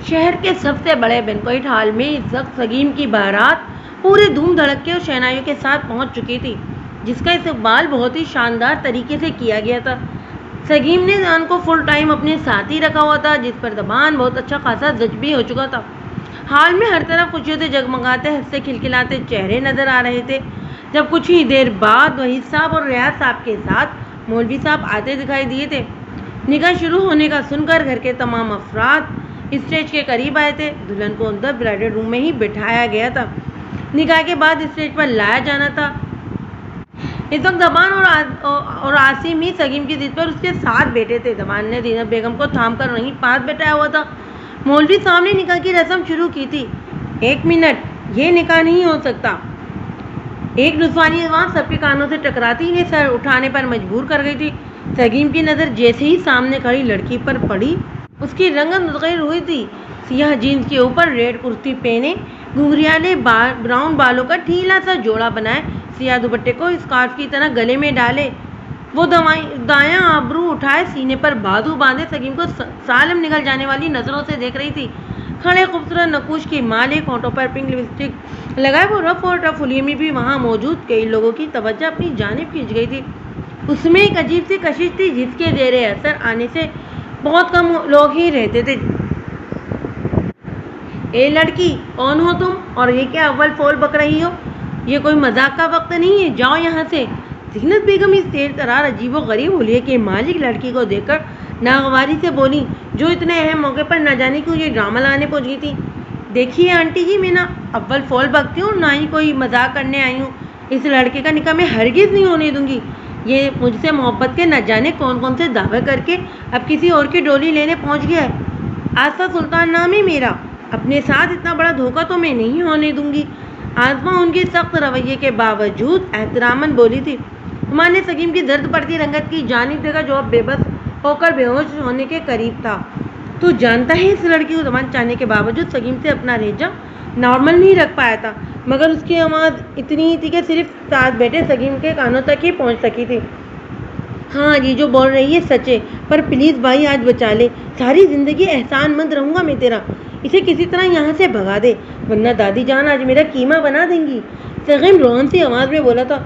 شہر کے سب سے بڑے بینکویٹ ہال میں اس وقت سگیم کی بارات پورے دھوم دھڑکے اور شہنائیوں کے ساتھ پہنچ چکی تھی، جس کا استقبال بہت ہی شاندار طریقے سے کیا گیا تھا۔ سگیم نے جان کو فل ٹائم اپنے ساتھ ہی رکھا ہوا تھا، جس پر زبان بہت اچھا خاصا زچ بھی ہو چکا تھا۔ ہال میں ہر طرف خوشیوں سے جگمگاتے ہنستے کھلکھلاتے چہرے نظر آ رہے تھے، جب کچھ ہی دیر بعد وحید صاحب اور ریاض صاحب کے ساتھ مولوی صاحب آتے دکھائی دیے تھے۔ نکاح شروع ہونے کا سن کر گھر کے تمام افراد اسٹیج کے قریب آئے تھے۔ دلہن کو اندر برائڈل روم میں ہی بٹھایا گیا تھا، نکاح کے بعد اسٹیج پر لایا جانا تھا۔ اس وقت زبان اور عاصم ہی سگیم کی ضد پر اس کے ساتھ بیٹھے تھے۔ زبان نے زینب بیگم کو تھام کر وہیں پاس بٹھایا ہوا تھا۔ مولوی صاحب نے نکاح کی رسم شروع کی تھی۔ 1 منٹ، یہ نکاح نہیں ہو سکتا۔ ایک نسوانی آواز سب کے کانوں سے ٹکراتی انہیں سر اٹھانے پر مجبور کر گئی تھی۔ سگیم کی نظر جیسے ہی سامنے کھڑی لڑکی پر پڑی، اس کی رنگت متغیر ہوئی تھی۔ سیاہ جینس کے اوپر ریڈ کرتی پہنے، گھنگریالے براؤن بالوں کا ڈھیلا سا جوڑا بنائے، سیاہ دوپٹے کو اسکارف کی طرح گلے میں ڈالے، وہ دایاں ابرو اٹھائے سینے پر بازو باندھے سگیم کو سالم نگل جانے والی نظروں سے دیکھ رہی تھی۔ کھڑے خوبصورت نقوش کی مالک، ہونٹوں پر پنک لپسٹک لگائے وہ رف اور ٹف حلیے میں بھی وہاں موجود کئی لوگوں کی توجہ اپنی جانب کھینچ گئی تھی۔ اس میں ایک عجیب سی کشش تھی، جس کے زیر اثر آنے سے بہت کم لوگ ہی رہتے تھے۔ اے لڑکی، کون ہو تم اور یہ کیا اول فول بک رہی ہو؟ یہ کوئی مذاق کا وقت نہیں ہے، جاؤ یہاں سے۔ زینت بیگم اس تیز ترار عجیب و غریب حلیے کی مالک لڑکی کو دیکھ کر ناگواری سے بولی، جو اتنے اہم موقع پر نہ جانے کیوں یہ ڈرامہ لانے پہنچ گئی تھی۔ دیکھیے آنٹی جی، میں نہ اول فول بکتی ہوں، نہ ہی کوئی مذاق کرنے آئی ہوں۔ اس لڑکے کا نکاح میں ہرگز نہیں ہونے دوں گی۔ یہ مجھ سے محبت کے نہ جانے کون کون سے دعوے کر کے اب کسی اور کی ڈولی لینے پہنچ گیا ہے۔ آصفہ سلطان نام ہے میرا، اپنے ساتھ اتنا بڑا دھوکہ تو میں نہیں ہونے دوں گی۔ آصفہ ان کے سخت رویے کے باوجود احتراماً بولی تھی۔ عمر نے سگیم کی زرد پڑتی رنگت کی جانب دیکھا، جو اب بے بس ہو کر بے ہوش ہونے کے قریب تھا۔ تو جانتا ہے، اس لڑکی کو زبان چاہنے کے باوجود سگیم سے اپنا لہجہ نارمل نہیں رکھ پایا تھا، مگر اس کی آواز اتنی ہی تھی کہ صرف ساتھ بیٹھے سگیم کے کانوں تک ہی پہنچ سکی تھی۔ ہاں، یہ جو بول رہی ہے سچ ہے، پر پلیز بھائی آج بچا لے، ساری زندگی احسان مند رہوں گا میں تیرا۔ اسے کسی طرح یہاں سے بھگا دے، ورنہ دادی جان آج میرا قیمہ بنا دیں گی۔ سگیم روہن سی آواز میں بولا تھا۔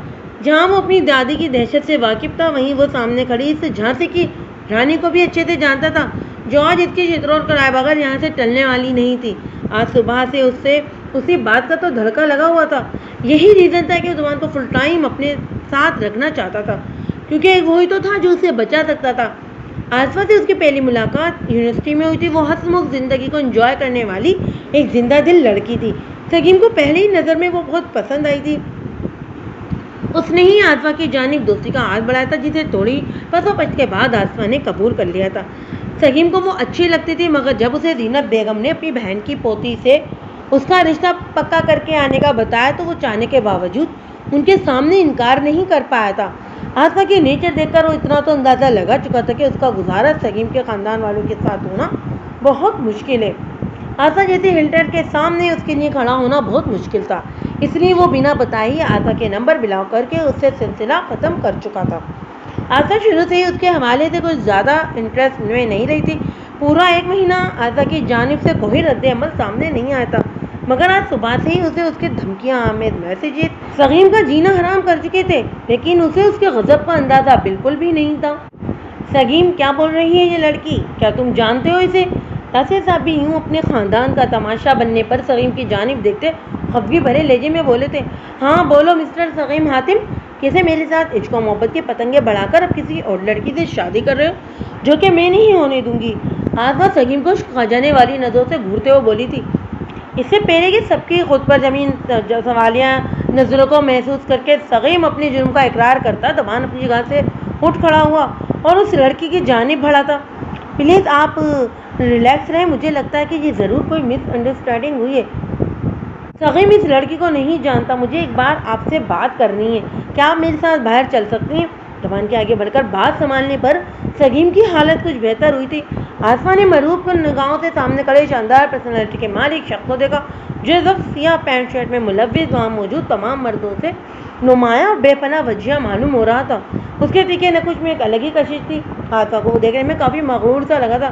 جہاں وہ اپنی دادی کی دہشت سے واقف تھا، وہیں وہ سامنے کھڑی اس جھانسی کی رانی کو بھی اچھے سے جانتا تھا، جو آج اس کی چترول کرائے بغیر یہاں سے ٹلنے والی نہیں تھی۔ آج صبح سے اسی بات کا تو دھڑکا لگا ہوا تھا۔ یہی ریزن تھا کہ زبان کو فل ٹائم اپنے ساتھ رکھنا چاہتا تھا، کیونکہ وہی تو تھا جو اسے بچا سکتا تھا۔ آصفہ سے اس کی پہلی ملاقات یونیورسٹی میں ہوئی تھی۔ وہ ہنسمکھ زندگی کو انجوائے کرنے والی ایک زندہ دل لڑکی تھی۔ سگیم کو پہلی نظر میں وہ بہت پسند آئی تھی۔ اس نے ہی آصفہ کی جانب دوستی کا ہاتھ بڑھایا تھا، جسے تھوڑی پس و پچ کے بعد آصفہ نے قبول کر لیا تھا۔ سگیم کو وہ اچھی لگتی تھی، مگر جب اسے زینب بیگم نے اپنی بہن کی پوتی سے اس کا رشتہ پکا کر کے آنے کا بتایا تو وہ چاہنے کے باوجود ان کے سامنے انکار نہیں کر پایا تھا۔ آصفہ کی نیچر دیکھ کر وہ اتنا تو اندازہ لگا چکا تھا کہ اس کا گزارا سگیم کے خاندان والوں کے ساتھ ہونا بہت مشکل ہے۔ آصفہ جیسے ہلٹر کے سامنے اس کے لیے کھڑا ہونا بہت مشکل تھا، اس لیے وہ بنا بتائے ہی آصفہ کے نمبر بلاؤ کر کے اس سے سلسلہ ختم کر چکا تھا۔ آصفہ شروع سے ہی اس کے حوالے سے کچھ زیادہ انٹرسٹ میں نہیں رہی تھی۔ پورا 1 مہینہ آصفہ کی جانب سے کوئی رد عمل سامنے نہیں آیا تھا، مگر آج صبح سے ہی اسے اس کے دھمکیاں آمیز میسیجز سگیم کا جینا حرام کر چکے تھے، لیکن اسے اس کے غضب کا اندازہ بالکل بھی نہیں تھا۔ سگیم، کیا بول رہی ہے یہ لڑکی؟ کیا تم جانتے ہو اسے؟ تاثیر صاحب بھی یوں اپنے خاندان کا تماشا بننے پر سگیم کی جانب دیکھتے خفگی بھرے لہجے میں بولے تھے۔ ہاں بولو مسٹر سگیم حاتم، کیسے میرے ساتھ عشق و محبت کی پتنگیں بڑھا کر اب کسی اور لڑکی سے شادی کر رہے ہو، جو کہ میں نہیں ہونے دوں گی۔ آصفہ سگیم کو کھا جانے والی نظروں سے گھورتے ہوئے بولی تھی۔ اس سے پہلے کہ سب کی خود پر زمین سوالیہ نظروں کو محسوس کر کے سگیم اپنے جرم کا اقرار کرتا، زبان اپنی جگہ سے اٹھ کھڑا ہوا اور اس لڑکی کی جانب بڑھا تھا۔ پلیز آپ ریلیکس رہیں، مجھے لگتا ہے کہ یہ ضرور کوئی مس انڈرسٹینڈنگ ہوئی ہے۔ سگیم اس لڑکی کو نہیں جانتا، مجھے ایک بار آپ سے بات کرنی ہے، کیا آپ میرے ساتھ باہر چل سکتی ہیں؟ زبان کے آگے بڑھ کر بات سنبھالنے پر سگیم کی حالت کچھ بہتر ہوئی تھی۔ آصفہ نے مرعوب کن نگاہوں سے سامنے کھڑے شاندار پرسنالٹی کے مالک شخص کو دیکھا، جو اس وقت سیاہ پینٹ شرٹ میں ملوث وہاں موجود تمام مردوں سے نمایاں اور بے پناہ وجیہہ معلوم ہو رہا تھا۔ اس کے تیکھے نقوش میں ایک الگ ہی کشش تھی۔ آصفہ کو وہ دیکھنے میں کافی مغرور سا لگا تھا۔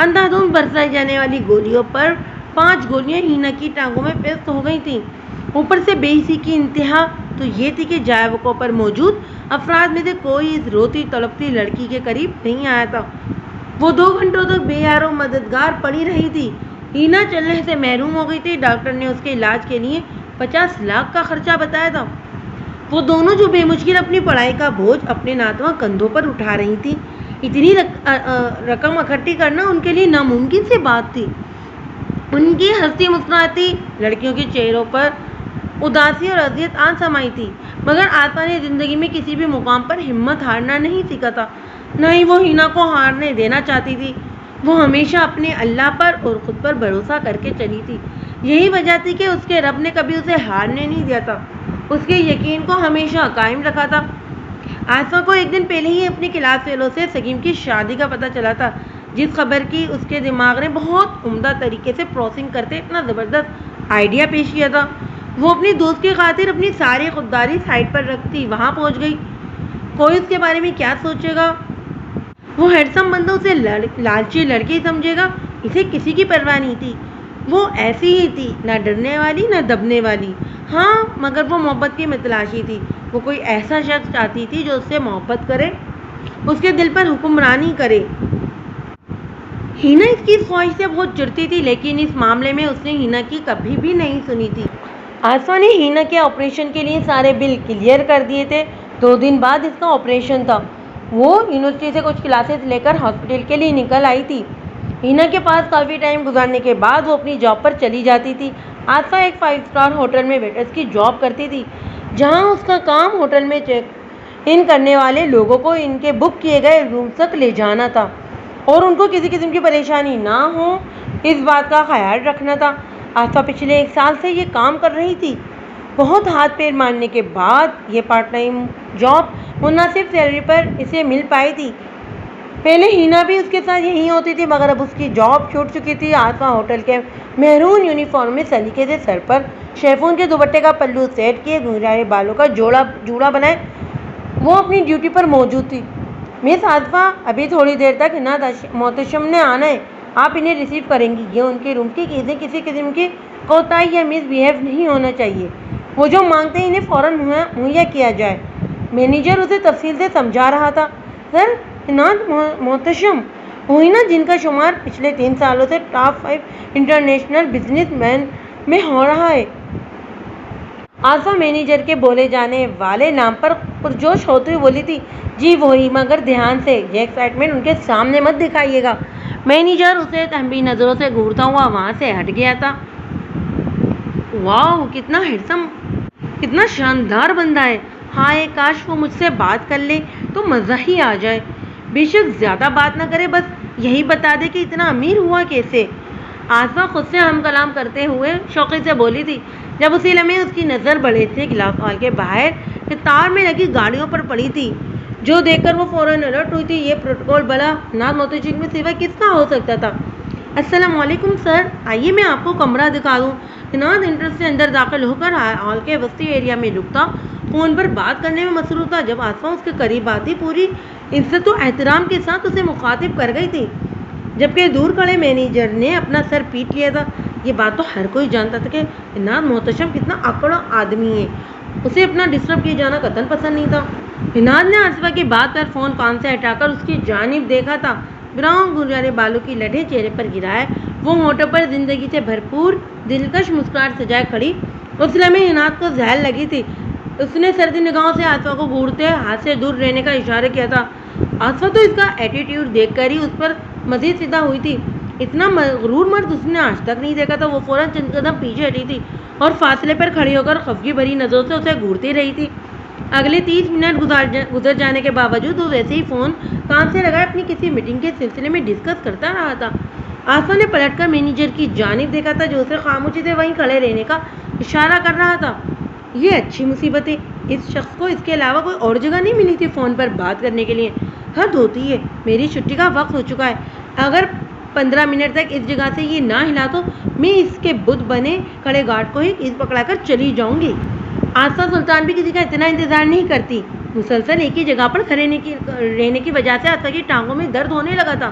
اندھادھند برسائی جانے والی گولیوں پر 5 گولیاں ہینا کی ٹانگوں میں پیست ہو گئی تھیں۔ اوپر سے بے حسی کی انتہا تو یہ تھی کہ جائے وقوع پر موجود افراد میں سے کوئی اس روتی تڑپتی لڑکی کے قریب نہیں آیا تھا۔ وہ 2 گھنٹوں تک بے یار و مددگار پڑی رہی تھی۔ ہینا چلنے سے محروم ہو گئی تھی۔ ڈاکٹر نے اس کے علاج کے لیے 50 لاکھ کا خرچہ بتایا تھا۔ وہ دونوں جو بے مشکل اپنی پڑھائی کا بوجھ اپنے ناتواں کندھوں پر اٹھا رہی تھیں، اتنی رقم اکٹھی کرنا ان کے لیے ناممکن سی بات تھی۔ ان کی ہنستی مسکراتی لڑکیوں کے چہروں پر اداسی اور اذیت آن سمائی تھی، مگر آسا نے زندگی میں کسی بھی مقام پر ہمت ہارنا نہیں سیکھا تھا، نہ ہی وہ ہینا کو ہارنے دینا چاہتی تھی۔ وہ ہمیشہ اپنے اللہ پر اور خود پر بھروسہ کر کے چلی تھی۔ یہی وجہ تھی کہ اس کے رب نے کبھی اسے ہارنے نہیں دیا تھا، اس کے یقین کو ہمیشہ قائم رکھا تھا۔ آسا کو ایک دن پہلے ہی اپنی کلاس فیلو سے سکیم کی شادی کا پتہ چلا تھا، جس خبر کی اس کے دماغ نے بہت عمدہ طریقے سے پروسیسنگ کرتے اتنا زبردست آئیڈیا پیش کیا تھا۔ وہ اپنی دوست کی خاطر اپنی ساری خودداری سائڈ پر رکھتی وہاں پہنچ گئی۔ کوئی اس کے بارے میں کیا سوچے گا؟ وہ ہینڈسم بندہ اسے لالچی لڑکی سمجھے گا؟ اسے کسی کی پرواہ نہیں تھی۔ وہ ایسی ہی تھی، نہ ڈرنے والی نہ دبنے والی۔ ہاں، مگر وہ محبت کی متلاشی تھی۔ وہ کوئی ایسا شخص چاہتی تھی جو اس سے محبت کرے، اس کے دل پر حکمرانی کرے۔ ہینا اس کی اس خواہش سے بہت چڑھتی تھی، لیکن اس معاملے میں اس نے ہینا کی کبھی بھی نہیں سنی تھی۔ آسا نے ہینا کے آپریشن کے لیے سارے بل کلیئر کر دیے تھے۔ 2 دن بعد اس کا آپریشن تھا۔ وہ یونیورسٹی سے کچھ کلاسز لے کر ہاسپٹل کے لیے نکل آئی تھی۔ ہینا کے پاس کافی ٹائم گزارنے کے بعد وہ اپنی جاب پر چلی جاتی تھی۔ آسا ایک 5 اسٹار ہوٹل میں ویٹرس کی جاب کرتی تھی، جہاں اس کا کام ہوٹل میں چیک ان کرنے والے لوگوں کو ان کے بک کیے گئے رومز تک لے جانا تھا اور ان کو کسی قسم کی پریشانی نہ ہو، اس بات کا خیال رکھنا تھا۔ آسا پچھلے 1 سال سے یہ کام کر رہی تھی۔ بہت ہاتھ پیر مارنے کے بعد یہ پارٹ ٹائم جاب مناسب سیلری پر اسے مل پائی تھی۔ پہلے ہینا بھی اس کے ساتھ یہیں ہوتی تھی، مگر اب اس کی جاب چھوٹ چکی تھی۔ آسا ہوٹل کے میرون یونیفارم میں سلیقے سے سر پر شیفون کے دوپٹے کا پلو سیٹ کیے، گھنگھرائے بالوں کا جوڑا بنائے وہ اپنی ڈیوٹی پر موجود تھی۔ مس آصفہ، ابھی تھوڑی دیر تک عناد محتشم نے آنا ہے، آپ انہیں ریسیو کریں گی۔ یہ ان کے روم کی چیزیں کسی قسم کی کوتاہی یا مس بہیو نہیں ہونا چاہیے۔ وہ جو مانگتے ہیں انہیں فوراً مہیا کیا جائے۔ مینیجر اسے تفصیل سے سمجھا رہا تھا۔ سر، عناد محتشم وہی نا جن کا شمار پچھلے 3 سالوں سے ٹاپ 5 انٹرنیشنل بزنس مین میں ہو رہا ہے۔ آسا مینیجر کے بولے جانے والے نام پر پرجوش ہوتی ہوئی بولی تھی۔ جی وہی، مگر دھیان سے، یہ ایکسائٹمنٹ ان کے سامنے مت دکھائیے گا۔ مینیجر اسے تنبیہ نظروں سے گھورتا ہوا وہاں سے ہٹ گیا تھا۔ واو، کتنا ہینڈسم، کتنا شاندار بندہ ہے۔ ہائے، کاش وہ مجھ سے بات کر لے تو مزہ ہی آ جائے۔ بے شک زیادہ بات نہ کرے، بس یہی بتا دے کہ اتنا امیر ہوا کیسے۔ آسا خود سے ہم کلام کرتے ہوئے شوقی سے بولی تھی، جب اسی لمحے اس کی نظر بڑے سے گلاس ہال کے باہر قطار میں لگی گاڑیوں پر پڑی تھی، جو دیکھ کر وہ فوراً الرٹ ہوئی تھی۔ یہ پروٹوکول بلا عناد محتشم میں سوا کس کا ہو سکتا تھا؟ السلام علیکم سر، آئیے میں آپ کو کمرہ دکھا دوں۔ عناد انٹرنس سے اندر داخل ہو کر ہال کے وسطی ایریا میں رکتا فون پر بات کرنے میں مصروف تھا۔ جب آسفا اس کے قریب آتی پوری عزت و احترام کے ساتھ اسے مخاطب کر گئی تھی، جبکہ دور کھڑے مینیجر نے اپنا سر پیٹ لیا تھا۔ یہ بات تو ہر کوئی جانتا تھا کہ عناد محتشم کتنا اکڑ آدمی ہے، اسے اپنا ڈسٹرب کیے جانا قطعاً پسند نہیں تھا۔ عناد نے آصفہ کی بات پر فون کان سے ہٹا کر اس کی جانب دیکھا تھا۔ براؤن گھنگھرائے بالوں کی لٹیں چہرے پر گرائے وہ ہونٹوں پر زندگی سے بھرپور دلکش مسکراہٹ سجائے کھڑی اس لمحے عناد کو زہر لگی تھی۔ اس نے سردی نگاہوں سے آصفہ کو گھورتے ہاتھ سے دور رہنے کا اشارہ کیا تھا۔ آصفہ تو اس کا ایٹیٹیوڈ دیکھ کر ہی اس پر مزید فدا ہوئی تھی۔ اتنا مغرور مرد اس نے آج تک نہیں دیکھا تھا۔ وہ فوراً چند قدم پیچھے ہٹی تھی اور فاصلے پر کھڑی ہو کر خفگی بھری نظروں سے اسے گھورتی رہی تھی۔ اگلے 30 منٹ گزر جانے کے باوجود وہ ویسے ہی فون کان سے لگائے اپنی کسی میٹنگ کے سلسلے میں ڈسکس کرتا رہا تھا۔ آصفہ نے پلٹ کر مینیجر کی جانب دیکھا تھا، جو اسے خاموشی سے وہیں کھڑے رہنے کا اشارہ کر رہا تھا۔ یہ اچھی مصیبت ہے، اس شخص کو اس کے علاوہ کوئی اور جگہ نہیں ملی تھی فون پر بات کرنے کے لیے۔ حد ہوتی ہے، میری چھٹی کا وقت ہو چکا ہے۔ اگر 15 منٹ تک اس جگہ سے یہ نہ ہلا تو میں اس کے بت بنے کھڑے گارڈ کو ہی کیس پکڑا کر چلی جاؤں گی۔ آصفہ سلطان بھی کسی کا اتنا انتظار نہیں کرتی۔ مسلسل ایک ہی جگہ پر کھڑے رہنے کی وجہ سے آصفہ کی ٹانگوں میں درد ہونے لگا تھا۔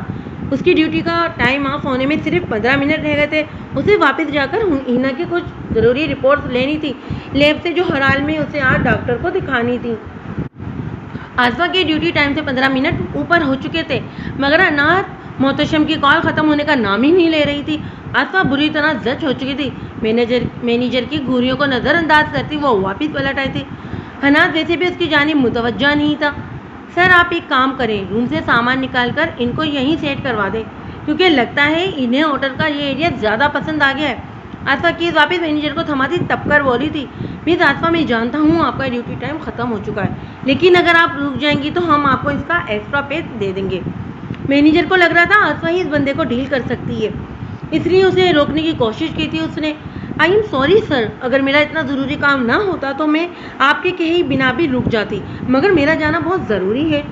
اس کی ڈیوٹی کا ٹائم آف ہونے میں صرف 15 منٹ رہ گئے تھے. اسے واپس جا کر ہینا کی کچھ ضروری رپورٹس لینی تھی لیب سے، جو ہر حال میں اسے آج ڈاکٹر کو دکھانی تھی. آصفہ کے ڈیوٹی ٹائم سے 15 منٹ اوپر ہو چکے تھے، مگر انات محتشم کی کال ختم ہونے کا نام ہی نہیں لے رہی تھی. آصفہ بری طرح زچ ہو چکی تھی. مینیجر کی گھوریوں کو نظر انداز کرتی وہ واپس پلٹ آئی تھی. حنات ویسے بھی اس کی جانب متوجہ نہیں تھا. سر آپ ایک کام کریں، روم سے سامان نکال کر ان کو یہیں سیٹ کروا دیں، کیونکہ لگتا ہے انہیں ہوٹل کا یہ ایریا زیادہ پسند آ گیا ہے. آصفہ کی واپس مینیجر کو تھماتی تب کر بولی تھی، مس آصفہ میں جانتا ہوں آپ کا ڈیوٹی ٹائم ختم ہو چکا ہے، لیکن اگر آپ رک جائیں گی تو ہم آپ کو اس کا ایکسٹرا پے دے دیں گے. مینیجر کو لگ رہا تھا آصفہ ہی اس بندے کو ڈیل کر سکتی ہے، اس لیے اسے روکنے کی کوشش کی تھی. اس نے آئی ایم سوری سر، اگر میرا اتنا ضروری کام نہ ہوتا تو میں آپ کے کہیں بنا بھی رک جاتی، مگر میرا جانا بہت ضروری ہے.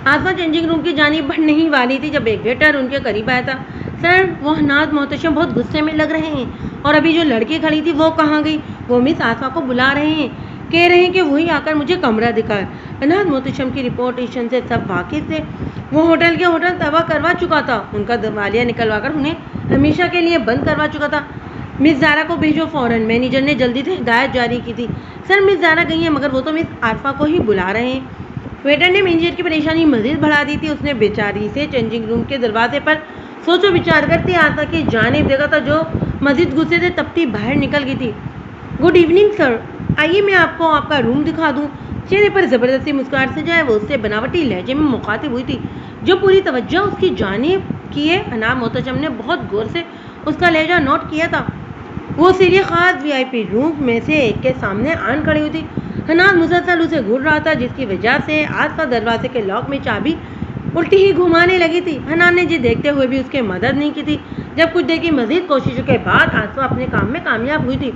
آصفہ چینجنگ روم کی جانب بڑھنے ہی والی تھی جب ایک ویٹر ان کے قریب آیا تھا. سر وہ حنات محتشم بہت غصے میں لگ رہے ہیں، اور ابھی جو لڑکی کھڑی تھی وہ کہاں گئی؟ وہ مس آصفہ کو بلا رہے ہیں، کہہ رہے ہیں کہ وہی آ کر مجھے کمرہ دکھائے. حنات محتشم کی رپورٹیشن سے سب واقف تھے. وہ ہوٹل تباہ کروا چکا تھا، ان کا دوالیہ نکلوا کر انہیں ہمیشہ کے لیے بند کروا چکا تھا. مس زارا کو بھیجو فوراً، مینیجر نے جلدی سے ہدایت جاری کی تھی. سر مس زارا گئی ہیں، مگر وہ تو مس عارفہ کو ہی بلا رہے ہیں. ویٹر نے مینیجر کی پریشانی مزید بڑھا دی تھی. اس نے بیچاری سے چینجنگ روم کے دروازے پر سوچ و بچار کرتی عارفہ کی جانب دیکھا تھا، جو مزید غصے سے تپتی باہر نکل گئی تھی. گڈ ایوننگ سر، آئیے میں آپ کو آپ کا روم دکھا دوں. چہرے پر زبردستی مسکراہٹ سے جائے وہ اس سے بناوٹی لہجے میں مخاطب ہوئی تھی، جو پوری توجہ اس کی جانب کیے. حنات محتشم نے بہت غور سے اس کا لہجہ نوٹ کیا تھا. وہ سیڑھی خاص وی آئی پی روم میں سے ایک کے سامنے آن کھڑی ہوئی تھی. حنات مسلسل اسے گھور رہا تھا، جس کی وجہ سے آصفہ دروازے کے لاک میں چابی الٹی ہی گھمانے لگی تھی. حنات نے جی دیکھتے ہوئے بھی اس کی مدد نہیں کی تھی. جب کچھ دیر کی مزید کوششوں کے بعد آصفہ اپنے کام میں کامیاب ہوئی تھی،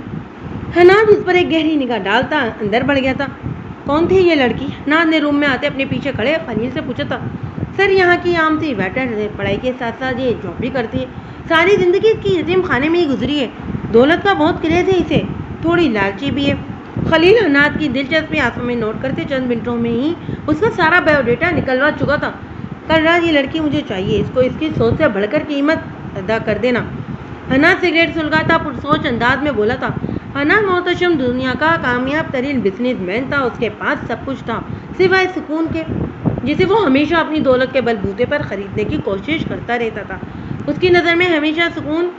حنات اس پر ایک گہری نگاہ ڈالتا اندر بڑھ گیا تھا. کون تھی یہ لڑکی؟ حنات نے روم میں آتے اپنے پیچھے کھڑے خلیل سے پوچھا تھا. سر یہاں کی عام سی ویٹر ہے، پڑھائی کے ساتھ ساتھ یہ جاب بھی کرتی ہے. ساری زندگی اس کی یتیم خانے میں ہی گزری ہے. دولت کا بہت کریز ہے اسے، تھوڑی لالچی بھی ہے. خلیل حنات کی دلچسپی آنکھوں میں نوٹ کرتے چند منٹوں میں ہی اس کا سارا بایو ڈیٹا نکلوا چکا تھا. کل رات یہ لڑکی مجھے چاہیے، اس کو اس کی سوچ سے بڑھ کر قیمت ادا کر دینا. حنات سگریٹ سلگاتا پرسوچ انداز میں بولا تھا. حنات محتشم دنیا کا کامیاب ترین بزنس مین تھا. اس کے پاس سب کچھ تھا سوائے سکون کے، جسے وہ ہمیشہ اپنی دولت کے بل بوتے پر خریدنے کی کوشش کرتا رہتا تھا. اس کی نظر میں ہمیشہ سکون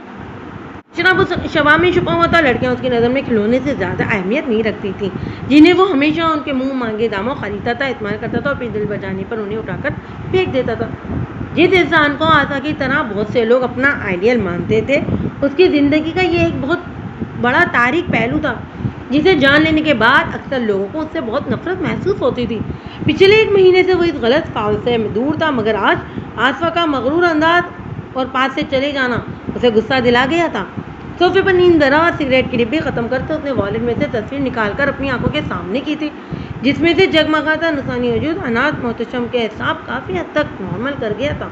شراب و شباب میں چھپا ہوا تھا. لڑکیاں اس کی نظر میں کھلونے سے زیادہ اہمیت نہیں رکھتی تھیں، جنہیں وہ ہمیشہ ان کے منہ مانگے داموں خریدتا تھا، استعمال کرتا تھا اور پھر دل بجانے پر انہیں اٹھا کر پھینک دیتا تھا. جس انسان کو آصفہ کی طرح بہت سے لوگ اپنا آئیڈیل مانتے تھے، اس کی زندگی کا یہ ایک بہت بڑا تاریخ پہلو تھا، جسے جان لینے کے بعد اکثر لوگوں کو اس سے بہت نفرت محسوس ہوتی تھی. پچھلے 1 مہینے سے وہ اس غلط خیال سے دور تھا، مگر آج آصفہ کا مغرور انداز اور پاس سے چلے جانا اسے غصہ دلا گیا تھا. صوفے پر نیند دراز سگریٹ کی ڈبی ختم کرتے اس نے والٹ میں سے تصویر نکال کر اپنی آنکھوں کے سامنے کی تھی، جس میں سے جگمگاتا نسانی وجود حنات محتشم کے حساب کافی حد تک نارمل کر گیا تھا.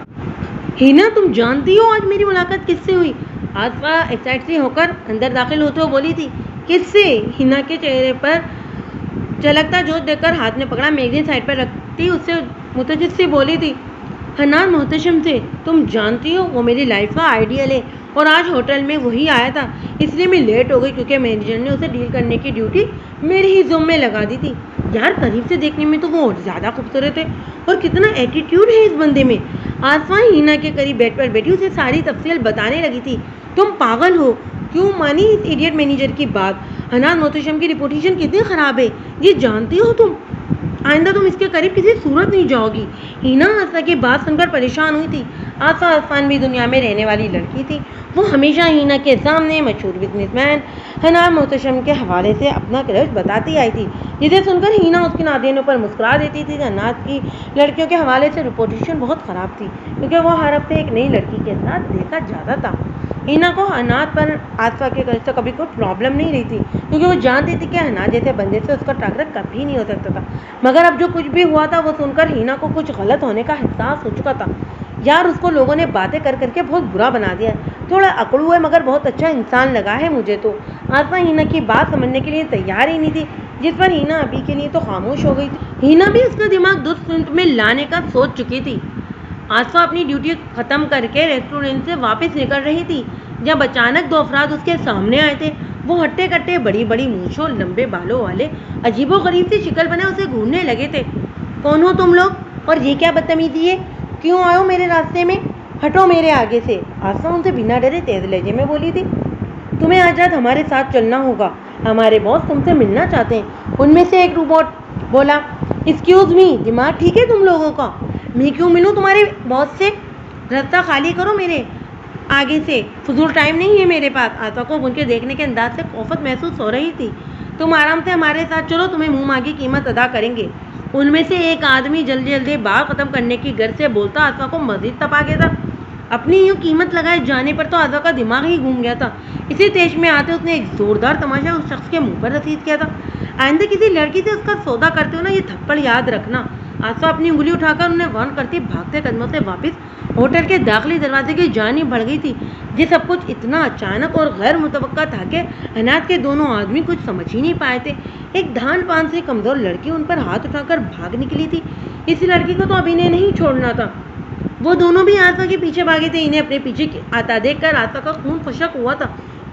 ہینا تم جانتی ہو آج میری ملاقات کس سے ہوئی؟ آصفہ ایکسائٹ سی ہو کر اندر داخل ہوتے ہوئے بولی تھی. کس سے؟ ہینا کے چہرے پر چلکتا جوش دیکھ کر ہاتھ میں پکڑا میگزین سائڈ پر رکھتی اس سے متجس سی بولی تھی. حنات محتشم سے. تم جانتی ہو وہ میری لائف کا آئیڈیل ہے، اور آج ہوٹل میں وہی آیا تھا، اس لیے میں لیٹ ہو گئی کیونکہ مینیجر نے اسے ڈیل کرنے کی ڈیوٹی میرے ہی ذمہ میں لگا دی تھی. یار قریب سے دیکھنے میں تو وہ اور زیادہ خوبصورت ہے، اور کتنا ایٹیٹیوڈ ہے اس بندے میں. آصفہ ہینا کے قریب بیٹھ پر بیٹھی اسے ساری تفصیل بتانے لگی تھی. تم پاگل ہو، کیوں مانی اس ایڈیٹ مینیجر کی بات؟ حنات محتشم کی رپوٹیشن کتنی خراب ہے یہ جانتی ہو تم؟ آئندہ تم اس کے قریب کسی صورت نہیں جاؤ گی. ہینا آصفہ کی بات سن کر پریشان ہوئی تھی. آصفہ افسانوی دنیا میں رہنے والی لڑکی تھی. وہ ہمیشہ ہینا کے سامنے مشہور بزنس مین حنات محتشم کے حوالے سے اپنا کرش بتاتی آئی تھی، جسے سن کر ہینا اس کی نادینوں پر مسکرا دیتی تھی. حنات کی لڑکیوں کے حوالے سے رپوٹیشن بہت خراب تھی، کیونکہ وہ ہر ہفتے ایک نئی لڑکی کے ساتھ دیکھا جاتا تھا. ہینا کو حنات پر آصفہ کے کرش سے کبھی کوئی پرابلم نہیں رہی تھی، کیونکہ وہ جانتی تھی کہ حنات جیسے بندے سے اس کا ٹاکرا کبھی نہیں ہو سکتا تھا. مگر اب جو کچھ بھی ہوا تھا وہ سن کر ہینا کو کچھ غلط ہونے کا احساس ہو چکا تھا. یار اس کو لوگوں نے باتیں کر کر کے بہت برا بنا دیا ہے. تھوڑا اکڑو ہے مگر بہت اچھا انسان لگا ہے مجھے تو. آصفہ ہینا کی بات سمجھنے کے لیے تیار ہی نہیں تھی، جس پر ہینا ابھی کے لیے تو خاموش ہو گئی تھی. ہینا بھی اس کا دماغ درست سمت میں لانے کا سوچ چکی تھی. آصفہ اپنی ڈیوٹی ختم کر کے ریسٹورینٹ سے واپس نکل رہی تھی جب اچانک 2 افراد اس کے سامنے آئے تھے۔ وہ ہٹے کٹے بڑی بڑی مونچھوں لمبے بالوں والے عجیب و غریب سی شکل بنے اسے گھورنے لگے تھے۔ کون ہو تم لوگ اور یہ کیا بدتمیزی ہے؟ کیوں آئے ہو میرے راستے میں؟ ہٹو میرے آگے سے، آصفہ ان سے بنا ڈرے تیز لہجے میں بولی تھی۔ تمہیں آج رات ہمارے ساتھ چلنا ہوگا، ہمارے باس تم سے ملنا چاہتے ہیں، ان میں سے ایک روبوٹ بولا۔ ایکسکیوز می، دماغ ٹھیک ہے تم لوگوں کا؟ میں کیوں ملوں تمہارے باس سے؟ راستہ خالی کرو میرے آگے سے، فضول ٹائم نہیں ہے میرے پاس۔ آصفہ کو ان کے دیکھنے کے انداز سے خوفت محسوس ہو رہی تھی۔ تم آرام سے ہمارے ساتھ چلو، تمہیں منہ مانگی قیمت ادا کریں گے۔ ان میں سے ایک آدمی جلدی جلدی بات ختم کرنے کی غرض سے بولتا آصفہ کو مزید تپا گیا تھا۔ اپنی یوں قیمت لگائے جانے پر تو آصفہ کا دماغ ہی گھوم گیا تھا۔ اسی تیش میں آتے اس نے ایک زوردار تماشا اس شخص کے منہ پر رسید کیا تھا۔ آئندہ کسی لڑکی سے اس کا سودا کرتے ہو نا، یہ تھپڑ یاد رکھنا۔ آصفہ اپنی انگلی اٹھا کر انہیں وارن کرتی بھاگتے قدموں سے واپس ہوٹل کے داخلی دروازے کی جانب بڑھ گئی تھی۔ یہ سب کچھ اتنا اچانک اور غیر متوقع تھا کہ حنات کے دونوں آدمی کچھ سمجھ ہی نہیں پائے تھے۔ ایک دھان پان سے کمزور لڑکی ان پر ہاتھ اٹھا کر بھاگ نکلی تھی۔ اس لڑکی کو تو اب انہیں نہیں چھوڑنا تھا۔ وہ دونوں بھی آصفہ کے پیچھے بھاگے تھے۔ انہیں اپنے پیچھے آتا دیکھ کر آصفہ کا خون خشک ہوا تھا۔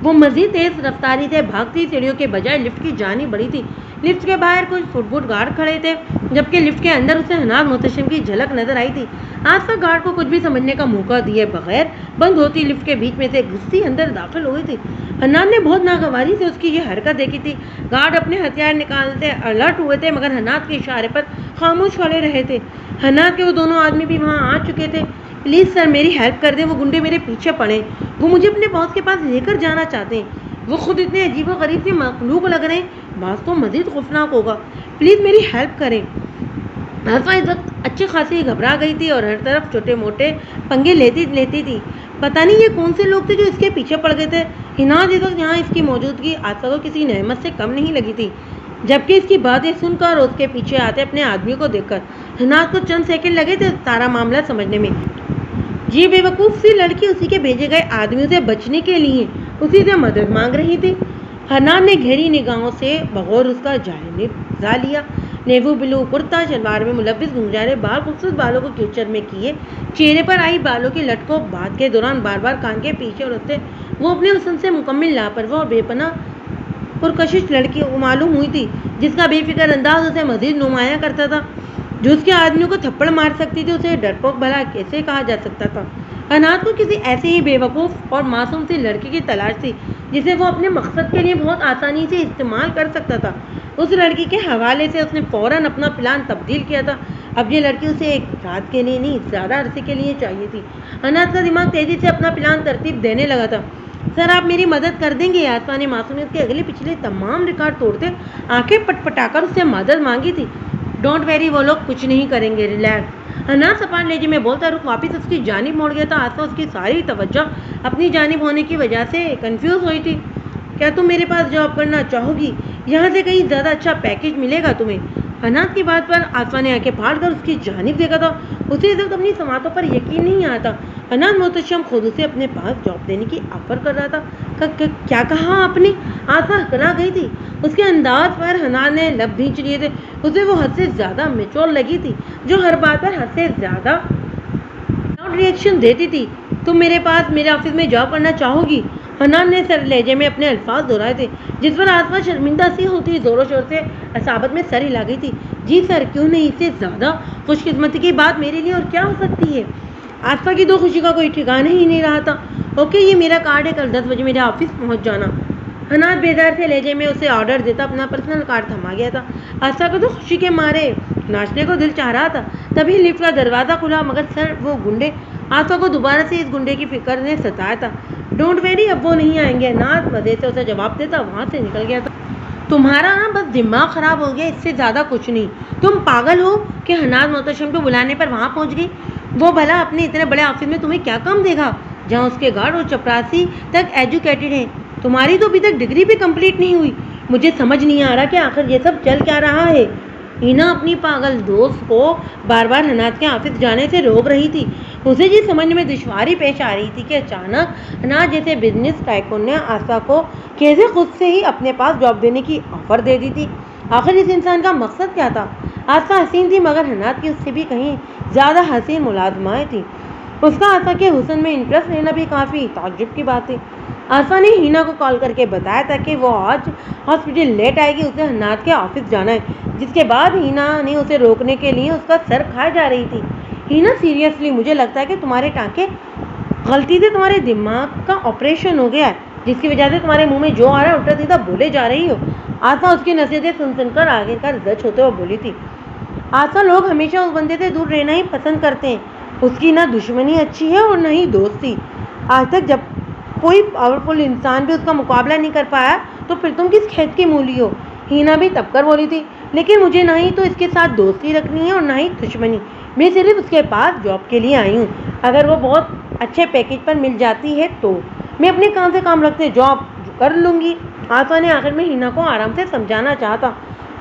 وہ مزید تیز رفتاری سے بھاگتی سیڑھیوں کے بجائے لفٹ کی جانب بڑھی تھی۔ لفٹ کے باہر کچھ فٹ گارڈ کھڑے تھے جبکہ لفٹ کے اندر اسے حنات محتشم کی جھلک نظر آئی تھی۔ آصفہ گارڈ کو کچھ بھی سمجھنے کا موقع دیے بغیر بند ہوتی لفٹ کے بیچ میں سے گھستی اندر داخل ہوئی تھی۔ حنات نے بہت ناگواری سے اس کی یہ حرکت دیکھی تھی۔ گارڈ اپنے ہتھیار نکالتے الرٹ ہوئے تھے مگر حنات کے اشارے پر خاموش کھڑے رہے تھے۔ حنات کے وہ دونوں آدمی بھی وہاں آ چکے تھے۔ پلیز سر میری ہیلپ کر دیں، وہ گنڈے میرے پیچھے پڑے، وہ مجھے اپنے باس کے پاس لے کر جانا چاہتے ہیں۔ وہ خود اتنے عجیب و غریب سے مخلوق لگ رہے ہیں، باس تو مزید خوفناک ہوگا، پلیز میری ہیلپ کریں۔ آصفہ اس وقت اچھی خاصی گھبرا گئی تھی اور ہر طرف چھوٹے موٹے پنگے لیتی تھی۔ پتہ نہیں یہ کون سے لوگ تھے جو اس کے پیچھے پڑ گئے تھے۔ حنات اس وقت یہاں اس کی موجودگی آصفہ کو کسی نعمت سے کم نہیں لگی تھی، جبکہ اس کی باتیں سن کر اور اس کے پیچھے آتے اپنے آدمیوں کو دیکھ کر حنات کو چند سیکنڈ لگے تھے سارا معاملہ سمجھنے میں۔ یہ بے وقوف سی لڑکی اسی کے بھیجے گئے آدمیوں سے بچنے کے لیے اسی سے مدد مانگ رہی تھی۔ حنات نے گہری نگاہوں سے بغور اس کا جائزہ لیا۔ نیوی بلو کرتا شلوار میں ملوث گنجارے بال خوبصورت بالوں کو کیچڑ میں کیے، چہرے پر آئی بالوں کی لٹ کو بات کے دوران بار بار کان کے پیچھے اڑتے وہ اپنے حسن سے مکمل لاپرواہ اور بے پناہ پرکشش لڑکی معلوم ہوئی تھی جس کا بے فکر انداز اسے مزید نمایاں کرتا تھا۔ جو اس کے آدمیوں کو تھپڑ مار سکتی تھی اسے ڈرپوک بھلا کیسے کہا جا سکتا تھا؟ حنات کو کسی ایسی ہی بے وقوف اور معصوم سی لڑکی کی تلاش تھی جسے وہ اپنے مقصد کے لیے بہت آسانی سے استعمال کر سکتا تھا۔ اس لڑکی کے حوالے سے اس نے فوراً اپنا پلان تبدیل کیا تھا۔ اب یہ لڑکی اسے ایک رات کے لیے نہیں زیادہ عرصے کے لیے چاہیے تھی۔ حنات کا دماغ تیزی سے اپنا پلان ترتیب دینے لگا تھا۔ سر آپ میری مدد کر دیں گے؟ آصفہ نے معصومیت کے اگلے پچھلے تمام ریکارڈ توڑتے آنکھیں پٹ پٹا کر اس سے مدد مانگی تھی۔ ڈونٹ ویری، وہ لوگ کچھ نہیں کریں گے، ریلیکس۔ حنات سپاٹ لہجے میں بولتا رخ واپس اس کی جانب موڑ گیا تھا۔ آصفہ اس کی ساری توجہ اپنی جانب ہونے کی وجہ سے کنفیوز ہوئی تھی۔ کیا تم میرے پاس جاب کرنا چاہو گی؟ یہاں سے کہیں زیادہ اچھا پیکیج ملے گا تمہیں۔ حنات کی بات پر آصفہ نے آنکھیں پھاڑ کر اس کی جانب دیکھا تھا۔ اسے اس وقت اپنی سماعتوں پر یقین نہیں آتا۔ حنات محتشم خود اسے اپنے پاس جاب دینے کی آفر کر رہا تھا۔ کیا کہا آپ نے؟ آصفہ ہکلا گئی تھی۔ اس کے انداز پر حنات نے لب بھینچ لیے تھے۔ اسے وہ حد سے زیادہ میچور لگی تھی جو ہر بات پر حد سے زیادہ لاؤڈ ریئیکشن دیتی تھی۔ تم میرے پاس میرے آفس میں جاب کرنا چاہو گی؟ حنات نے سر لہجے میں اپنے الفاظ دہرائے تھے جس پر آصفہ شرمندہ سی ہوتی زور و شور سے اصابت میں سر ہلا گئی تھی۔ جی سر، کیوں نہیں؟ اس سے زیادہ خوش قسمتی کی بات میرے لیے اور کیا ہو سکتی ہے؟ آصفہ کی تو خوشی کا کوئی ٹھکانہ ہی نہیں رہا تھا۔ اوکے، یہ میرا کارڈ ہے، کل 10 بجے میرے آفس پہنچ جانا۔ حنات بیدار سے لہجے میں اسے آرڈر دیتا اپنا پرسنل کارڈ تھما گیا تھا۔ آصفہ کو تو خوشی کے مارے ناچنے کو دل چاہ رہا تھا۔ تبھی لفٹ کا دروازہ کھلا مگر سر وہ گنڈے، آصفہ کو دوبارہ سے اس گنڈے کی فکر نے ستایا تھا۔ ڈونٹ ویری، اب وہ نہیں آئیں گے۔ حنات مزے سے اسے جواب دیتا وہاں سے نکل گیا تھا۔ تمہارا نا بس دماغ خراب ہو گیا، اس سے زیادہ کچھ نہیں۔ تم پاگل ہو کہ حنات محتشم کو بلانے پر وہاں پہنچ گئی؟ وہ بھلا اپنے اتنے بڑے آفس میں تمہیں کیا کام دے گا جہاں اس کے گارڈ اور چپراسی تک ایجوکیٹڈ ہیں؟ تمہاری تو ابھی تک ڈگری بھی کمپلیٹ نہیں ہوئی۔ مجھے سمجھ نہیں آ رہا کہ آخر یہ سب چل کیا رہا ہے۔ اینا اپنی پاگل دوست کو بار بار حنات کے آفس جانے سے روک رہی تھی۔ اسے یہ سمجھنے میں دشواری پیش آ رہی تھی کہ اچانک حنات جیسے بزنس ٹائکون نے آصفہ کو کیسے خود سے ہی اپنے پاس جاب دینے کی آفر دے دی تھی۔ آخر اس انسان کا مقصد کیا تھا؟ آسا حسین تھی مگر حنات کی اس سے بھی کہیں زیادہ حسین ملازمائیں تھیں۔ اس کا آسا کے حسن میں انٹرسٹ لینا بھی کافی تعجب کی بات تھی۔ آسا نے ہینا کو کال کر کے بتایا تھا کہ وہ آج ہاسپٹل لیٹ آئے گی، اسے حنات کے آفس جانا ہے، جس کے بعد ہینا نے اسے روکنے کے لیے اس کا سر کھائے جا رہی تھی۔ ہینا سیریسلی مجھے لگتا ہے کہ تمہارے ٹانکے غلطی سے تمہارے دماغ کا آپریشن ہو گیا ہے، جس کی وجہ سے تمہارے منہ میں جو آ رہا ہے الٹا سیدھا بولے جا رہی ہو۔ آسا اس کی نصیحتیں سن کر آخرکار زچ ہوتے ہوئے بولی تھی۔ آسا لوگ ہمیشہ اس بندے سے دور رہنا ہی پسند کرتے ہیں، اس کی نہ دشمنی اچھی ہے اور نہ ہی دوستی۔ آج تک جب کوئی پاورفل انسان بھی اس کا مقابلہ نہیں کر پایا تو پھر تم کس کھیت کی مولی ہو؟ ہینا بھی تب کر بولی تھی، لیکن مجھے نہ ہی تو اس کے ساتھ دوستی رکھنی ہے اور نہ ہی دشمنی، میں صرف اس کے پاس جاب کے لیے آئی ہوں، اگر وہ بہت اچھے پیکیج پر مل جاتی ہے تو میں اپنے کام سے کام رکھتے جاب کر لوں گی۔ آسا نے آخر میں ہینا کو آرام سے سمجھانا چاہتا،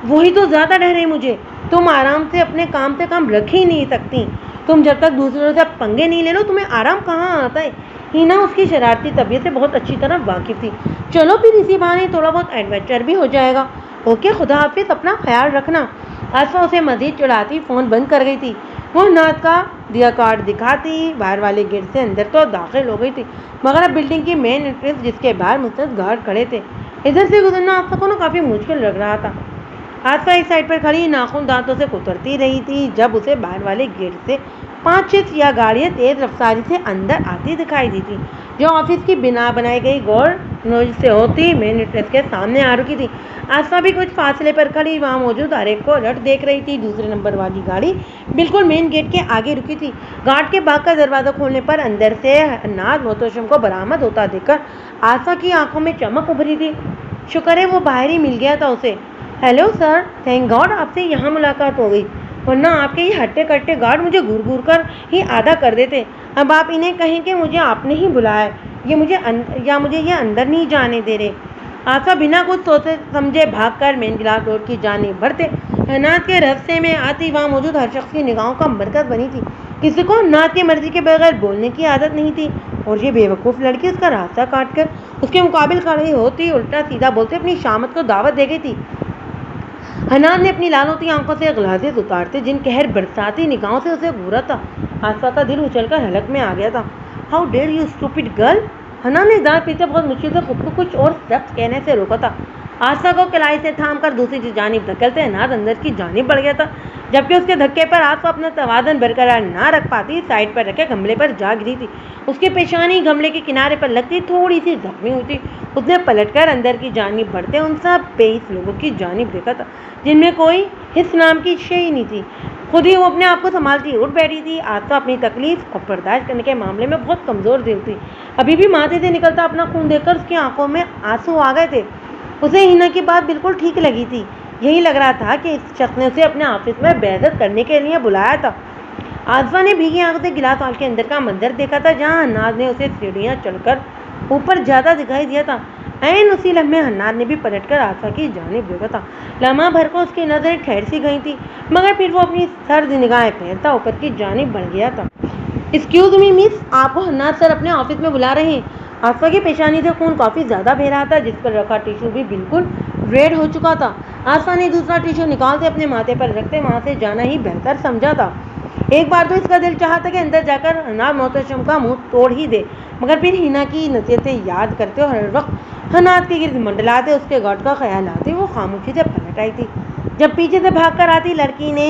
وہی تو زیادہ ڈر ہے مجھے، تم آرام سے اپنے کام سے کام رکھ ہی نہیں سکتی، تم جب تک دوسروں سے پنگے نہیں لے لو تمہیں آرام کہاں آتا ہے۔ ہینا اس کی شرارتی طبیعت سے بہت اچھی طرح واقف تھی۔ چلو پھر اسی بہانے تھوڑا بہت ایڈونچر بھی ہو جائے گا۔ اوکے، خدا حافظ، اپنا خیال رکھنا۔ آسا اسے مزید چڑھاتی فون بند کر گئی تھی۔ وہ حنات کا دیا کارڈ دکھاتی باہر والے گیٹ سے اندر تو داخل ہو گئی تھی، مگر اب بلڈنگ کی مین انٹرنس جس کے باہر مستعد گارڈ کھڑے تھے، ادھر سے گزرنا آسا کو کافی مشکل لگ رہا تھا۔ آسا اس سائڈ پر کھڑی ناخن دانتوں سے کترتی رہی تھی جب اسے باہر والے گیٹ سے 5-6 سیاہ گاڑیاں تیز رفتاری سے اندر آتی دکھائی دی تھی، جو آفس کی بنا بنائی گئی گول نوز سے ہوتی مین انٹرنس کے سامنے آ رکی تھی۔ آسا بھی کچھ فاصلے پر کھڑی وہاں موجود ہر ایک کو الٹ دیکھ رہی تھی۔ دوسرے نمبر والی گاڑی بالکل مین گیٹ کے آگے رکی تھی۔ گارڈ کے باغ کا دروازہ کھولنے پر اندر سے حنات محتشم کو برآمد ہوتا دیکھ کر آسا کی آنکھوں میں چمک ابھری تھی۔ شکر ہے وہ باہر ہی مل گیا تھا اسے۔ ہیلو سر، تھینک گاڈ آپ سے یہاں ملاقات ہو گئی، ورنہ آپ کے یہ ہٹے کٹے گارڈ مجھے گھور گھور کر ہی آدھا کر دیتے۔ اب آپ انہیں کہیں کہ مجھے آپ نے ہی بلایا ہے، مجھے یہ اندر نہیں جانے دے رہے۔ آسا بنا کچھ سوچے سمجھے بھاگ کر مین گلاس ڈور کی جانب بڑھتے حنات کے راستے میں آتی وہاں موجود ہر شخص کی نگاہوں کا مرکز بنی تھی۔ کسی کو حنات کی مرضی کے بغیر بولنے کی عادت نہیں تھی، اور یہ بے وقوف لڑکی اس کا راستہ کاٹ کر اس کے مقابل کھڑی ہوتی الٹا سیدھا بولتے اپنی شامت کو دعوت دے گئی تھی۔ حنات نے اپنی لال ہوتی آنکھوں سے غلازت اتارتے جن قہر برساتی نگاہوں سے اسے گھورا تھا، آسا کا دل اچھل کر حلق میں آ گیا تھا۔ How dare you stupid girl! Hanat نے دانت پیتے بہت مشکل سے خود کو کچھ اور سخت کہنے سے روکا تھا۔ آسا کو کلائی سے تھام کر دوسری جانب دھکیلتے حنات اندر کی جانب بڑھ گیا تھا، جبکہ اس کے دھکے پر آسا اپنا توازن برقرار نہ رکھ پاتی سائڈ پر رکھے گملے پر جا گری تھی۔ اس کی پیشانی گملے کے کنارے پر لگتی تھوڑی سی زخمی ہوئی تھی۔ اس نے پلٹ کر اندر کی جانب بڑھتے ان سب بےحس لوگوں کی جانب دیکھا تھا جن میں کوئی حس نام کی شے ہی نہیں تھی۔ خود ہی وہ اپنے آپ کو سنبھالتی اٹھ بیٹھی تھی۔ آسا اپنی تکلیف کو برداشت کرنے کے معاملے میں بہت کمزور دل تھی، ابھی بھی ماتھے سے نکلتا اپنا خون دیکھ کر اس کی آنکھوں میں آنسو آ گئے تھے۔ اسے ہینا کی بات بالکل ٹھیک لگی تھی، یہی لگ رہا تھا کہ اس شخص نے اسے اپنے آفس میں بےعزت کرنے کے لیے بلایا تھا۔ آسا نے بھیگی آنکھ سے گلاس ہال کے اندر کا منظر دیکھا تھا جہاں حنات نے اسے سیڑھیاں چڑھ کر اوپر جاتا دکھائی دیا تھا۔ عین اسی لمحے حنات نے بھی پلٹ کر آسا کی جانب دیکھا تھا۔ لمحہ بھر کو اس کی نظریں ٹھہر سی گئی تھی، مگر پھر وہ اپنی سرد نگاہیں پھیرتا اوپر کی جانب بڑھ گیا تھا۔ ایکسکیوز می مس، آپ کو حنات سر اپنے آفس میں بلا رہے ہیں۔ آسا کی پیشانی سے خون کافی زیادہ بہہ رہا تھا، جس پر رکھا ٹیشو بھی بالکل ریڈ ہو چکا تھا۔ آسا نے دوسرا ٹیشو نکالتے اپنے ماتھے پر رکھتے وہاں سے جانا ہی بہتر سمجھا تھا۔ ایک بار تو اس کا دل چاہا تھا کہ اندر جا کر حنات محتشم کا منہ توڑ ہی دے، مگر پھر ہینا کی نصیحتیں یاد کرتے اور ہر وقت حنات کے گرد منڈلاتے اس کے گارڈ کا خیال آتے وہ خاموشی سے پلٹ آئی تھی۔ جب پیچھے سے بھاگ کر آتی لڑکی نے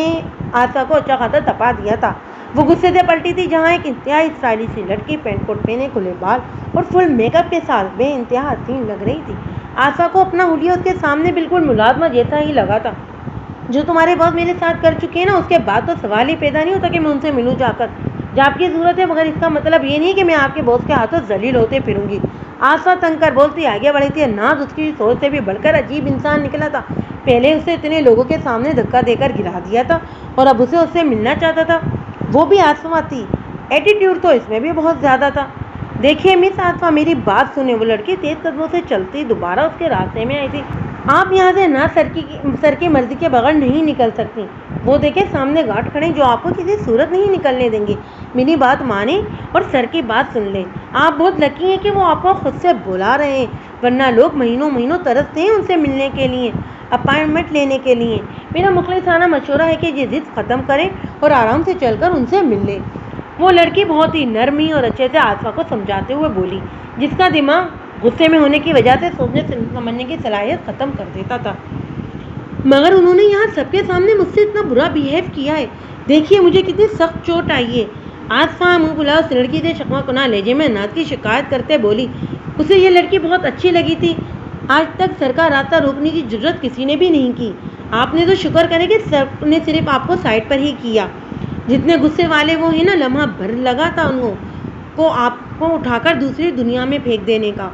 آسا کو اچھا خاصا تپا دیا تھا، وہ غصے سے پلٹی تھی جہاں ایک انتہائی اسٹائلش سی لڑکی پینٹ کوٹ پہنے کھلے بال اور فل میک اپ کے ساتھ بے انتہا حسین لگ رہی تھی۔ آسا کو اپنا حلیہ اس کے سامنے بالکل ملازمہ جیسا ہی لگا تھا۔ جو تمہارے باس میرے ساتھ کر چکے ہیں نا، اس کے بعد تو سوال ہی پیدا نہیں ہوتا کہ میں ان سے ملوں جا کر۔ جاب کی ضرورت ہے، مگر اس کا مطلب یہ نہیں کہ میں آپ کے باس کے ہاتھوں ذلیل ہوتے پھروں گی۔ آسا تنگ کر بولتی آگے بڑھی تھی۔ ناز اس کی سوچ سے بھی بڑھ کر عجیب انسان نکلا تھا۔ پہلے اسے اتنے لوگوں کے سامنے دھکا دے کر گرا دیا تھا اور اب اسے اس سے ملنا چاہتا تھا، وہ بھی آسما تھی۔ ایٹیٹیوڈ تو اس میں بھی بہت زیادہ تھا۔ دیکھیے مس آسما، میری بات سنیں۔ وہ لڑکی تیز قدموں سے چلتی دوبارہ اس کے راستے میں آئی تھی۔ آپ یہاں سے نہ سر کی مرضی کے بغیر نہیں نکل سکتی۔ وہ دیکھیں سامنے گارڈ کھڑے جو آپ کو کسی صورت نہیں نکلنے دیں گے۔ میری بات مانیں اور سر کی بات سن لیں۔ آپ بہت لکی ہیں کہ وہ آپ کو خود سے بلا رہے ہیں، ورنہ لوگ مہینوں مہینوں ترستے ہیں ان سے ملنے کے لیے۔ اپائنٹمنٹ لینے کے لیے۔ میرا مخلصانہ مشورہ ہے کہ یہ ضد ختم کریں اور آرام سے چل کر ان سے مل لیں۔ وہ لڑکی بہت ہی نرمی اور اچھے سے آصفہ کو سمجھاتے ہوئے بولی، جس کا دماغ غصے میں ہونے کی وجہ سے سوچنے سمجھنے کی صلاحیت ختم کر دیتا تھا۔ مگر انہوں نے یہاں سب کے سامنے مجھ سے اتنا برا بیہیو کیا ہے، دیکھیے مجھے کتنی سخت چوٹ آئی ہے۔ آصفہ منہ پھلا اس لڑکی سے شکوہ کناں لہجے میں نعت کی شکایت کرتے بولی، اسے یہ لڑکی بہت اچھی لگی تھی، آج تک سر کا راستہ روکنے کی جرت کسی نے بھی نہیں کی۔ آپ نے تو شکر کرے کہ سر نے صرف آپ کو سائڈ پر ہی کیا۔ جتنے غصے والے وہ ہیں نا، لمحہ بھر لگا تھا انہوں کو آپ کو اٹھا کر دوسری دنیا میں پھینک دینے کا۔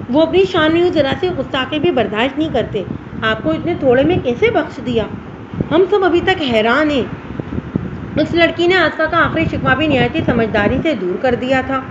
وہ اپنی شان میں ذرا سی گستاخی بھی برداشت نہیں کرتے، آپ کو اتنے تھوڑے میں کیسے بخش دیا؟ ہم سب ابھی تک حیران ہیں۔ اس لڑکی نے آصفہ کا آخری شکوہ بھی نہایت ہی سمجھداری سے دور کر دیا تھا۔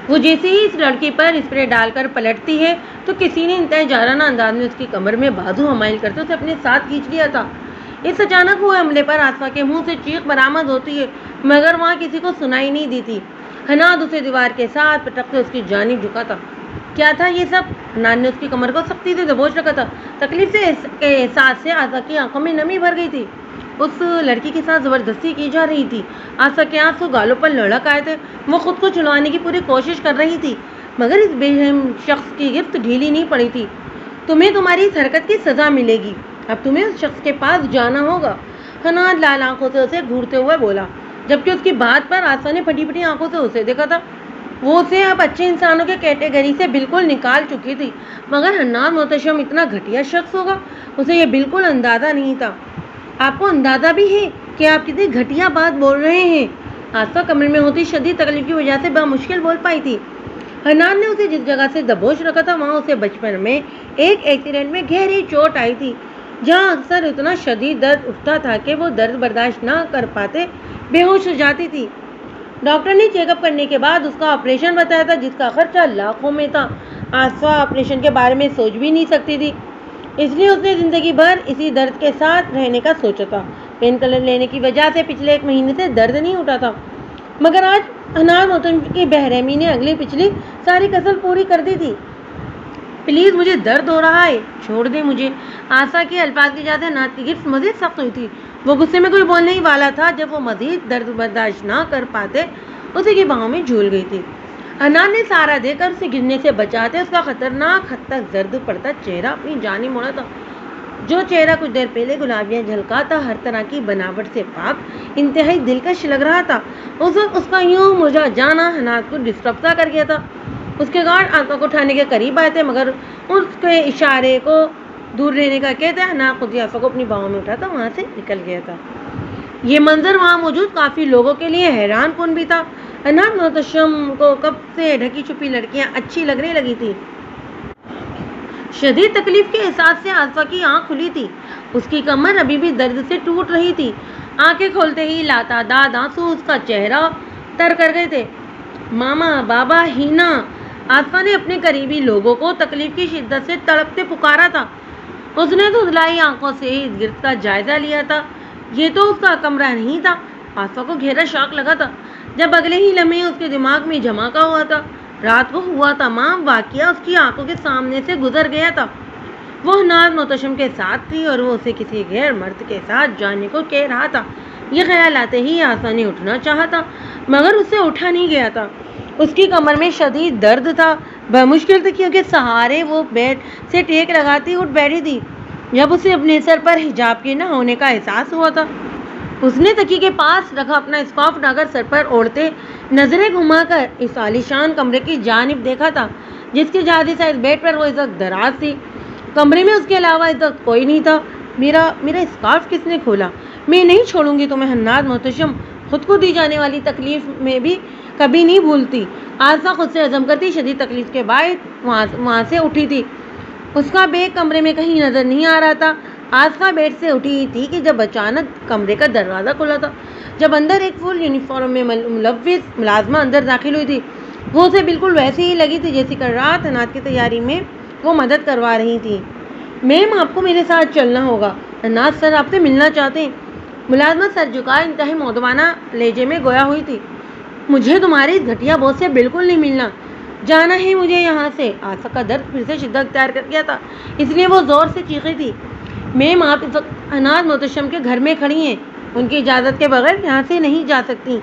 وہ جیسے ہی اس لڑکی پر اسپرے ڈال کر پلٹتی ہے تو کسی نے انتہائی جارحانہ انداز میں اس کی کمر میں بازو حمائل کرتے اسے اپنے ساتھ کھینچ لیا تھا۔ اس اچانک ہوئے حملے پر آصفہ کے منہ سے چیخ برآمد ہوتی ہے، مگر وہاں کسی کو سنائی نہیں دیتی۔ حناد اسے دیوار کے ساتھ پٹکتے اس کی جانب جھکا تھا۔ کیا تھا یہ سب؟ حناد نے اس کی کمر کو سختی سے دبوچ رکھا تھا۔ تکلیف سے احساس سے آصفہ کی آنکھوں میں نمی بھر گئی تھی۔ اس لڑکی کے ساتھ زبردستی کی جا رہی تھی۔ آصفہ کے آنسو گالوں پر لڑک آئے تھے۔ وہ خود کو چھڑوانے کی پوری کوشش کر رہی تھی، مگر اس بے رحم شخص کی گرفت ڈھیلی نہیں پڑی تھی۔ تمہیں تمہاری اس حرکت کی سزا ملے گی، اب تمہیں اس شخص کے پاس جانا ہوگا، حناد لال آنکھوں سے اسے گھورتے ہوئے بولا، جبکہ اس کی بات پر آصفہ نے پھٹی پھٹی آنکھوں سے اسے دیکھا تھا۔ وہ اسے اب اچھے انسانوں کے کیٹیگری سے بالکل نکال چکی تھی، مگر حناد محتشم اتنا گھٹیا شخص ہوگا اسے یہ بالکل اندازہ نہیں تھا۔ آپ کو اندازہ بھی ہے کہ آپ کتنی گھٹیا بات بول رہے ہیں؟ آصفہ کمر میں ہوتی شدید تکلیف کی وجہ سے بامشکل بول پائی تھی۔ حناد نے اسے جس جگہ سے دبوچ رکھا تھا وہاں اسے بچپن میں ایک ایکسیڈنٹ میں گہری چوٹ آئی تھی، جہاں اکثر اتنا شدید درد اٹھتا تھا کہ وہ درد برداشت نہ کر پاتے بے ہوش ہو جاتی تھی۔ ڈاکٹر نے چیک اپ کرنے کے بعد اس کا آپریشن بتایا تھا، جس کا خرچہ لاکھوں میں تھا۔ آصفہ آپریشن کے بارے میں سوچ بھی نہیں سکتی تھی، اس لیے اس نے زندگی بھر اسی درد کے ساتھ رہنے کا سوچا تھا۔ پین کلر لینے کی وجہ سے پچھلے 1 مہینے سے درد نہیں اٹھا تھا، مگر آج حناد محتشم کی بہرحمی نے پچھلی ساری کسل پوری کر دی تھی۔ پلیز مجھے درد ہو رہا ہے، چھوڑ دیں مجھے۔ آصفہ کے الفاظ کی وجہ سے حناد کی گرفت مزید سخت ہوئی تھی۔ وہ غصے میں کچھ بولنے ہی والا تھا جب وہ مزید درد برداشت نہ کر پاتے اسی کی باہوں میں جھول گئی تھی۔ حناد نے سہارا دے کر اسے گرنے سے بچاتے اس کا خطرناک حد تک زرد پڑتا چہرہ اپنی جانب موڑا تھا، جو چہرہ کچھ دیر پہلے گلابیاں جھلکاتا ہر طرح کی بناوٹ سے پاک انتہائی دلکش لگ رہا تھا۔ اس وقت اس کا یوں مرجھا جانا حناد کو ڈسٹرب سا کر گیا تھا۔ اس کے گارڈ آصفہ کو اٹھانے کے قریب آئے تھے، مگر اس کے اشارے کو دور رہنے کا کہتے حناد خود ہی آصفہ کو اپنی باہوں میں اٹھاتا وہاں سے نکل گیا تھا۔ یہ منظر وہاں موجود کافی لوگوں کے لیے حیران کن بھی تھا۔ حناد محتشم کو کب سے ڈھکی چھپی لڑکیاں اچھی لگنے لگی تھی۔ شدید تکلیف کے احساس سے آصفہ کی آنکھ کھلی تھی، اس کی کمر ابھی بھی درد سے ٹوٹ رہی تھی۔ آنکھیں کھولتے ہی لاتعداد آنسو اس کا چہرہ تر کر گئے تھے۔ ماما، بابا، ہینا، آصفہ نے اپنے قریبی لوگوں کو تکلیف کی شدت سے تڑپتے پکارا تھا۔ اس نے دھندلائی آنکھوں سے اس گرد کا جائزہ لیا تھا۔ یہ تو اس کا کمرہ نہیں تھا۔ آصفہ کو گہرا شاک لگا تھا جب اگلے ہی لمحے اس کے دماغ میں دھماکہ ہوا تھا۔ رات کو ہوا تمام واقعہ اس کی آنکھوں کے سامنے سے گزر گیا تھا۔ وہ حناد محتشم کے ساتھ تھی اور وہ اسے کسی غیر مرد کے ساتھ جانے کو کہہ رہا تھا۔ یہ خیال آتے ہی آصفہ نے اٹھنا چاہا تھا، مگر اس سے اٹھا نہیں گیا تھا۔ اس کی کمر میں شدید درد تھا، بمشکل تکیوں کے سہارے وہ بیڈ سے ٹیک لگاتی اٹھ بیٹھی تھی۔ جب اسے اپنے سر پر حجاب کے نہ ہونے کا احساس ہوا تھا، اس نے تکیے کے پاس رکھا اپنا اسکارف اٹھا کر سر پر اوڑھتے نظریں گھما کر اس عالیشان کمرے کی جانب دیکھا تھا، جس کی جہازی سائز بیڈ پر وہ اس وقت دراز تھی۔ کمرے میں اس کے علاوہ اس وقت کوئی نہیں تھا۔ میرا اسکارف کس نے کھولا؟ میں نہیں چھوڑوں گی تمہیں حناد محتشم، خود کو دی جانے والی تکلیف میں بھی کبھی نہیں بھولتی۔ آصفہ خود سے عزم کرتی شدید تکلیف کے باعث وہاں سے اٹھی تھی۔ اس کا بیگ کمرے میں کہیں نظر نہیں آ رہا تھا۔ آصفہ بیڈ سے اٹھی تھی کہ جب اچانک کمرے کا دروازہ کھلا تھا، جب اندر ایک فل یونیفارم میں ملوث ملازمہ اندر داخل ہوئی تھی۔ وہ اسے بالکل ویسی ہی لگی تھی جیسی کل رات حناد کی تیاری میں وہ مدد کروا رہی تھی۔ میم، آپ کو میرے ساتھ چلنا ہوگا، حناد سر آپ سے ملنا چاہتے ہیں۔ ملازمہ سر جھکائے انتہائی مؤدبانہ لہجے میں گویا ہوئی تھی۔ مجھے تمہاری اس گھٹیا باس سے بالکل نہیں ملنا، جانا ہے مجھے یہاں سے۔ آصفہ کا درد پھر سے شدت اختیار کر گیا تھا، اس لیے وہ زور سے چیخی تھی۔ میم، آپ اس وقت حناد محتشم کے گھر میں کھڑی ہیں، ان کی اجازت کے بغیر یہاں سے نہیں جا سکتی۔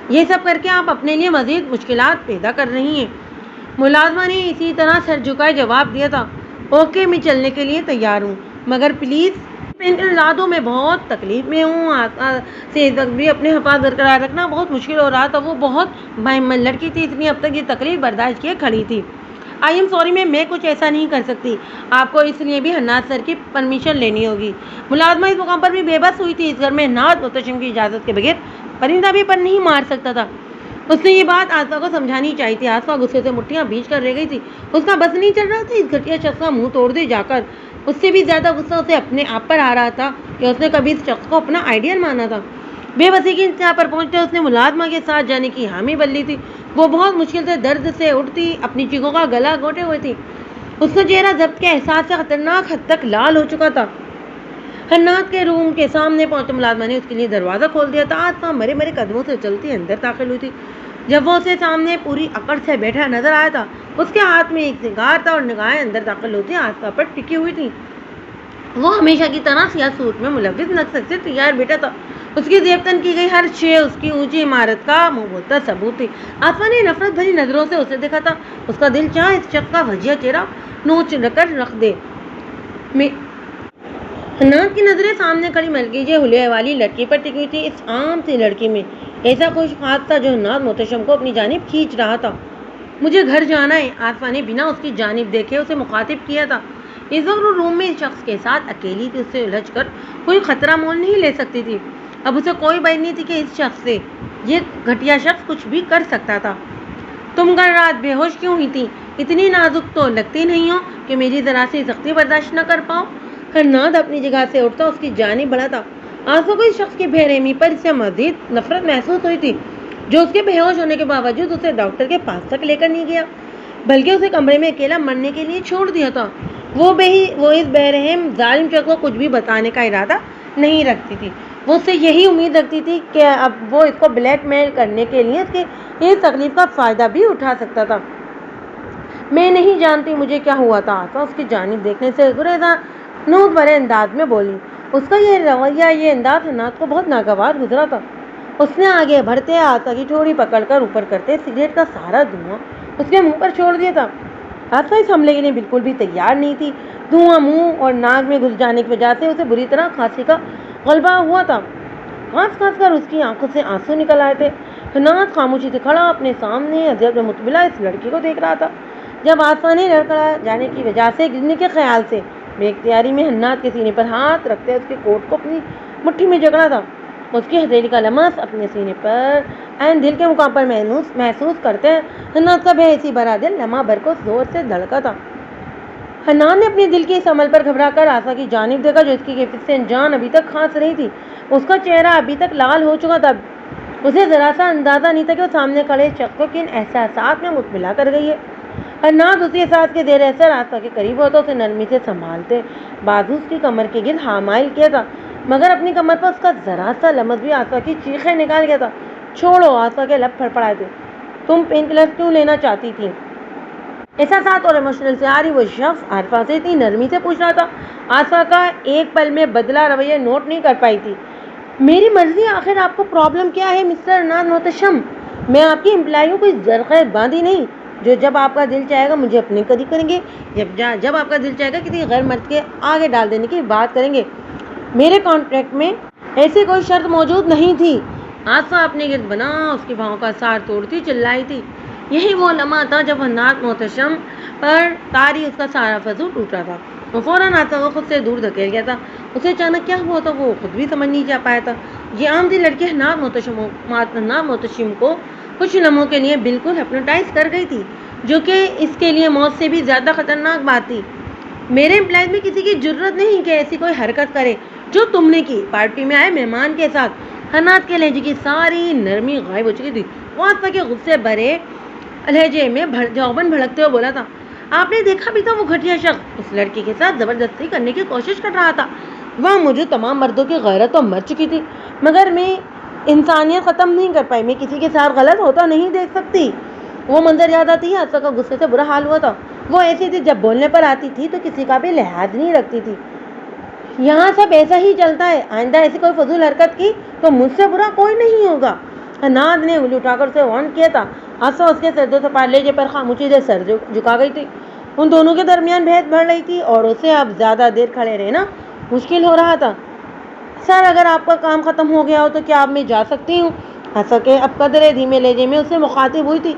یہ سب کر کے آپ اپنے لیے مزید مشکلات پیدا کر رہی ہیں۔ ملازمہ نے اسی طرح سر جھکائے جواب دیا تھا۔ اوکے، میں چلنے کے لیے تیار ہوں، مگر پلیز پین کلر لا دو، میں بہت تکلیف میں ہوں۔ آصفہ سے اس وقت بھی اپنے حفاظ برقرار رکھنا بہت مشکل ہو رہا تھا۔ وہ بہت باہمت لڑکی تھی، اس لیے اب تک یہ تکلیف برداشت کیے کھڑی تھی۔ آئی ایم سوری میم، میں کچھ ایسا نہیں کر سکتی، آپ کو اس لیے بھی حناد سر کی پرمیشن لینی ہوگی۔ ملازمہ اس مقام پر بھی بے بس ہوئی تھی۔ اس گھر میں حناد محتشم کی اجازت کے بغیر پرندہ بھی پر نہیں مار سکتا تھا۔ اس نے یہ بات آصفہ کو سمجھانی چاہیے تھی۔ آصفہ غصے سے مٹھیاں بھیج کر رہ گئی تھی۔ اس کا بس نہیں چل رہا تھا اس گھٹیا شخص کا منہ توڑ دے جا کر۔ اس سے بھی زیادہ غصہ اسے اپنے آپ پر آ رہا تھا کہ اس نے کبھی اس شخص کو اپنا آئیڈیل مانا تھا۔ بے بسی کی انتہا پر پہنچتے اس نے ملازمہ کے ساتھ جانے کی حامی بھر لی تھی۔ وہ بہت مشکل سے درد سے اٹھتی، اپنی چیخوں کا گلا گھونٹے ہوئے تھی۔ اس کا چہرہ ضبط کے احساس سے خطرناک حد تک لال ہو چکا تھا۔ حنات کے روم کے سامنے پہنچے ملازمہ نے اس کے لیے دروازہ کھول دیا تھا۔ آسماں مرے مرے قدموں سے چلتی اندر داخل ہوئی تھی۔ جب وہ اسے سامنے پوری اکڑ سے بیٹھا نظر آیا تھا، اس کے ہاتھ میں ایک سگار تھا اور نگاہیں اندر داخل ہوتی آسماں پر ٹکی ہوئی تھی۔ وہ ہمیشہ کی طرح سیاہ سوٹ میں ملوث نقص سے تیار بیٹھا تھا۔ اس کی زیبتن کی گئی ہر شے اس کی اونچی عمارت کا منہ بولتا ثبوت تھی۔ آسماں نے نفرت بھری نظروں سے اسے دیکھا تھا۔ اس کا دل چاہا اس شخص کا وجیہ چہرہ نوچ کر رکھ دے۔ حنات کی نظریں سامنے کھڑی ملکیجے حلیے والی لڑکی پر ٹکی ہوئی تھی۔ اس عام سی لڑکی میں ایسا خوش خاص تھا جو حنات محتشم کو اپنی جانب کھینچ رہا تھا۔ مجھے گھر جانا ہے، آسماں نے بنا اس کی جانب دیکھے اسے مخاطب کیا تھا۔ اس وقت وہ روم میں اس شخص کے ساتھ اکیلی تھی، اس سے الجھ کر کوئی خطرہ مول نہیں لے سکتی تھی۔ اب اسے کوئی بات نہیں تھی کہ اس شخص سے یہ گھٹیا شخص کچھ بھی کر سکتا تھا۔ تم کل رات بے ہوش کیوں ہوئی تھی؟ اتنی نازک تو لگتی نہیں ہو کہ میری ذرا سی سختی برداشت نہ کر پاؤ۔ حنات اپنی جگہ سے اٹھتا اس کی جانب بڑھا تھا۔ آنسو کو اس شخص کی بے رحمی پر اسے مزید نفرت محسوس ہوئی تھی، جو اس کے بے ہوش ہونے کے باوجود اسے ڈاکٹر کے پاس تک لے کر نہیں گیا، بلکہ اسے کمرے میں اکیلا مرنے کے لیے چھوڑ دیا تھا۔ وہ اس بے رحم ظالم شخص کو کچھ بھی بتانے کا ارادہ نہیں رکھتی تھی۔ وہ اس سے یہی امید رکھتی تھی کہ اب وہ اس کو بلیک میل کرنے کے لیے اس کی اس تکلیف کا فائدہ بھی اٹھا سکتا تھا۔ میں نہیں جانتی مجھے کیا ہوا تھا، آسا اس کی جانب دیکھنے سے گریزاں نوٹ بھرے انداز میں بولی۔ اس کا یہ رویہ، یہ انداز حنات کو بہت ناگوار گزرا تھا۔ اس نے آگے بڑھتے آسا کی ٹھوڑی پکڑ کر اوپر کرتے سگریٹ کا سارا دھواں اس کے منہ پر چھوڑ دیا تھا۔ آسا اس حملے کے لیے بالکل بھی تیار نہیں تھی۔ دھواں منہ اور ناک میں گھس جانے کی وجہ سے اسے بری طرح کھانسی کا غلبہ ہوا تھا۔ کھانس کھانس کر اس کی آنکھوں سے آنسو نکل آئے تھے۔ حنات خاموشی سے کھڑا اپنے سامنے عجب مطمئنہ اس لڑکی کو دیکھ رہا تھا۔ جب آسا نے لڑکڑا جانے کی وجہ سے گرنے کے خیال سے بے اختیاری میں حنات کے سینے پر ہاتھ رکھتے اس کے کوٹ کو اپنی مٹھی میں جکڑا تھا، اس کی ہتھیلی کا لمس اپنے سینے پر عین دل کے مقام پر محسوس کرتے حنات کا بے حسی بھرا دل لمحہ بھر کو زور سے دھڑکا تھا۔ حنات نے اپنے دل کے اس عمل پر گھبرا کر آسا کی جانب دیکھا جو اس کی کیفیت سے انجان ابھی تک کھانس رہی تھی۔ اس کا چہرہ ابھی تک لال ہو چکا تھا۔ اسے ذرا سا اندازہ نہیں تھا کہ وہ سامنے کھڑے شخص کو کن احساسات میں مطلع کر گئی ہے۔ حنات اسی احساس کے زیر اثر آسا کے قریب ہوتا اسے نرمی سے سنبھالتے بازو اس کی کمر کے گرد حامائل کیا تھا، مگر اپنی کمر پر اس کا ذرا سا لمس بھی آسا کی چیخیں نکال گیا تھا۔ چھوڑو، آسا کے لب پھڑپڑائے تھے۔ تم پین کلر کیوں لینا چاہتی تھی؟ احساسات اور ایموشنل سے آ رہی وہ شخص عارفہ سے اتنی نرمی سے پوچھ رہا تھا۔ آسا کا ایک پل میں بدلا رویہ نوٹ نہیں کر پائی تھی۔ میری مرضی، آخر آپ کو پرابلم کیا ہے مسٹر حنات محتشم؟ میں آپ کی امپلائیوں کو زرخیر باندھی نہیں جو جب آپ کا دل چاہے گا مجھے اپنے قریب کریں گے، جب آپ کا دل چاہے گا کسی غیر مرد کے آگے ڈال دینے کی بات کریں گے۔ میرے کانٹریکٹ میں ایسی کوئی شرط موجود نہیں تھی۔ آسا اپنے گرد بنا اس کی بھاؤں کا سار توڑتی چلائی تھی۔ یہی وہ لمحہ تھا جب حنات محتشم پر طاری اس کا سارا فضول ٹوٹ رہا تھا۔ وہ فوراً آسا کو خود سے دور دھکیل گیا تھا۔ اسے اچانک کیا ہوا تھا وہ خود بھی سمجھ نہیں جا پایا تھا۔ یہ عام سی لڑکی حنات محتشم کو کچھ لمحوں کے لیے بالکل ہپنوٹائز کر گئی تھی، جو کہ اس کے لیے موت سے بھی زیادہ خطرناک بات تھی۔ میرے امپلائیز میں کسی کی جرت نہیں کہ ایسی کوئی حرکت کرے جو تم نے کی۔ پارٹی میں آئے مہمان کے ساتھ حنات کے لہجے کی ساری نرمی غائب ہو چکی تھی۔ وہ آسا کے غصے بھرے لہجے میں جوبن بھڑکتے ہوئے بولا تھا، آپ نے دیکھا بھی تھا وہ گھٹیا شخص اس لڑکی کے ساتھ زبردستی کرنے کی کوشش کر رہا تھا۔ وہ مجھے تمام مردوں کی غیرت تو مر چکی تھی، مگر میں انسانیت ختم نہیں کر پائی۔ میں کسی کے ساتھ غلط ہوتا نہیں دیکھ سکتی۔ وہ منظر یاد آتی ہے۔ آسا کا غصے سے برا حال ہوا تھا۔ وہ ایسی تھی جب بولنے پر آتی تھی تو کسی کا بھی لحاظ نہیں رکھتی تھی۔ یہاں سب ایسا ہی چلتا ہے، آئندہ ایسی کوئی فضول حرکت کی تو مجھ سے برا کوئی نہیں ہوگا۔ حنات نے انگلی اٹھا کر اسے وارن کیا تھا۔ آسا اس کے سردوں سے پار لہجے پر خاموشی سے سر جھکا گئی تھی۔ ان دونوں کے درمیان بحث بڑھ رہی تھی اور اسے اب زیادہ دیر کھڑے رہنا مشکل ہو رہا تھا۔ سر، اگر آپ کا کام ختم ہو گیا ہو تو کیا اب میں جا سکتی ہوں؟ آسا کے اب قدرے دھیمے لہجے میں اسے مخاطب ہوئی تھی۔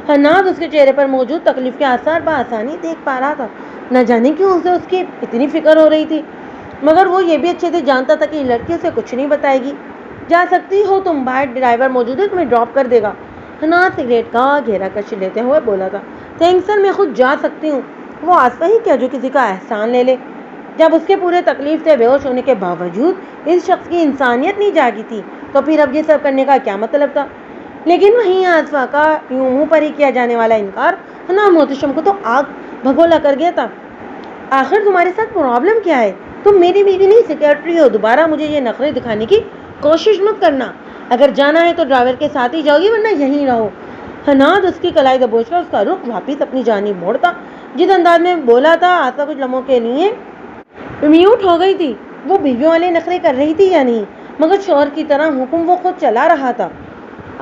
حنات اس کے چہرے پر موجود تکلیف کے آثار بآسانی دیکھ پا رہا تھا۔ نہ جانے کیوں اسے اس کی اتنی فکر ہو رہی تھی، مگر وہ یہ بھی اچھے سے جانتا تھا کہ یہ لڑکی اسے کچھ نہیں بتائے گی۔ جا سکتی ہو تم، باہر ڈرائیور موجود ہے، تمہیں ڈراپ کر دے گا۔ حنات سگریٹ کا گہرا کش لیتے ہوئے بولا تھا، تھینکس سر، میں خود جا سکتی ہوں۔ وہ آسا ہی کیا جو کسی کا احسان لے لے، جب اس کے پورے تکلیف سے بے ہوش ہونے کے باوجود اس شخص کی انسانیت نہیں جاگی تھی، تو پھر اب یہ سب کرنے کا کیا مطلب تھا؟ لیکن وہیں آصفہ کا یوں منہ پر ہی کیا جانے والا انکار حنا محتشم کو تو آگ بھگولا کر گیا تھا۔ آخر تمہارے ساتھ پرابلم کیا ہے؟ تم میری بیوی نہیں سیکرٹری ہو، دوبارہ مجھے یہ نخرے دکھانے کی کوشش مت کرنا۔ اگر جانا ہے تو ڈرائیور کے ساتھ ہی جاؤ گی ورنہ یہیں رہو۔ حناد اس کی کلائی دبوچ کر اس کا رخ واپس اپنی جانب موڑتا، جس انداز میں بولا تھا آصفہ کچھ لمحوں کے لیے میوٹ ہو گئی تھی۔ وہ بیویوں والے نخرے کر رہی تھی یا نہیں، مگر شوہر کی طرح حکم وہ خود چلا رہا تھا۔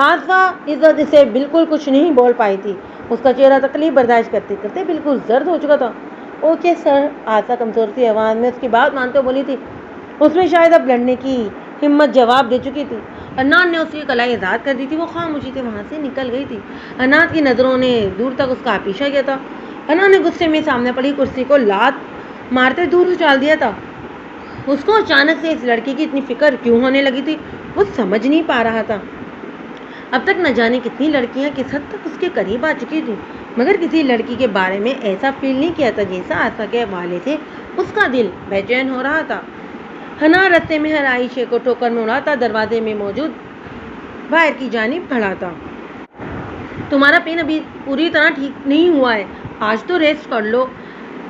آصفہ اس وقت اسے بالکل کچھ نہیں بول پائی تھی۔ اس کا چہرہ تکلیف برداشت کرتے کرتے بالکل زرد ہو چکا تھا۔ اوکے سر، آصفہ کمزور سی آواز میں اس کی بات مانتے ہوئے بولی تھی۔ اس میں شاید اب لڑنے کی ہمت جواب دے چکی تھی۔ حناد نے اس کی کلائی آزاد کر دی تھی۔ وہ خاموشی سے وہاں سے نکل گئی تھی۔ حناد کی نظروں نے دور تک اس کا پیچھا کیا تھا۔ حناد نے غصے میں سامنے پڑی کرسی کو لات مارتے دور اچھال دیا تھا۔ اس کو اچانک سے اس لڑکی کی اتنی فکر کیوں ہونے لگی تھی وہ سمجھ نہیں پا رہا تھا۔ اب تک نہ جانے کتنی لڑکیاں کس حد تک اس کے قریب آ چکی تھی، مگر کسی لڑکی کے بارے میں ایسا فیل نہیں کیا تھا جیسا آصفہ کے حوالے سے اس کا دل بے چین ہو رہا تھا۔ حناد رستے میں ہر آئی شے کو ٹھوکر موڑاتا دروازے میں موجود باہر کی جانب کھڑا تھا۔ تمہارا پین ابھی پوری طرح ٹھیک نہیں ہوا ہے، آج تو ریسٹ کر لو۔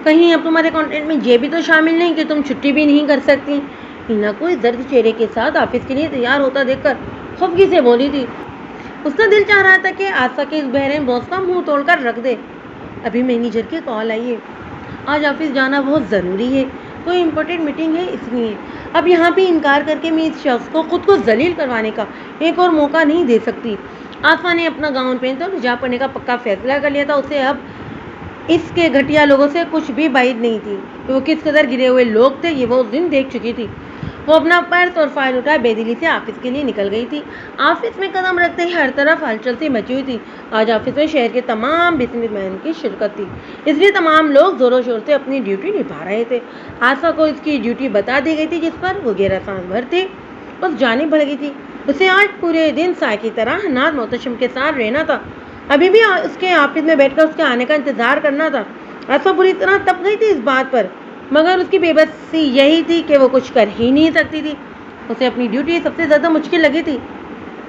کہیں اب تمہارے کانٹریکٹ میں یہ بھی تو شامل نہیں کہ تم چھٹی بھی نہیں کر سکتی؟ ہینا کو اس درد چہرے کے ساتھ آفس کے لیے تیار ہوتا دیکھ کر خفگی سے بولی تھی۔ اس کا دل چاہ رہا تھا کہ آصفہ کے اس بہرے باس کا منہ توڑ کر رکھ دے۔ ابھی مینیجر کی کال آئی ہے، آج آفس جانا بہت ضروری ہے، کوئی امپورٹنٹ میٹنگ ہے، اس لیے اب یہاں بھی انکار کر کے میں اس شخص کو خود کو ذلیل کروانے کا ایک اور موقع نہیں دے سکتی۔ آصفہ نے اپنا گاؤن پہنتے اور حجاب پہننے کا پکا فیصلہ کر لیا تھا۔ اسے اب اس کے گھٹیا لوگوں سے کچھ بھی بعید نہیں تھی کہ وہ کس قدر گرے ہوئے لوگ تھے، یہ وہ اس دن دیکھ چکی تھی۔ وہ اپنا پرس اور فائل اٹھائے بے دلی سے آفس کے لیے نکل گئی تھی۔ آفس میں قدم رکھتے ہی ہر طرف ہلچل سی مچی ہوئی تھی۔ آج آفس میں شہر کے تمام بزنس مین کی شرکت تھی، اس لیے تمام لوگ زور و شور سے اپنی ڈیوٹی نبھا رہے تھے۔ آصفہ کو اس کی ڈیوٹی بتا دی گئی تھی جس پر وہ گہرا سانس بھرتے اس جانب بڑھ گئی تھی۔ اسے آج پورے دن سائے کی طرح حناد محتشم کے ساتھ رہنا تھا، ابھی بھی اس کے آفس میں بیٹھ کر اس کے آنے کا انتظار کرنا تھا۔ آصفہ بری طرح تپ گئی تھی اس بات پر، مگر اس کی بے بسی یہی تھی کہ وہ کچھ کر ہی نہیں سکتی تھی۔ اسے اپنی ڈیوٹی سب سے زیادہ مشکل لگی تھی۔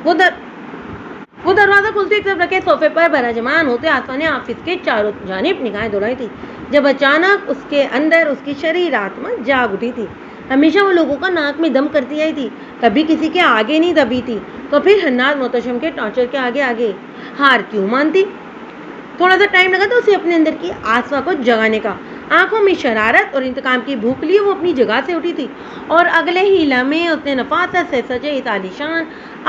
وہ دروازہ کھلتے ایک طرف رکھے صوفے پر براجمان ہوتے آصفہ نے آفس کے چاروں جانب نگاہیں دوڑائی تھی، جب اچانک اس کے اندر اس کی شریر آتما جاگ اٹھی تھی۔ ہمیشہ وہ لوگوں کا ناک میں دم کرتی آئی تھی، کبھی کسی کے آگے نہیں دبی تھی، تو پھر حناد محتشم کے ٹارچر کے آگے ہار کیوں مانتی؟ تھوڑا سا ٹائم لگا تھا اسے اپنے اندر کی آصفہ کو جگانے کا۔ آنکھوں میں شرارت اور انتقام کی بھوک لیے وہ اپنی جگہ سے اٹھی تھی اور اگلے ہی لمحے اس نے نفاست سے سجے اس عالیشان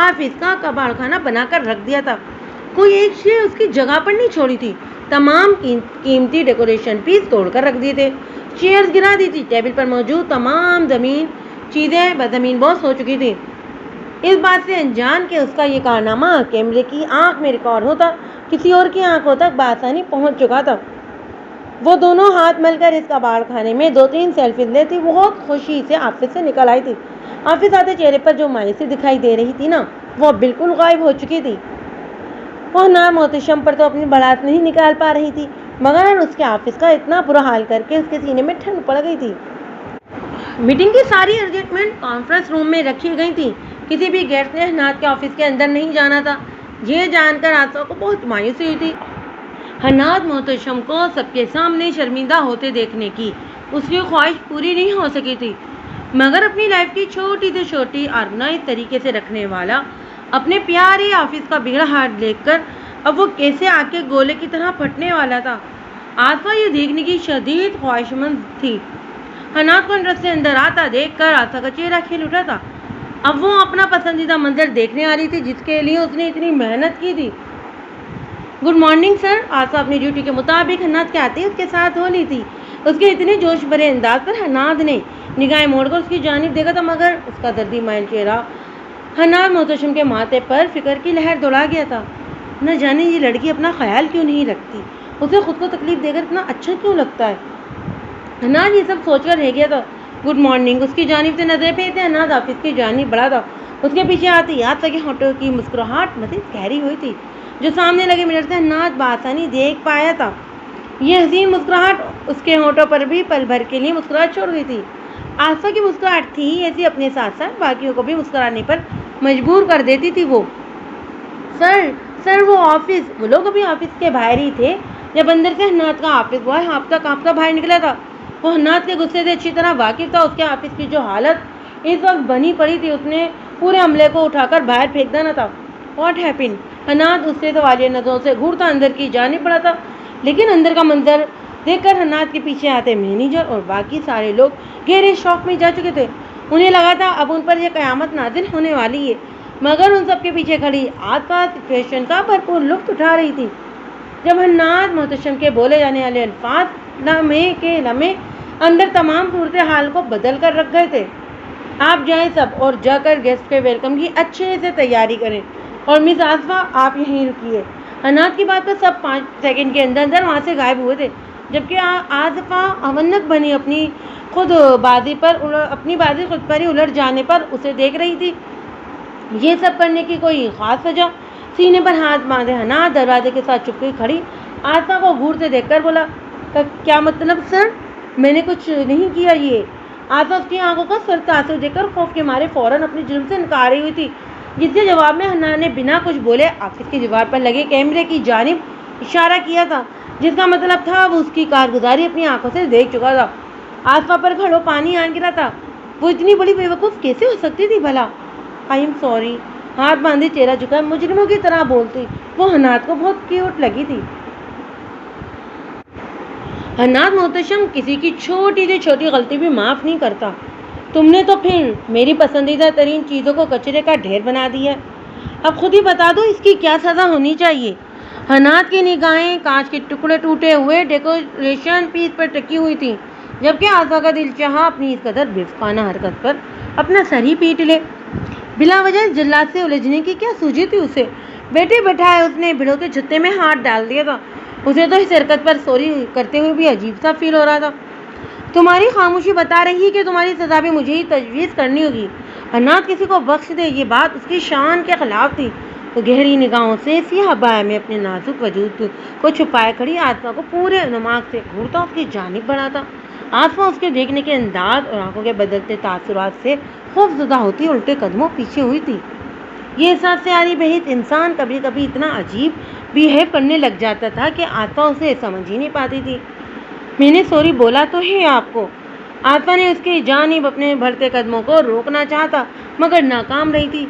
آفس کا کباڑ خانہ بنا کر رکھ دیا تھا۔ کوئی ایک شے اس کی جگہ پر نہیں چھوڑی تھی، تمام قیمتی ڈیکوریشن پیس توڑ کر رکھ دیے تھے، چیئرز گرا دی تھی، ٹیبل پر موجود تمام چیزیں بزمین بوس ہو چکی تھی۔ اس بات سے انجان کہ اس کا یہ کارنامہ کیمرے کی آنکھ میں ریکارڈ ہوتا کسی اور کی آنکھوں تک بآسانی پہنچ چکا تھا۔ وہ دونوں ہاتھ مل کر اس کباڑ خانے میں 2-3 سیلفیز لیتی بہت خوشی سے آفس سے نکل آئی تھی۔ آفس آتے چہرے پر جو مایوسی دکھائی دے رہی تھی نا، وہ بالکل غائب ہو چکی تھی۔ وہ حناد محتشم پر تو اپنی بڑھاس نہیں نکال پا رہی تھی، مگر اس کے آفس کا اتنا برا حال کر کے اس کے سینے میں ٹھنڈ پڑ گئی تھی۔ میٹنگ کی ساری ارجنٹمنٹ کانفرنس روم میں رکھی گئی تھی، کسی بھی گیسٹ نے حناد کے آفس کے اندر نہیں جانا تھا۔ یہ جان کر آصفہ کو بہت مایوسی ہوئی تھی۔ حناد محتشم کو سب کے سامنے شرمندہ ہوتے دیکھنے کی اس کی خواہش پوری نہیں ہو سکی تھی، مگر اپنی لائف کی چھوٹی سے چھوٹی آرگنائز طریقے سے رکھنے والا اپنے پیارے آفس کا بگڑا ہاتھ دیکھ کر اب وہ کیسے آگ کے گولے کی طرح پھٹنے والا تھا۔ آصفہ یہ دیکھنے کی شدید خواہشمند تھی۔ حناد کو انٹرسٹ سے اندر آتا دیکھ کر آصفہ کا چہرہ کھل اٹھا تھا۔ اب وہ اپنا پسندیدہ منظر دیکھنے آ رہی تھی جس کے لیے اس نے اتنی محنت کی تھی۔ گڈ مارننگ سر، آصفہ اپنی ڈیوٹی کے مطابق حناد کے آتے ہی اس کے ساتھ ہو لی تھی۔ اس کے اتنے جوش بھرے انداز پر حناد نے نگاہیں موڑ کر اس کی جانب دیکھا تھا، مگر اس کا دردی مائل چہرہ حناد محتشم کے ماتھے پر فکر کی لہر دوڑا گیا تھا۔ نہ جانے یہ لڑکی اپنا خیال کیوں نہیں رکھتی، اسے خود کو تکلیف دے کر اتنا اچھا کیوں لگتا ہے۔ حناد یہ سب سوچ کر رہ گیا تھا۔ گڈ مارننگ، اس کی جانب سے نظریں پھیرتے حناد آفس کی جانب بڑھا تھا۔ اس کے پیچھے آتی آصفہ کے ہونٹوں کی مسکراہٹ مزید گہری ہوئی تھی، جو سامنے لگے مرر سے حناد بآسانی دیکھ پایا تھا۔ یہ حسین مسکراہٹ اس کے ہونٹوں پر بھی پل بھر کے لیے مسکراہٹ چھوڑ گئی تھی۔ آصفہ کی مسکراہٹ تھی ایسی اپنے ساتھ ساتھ باقیوں کو بھی مسکرانے پر مجبور کر دیتی تھی۔ وہ سر سر وہ لوگ ابھی آفس کے باہر ہی تھے جب اندر سے حناد کا آفس بوائے ہانپتا کانپتا باہر نکلا تھا۔ وہ حناد کے غصے سے اچھی طرح واقف تھا۔ اس کے آفس کی جو حالت اس وقت بنی پڑی تھی، اس نے پورے عملے کو اٹھا کر باہر پھینک دینا تھا۔ What happen? حناد اس سے سوالیہ نظروں سے گھورتا اندر کی جانب پڑا تھا، لیکن اندر کا منظر دیکھ کر حناد کے پیچھے آتے مینیجر اور باقی سارے لوگ گہرے شوق میں جا چکے تھے۔ انہیں لگا تھا اب ان پر یہ قیامت نازل ہونے والی ہے، مگر ان سب کے پیچھے کھڑی عاطفہ سچویشن کا بھرپور لطف اٹھا رہی تھی۔ جب حناد محتشم کے بولے جانے والے الفاظ لمحے کے لمحے اندر تمام صورتحال کو بدل کر رکھ گئے تھے۔ آپ جائیں سب اور جا کر گیسٹ کے ویلکم کی اچھے سے تیاری کریں، اور مس آصفہ آپ یہیں رکیے۔ حناد کی بات پر سب 5 سیکنڈ کے اندر وہاں سے غائب ہوئے تھے، جبکہ آصفہ اونک بنی اپنی بازی خود پر ہی الٹ جانے پر اسے دیکھ رہی تھی۔ یہ سب کرنے کی کوئی خاص وجہ؟ سینے پر ہاتھ باندھے حناد دروازے کے ساتھ چپکے کھڑی آصفہ کو گھور سے دیکھ کر بولا، کیا مطلب سر؟ میں نے کچھ نہیں کیا۔ یہ آصفہ اس کی آنکھوں کا سر تاثر دیکھ کر خوف کے مارے فوراً اپنے جرم سے انکار رہی ہوئی تھی، جس کے جواب میں حناد نے بنا کچھ بولے آفس کی دیوار پر لگے کیمرے کی جانب اشارہ کیا تھا، جس کا مطلب تھا وہ اس کی کارگزاری اپنی آنکھوں سے دیکھ چکا تھا۔ آصفہ پر گھڑوں پانی آن گرا تھا۔ وہ اتنی بڑی بے وقوف کیسے ہو سکتی تھی بھلا؟ آئی ایم سوری، ہاتھ باندھے چہرہ جھکا مجرموں کی طرح بولتی وہ حناد کو بہت کیوٹ لگی تھی۔ حناد محتشم کسی کی چھوٹی سے چھوٹی غلطی بھی معاف نہیں کرتا۔ تم نے تو پھر میری پسندیدہ ترین چیزوں کو کچرے کا ڈھیر بنا دیا۔ اب خود ہی بتا دو اس کی کیا سزا ہونی چاہیے۔ حناد کی نگاہیں کانچ کے ٹکڑے ٹوٹے ہوئے ڈیکوریشن پیس پر ٹکی ہوئی تھیں، جبکہ آصفہ کا دل چاہا اپنی اس قدر بے وقوفانہ حرکت پر اپنا سر ہی پیٹ لے۔ بلا وجہ اس جلاد سے الجھنے کی کیا سوجی تھی اسے؟ بیٹھے بٹھائے اس نے بھیڑوں کے جھتے میں ہاتھ ڈال دیا تھا۔ اسے تو اس حرکت پر سوری کرتے ہوئے بھی عجیب سا فیل ہو رہا تھا۔ تمہاری خاموشی بتا رہی ہے کہ تمہاری سزا بھی مجھے ہی تجویز کرنی ہوگی۔ حناد کسی کو بخش دے، یہ بات اس کی شان کے خلاف تھی۔ وہ گہری نگاہوں سے سیاہ بایا میں اپنے نازک وجود کو چھپائے کھڑی آصفہ کو پورے دماغ سے گھورتا اس کی جانب بڑھا تھا۔ آصفہ اس کے دیکھنے کے انداز اور آنکھوں کے بدلتے تاثرات سے خوف زدہ ہوتی الٹے قدموں پیچھے ہوئی تھی۔ یہ احساس سے عاری بحث انسان کبھی کبھی اتنا عجیب بیہیو کرنے لگ جاتا تھا کہ آصفہ اسے سمجھ ہی نہیں پاتی تھی۔ میں نے سوری بولا تو ہے آپ کو۔ آصفہ نے اس کی جانب اپنے بڑھتے قدموں کو روکنا چاہتا مگر ناکام رہی تھی۔